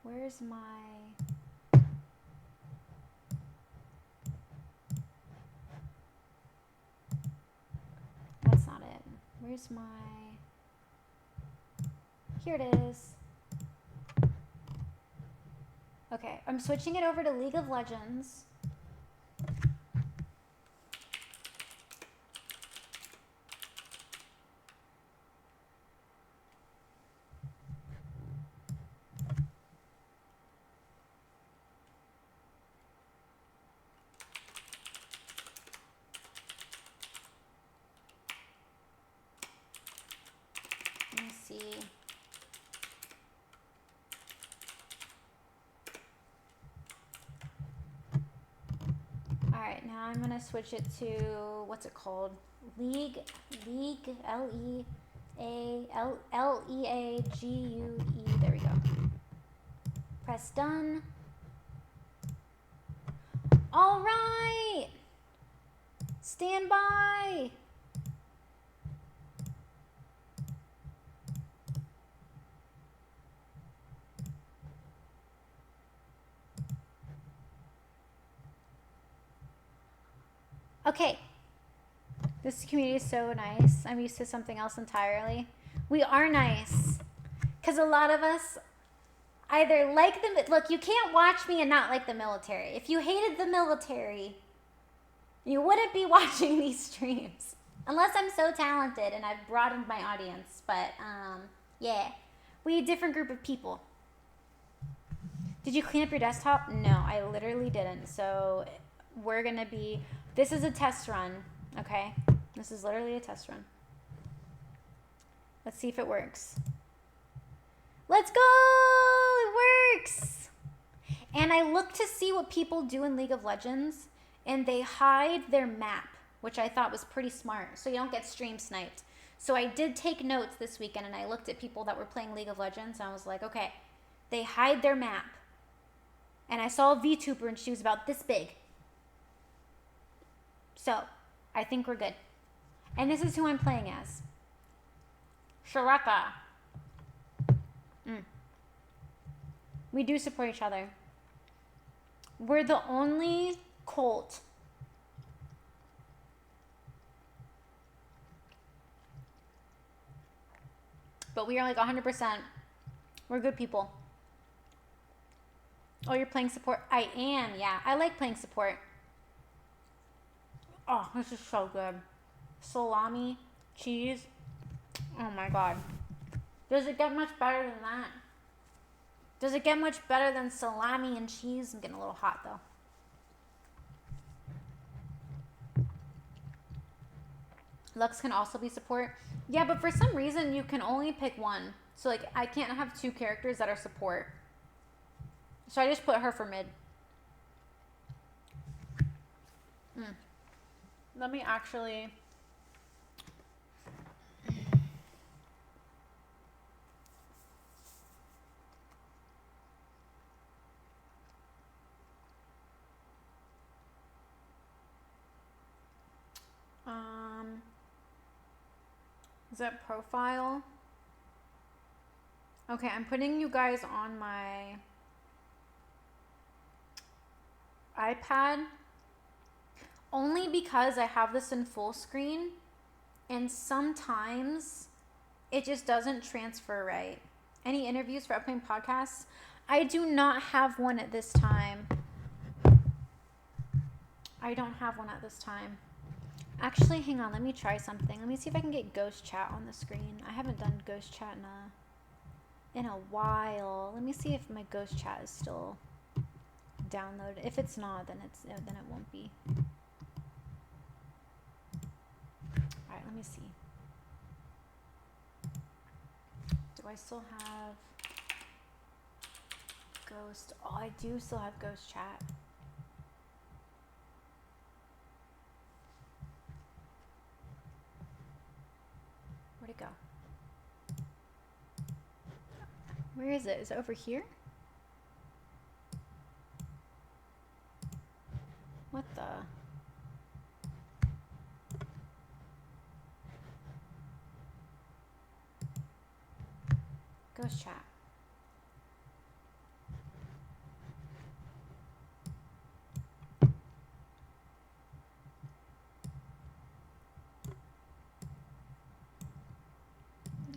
Where's my... That's not it. Where's my... Here it is. Okay, I'm switching it over to League of Legends. right, now I'm gonna switch it to, what's it called? League, League, there we go. Press done. All right, stand by. Okay, this community is so nice. I'm used to something else entirely. We are nice, because a lot of us either like the, look, you can't watch me and not like the military. If you hated the military, you wouldn't be watching these streams. Unless I'm so talented and I've broadened my audience. But, yeah. We a different group of people. Did you clean up your desktop? No, I literally didn't. So, we're going to be, this is a test run, okay? This is literally a test run. Let's see if it works. Let's go! It works! And I looked to see what people do in League of Legends, and they hide their map, which I thought was pretty smart, so you don't get stream sniped. So I did take notes this weekend, and I looked at people that were playing League of Legends, and I was like, okay, they hide their map. And I saw a VTuber, and she was about this big. So, I think we're good. And this is who I'm playing as. Sharaka. We do support each other. We're the only cult but we are like 100%. We're good people. Oh, you're playing support? I am, yeah. I like playing support. Oh, this is so good. Salami, cheese. Oh my god. Does it get much better than that? Does it get much better than salami and cheese? I'm getting a little hot though. Lux can also be support. Yeah, but for some reason you can only pick one. So like I can't have two characters that are support. So I just put her for mid. Let me actually... Is that profile? Okay, I'm putting you guys on my iPad only because I have this in full screen and sometimes it just doesn't transfer right. Any interviews for upcoming podcasts? I do not have one at this time. I don't have one at this time. Actually, hang on, let me try something. Let me see if I can get ghost chat on the screen. I haven't done ghost chat in a while. Let me see if my ghost chat is still downloaded. If it's not, then it won't be. All right, let me see. Do I still have ghost? Oh, I do still have ghost chat. Where'd it go? Where is it? Is it over here? What the? Ghost chat.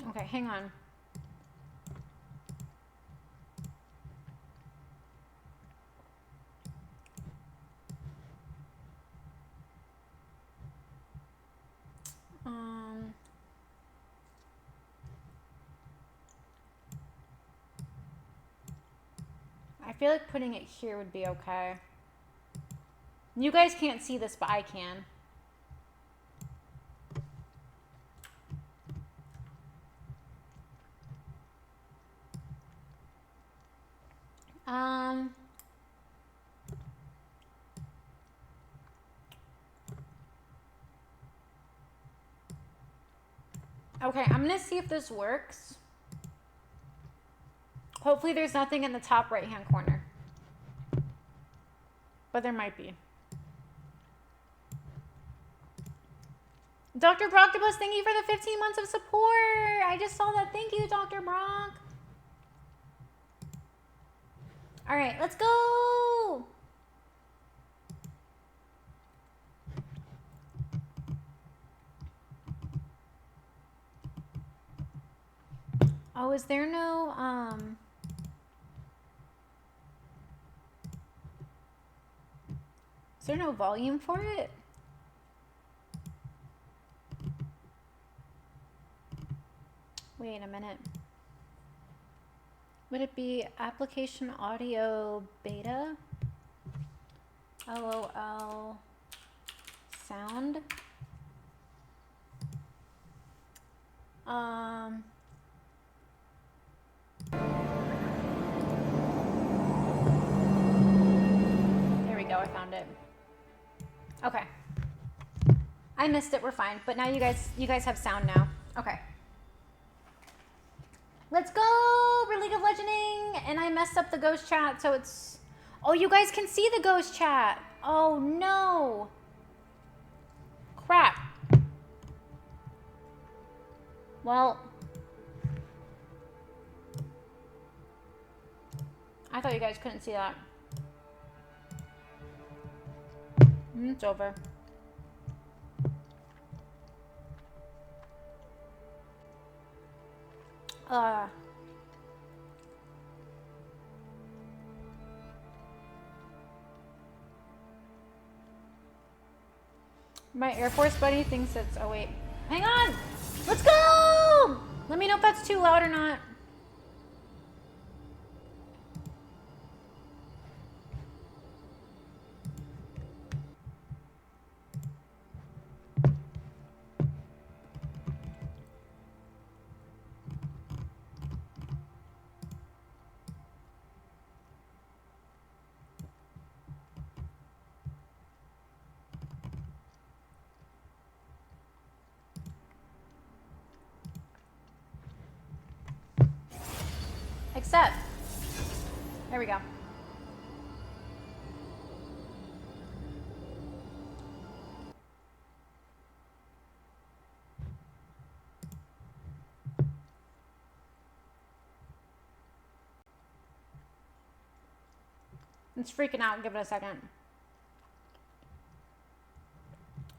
Okay, hang on. I feel like putting it here would be okay. You guys can't see this, but I can. Okay, I'm gonna see if this works. Hopefully there's nothing in the top right-hand corner. But there might be. Dr. Broctopus, thank you for the 15 months of support. I just saw that. Thank you, Dr. Brock. All right, let's go. Oh, is there no, is there no volume for it? Wait a minute. Would it be application audio beta? LOL sound? There we go, I found it. Okay. I missed it, we're fine. But now you guys have sound now. Okay. Let's go! We're League of Legending! And I messed up the ghost chat, so it's... Oh, you guys can see the ghost chat! Oh, no! Crap. Well... I thought you guys couldn't see that. It's over. My Air Force buddy thinks it's... Oh, wait. Hang on! Let's go! Let me know if that's too loud or not. Accept. There we go. It's freaking out. Give it a second.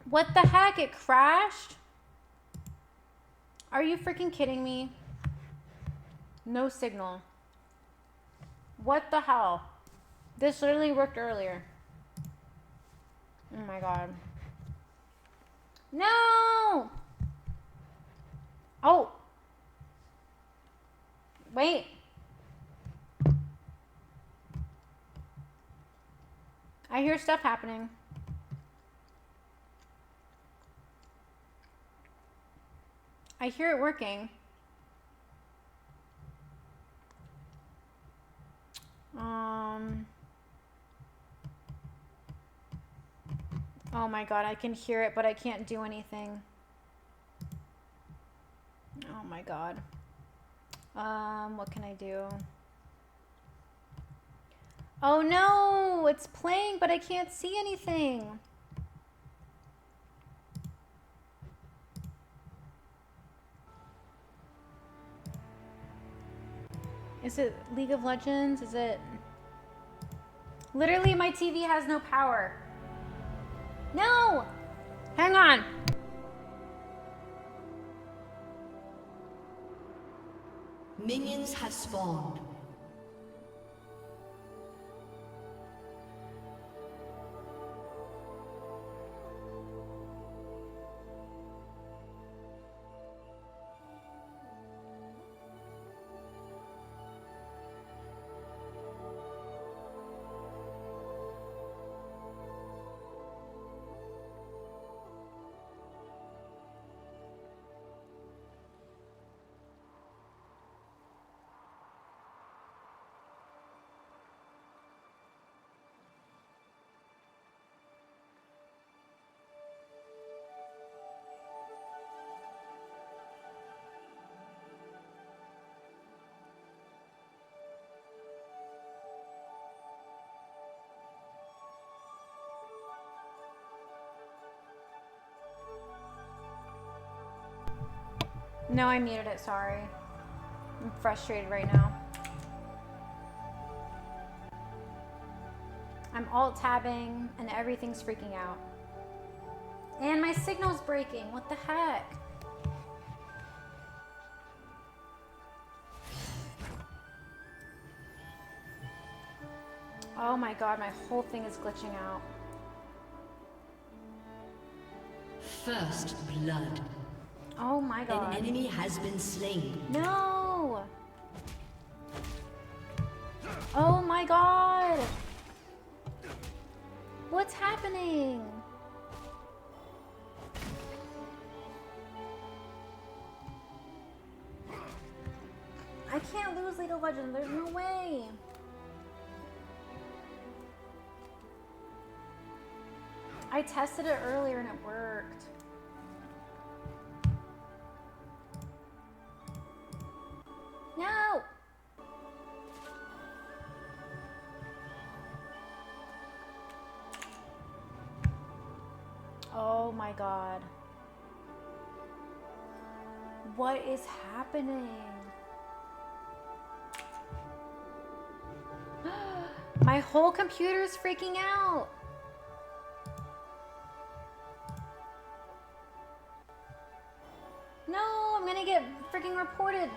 What the heck? It crashed? Are you freaking kidding me? No signal. What the hell? This literally worked earlier. Oh my god. No! Oh! Wait. I hear stuff happening. I hear it working. Oh my god, I can hear it, but I can't do anything. Oh my god. What can I do? Oh no, it's playing, but I can't see anything. Is it League of Legends? Is it... Literally, my TV has no power. No! Hang on. Minions have spawned. No, I muted it, sorry. I'm frustrated right now. I'm alt-tabbing and everything's freaking out. And my signal's breaking, what the heck? Oh my god, my whole thing is glitching out. First blood. Oh my god. An enemy has been slain. No! Oh my god! What's happening? I can't lose League of Legends, there's no way. I tested it earlier and it worked. No! Oh my god. What is happening? My whole computer's freaking out. No, I'm gonna get freaking reported.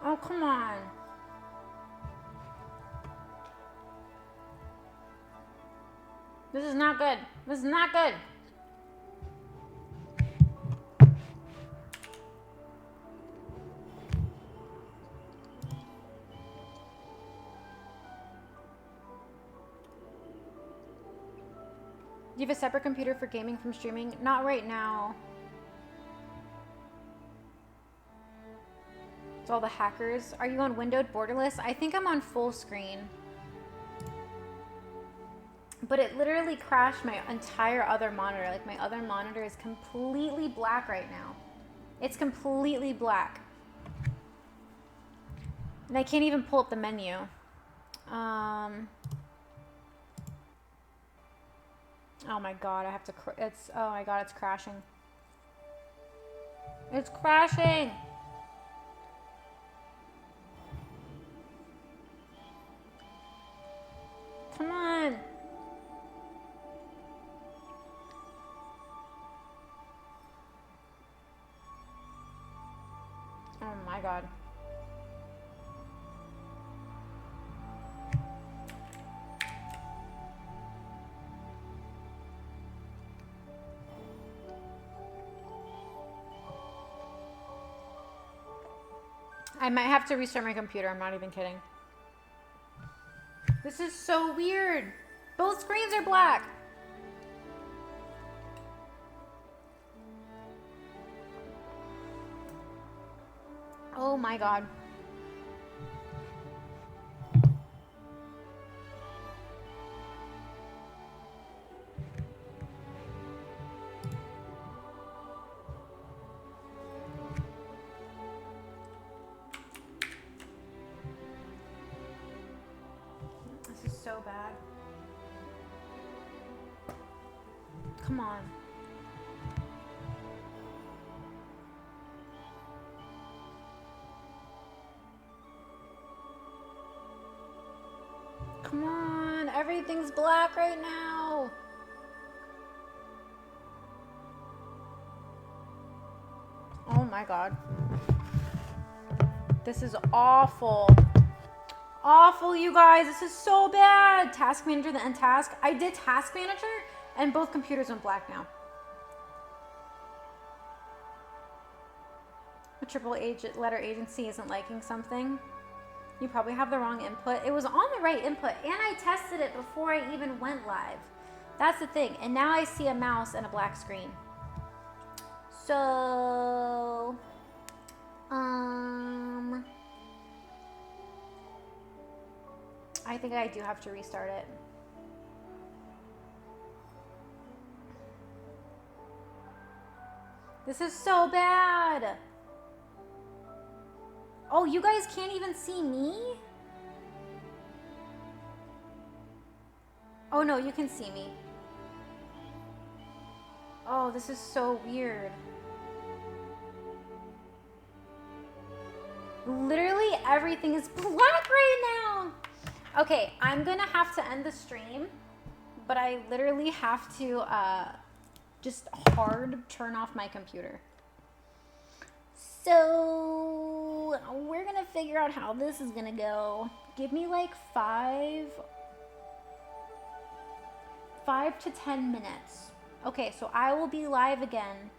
Oh, come on. This is not good. This is not good. Do you have a separate computer for gaming from streaming? Not right now. It's all the hackers. Are you on windowed borderless? I think I'm on full screen. But it literally crashed my entire other monitor. Like my other monitor is completely black right now. It's completely black. And I can't even pull up the menu. Oh my god, I have to, oh my god, it's crashing. It's crashing! Come on! Oh my god. I might have to restart my computer, I'm not even kidding. This is so weird. Both screens are black. Oh my god. This is so bad. Come on. Come on, everything's black right now. Oh my god. This is awful. Awful, you guys. This is so bad. Task manager, the end task. I did task manager and both computers went black now. A triple letter agency isn't liking something. You probably have the wrong input. It was on the right input and I tested it before I even went live. That's the thing. And now I see a mouse and a black screen. So, I think I do have to restart it. This is so bad. Oh, you guys can't even see me? Oh no, you can see me. Oh, this is so weird. Literally everything is black right now. Okay, I'm gonna have to end the stream, but I literally have to just hard turn off my computer. So we're gonna figure out how this is gonna go. Give me like 5 to 10 minutes. Okay, so I will be live again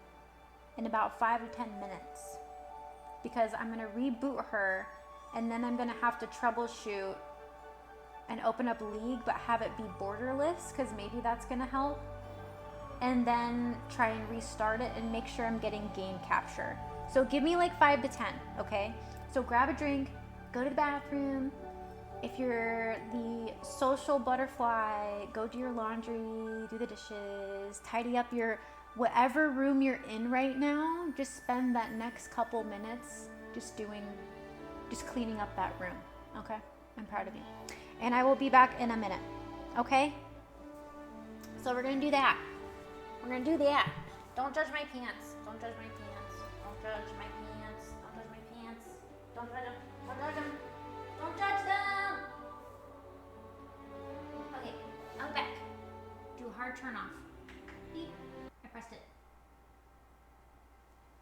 in about 5 to 10 minutes because I'm gonna reboot her and then I'm gonna have to troubleshoot and open up League but have it be borderless because maybe that's gonna help. And then try and restart it and make sure I'm getting game capture. So give me like 5 to 10, okay? So grab a drink, go to the bathroom. If you're the social butterfly, go do your laundry, do the dishes, tidy up your whatever room you're in right now. Just spend that next couple minutes just cleaning up that room, okay? I'm proud of you. And I will be back in a minute, okay? So we're gonna do that. We're gonna do that. Don't judge my pants. Don't judge my pants. Don't judge my pants. Don't judge my pants. Don't judge them. Don't judge them. Don't judge them. Okay, I'm back. Do a hard turn off. Beep.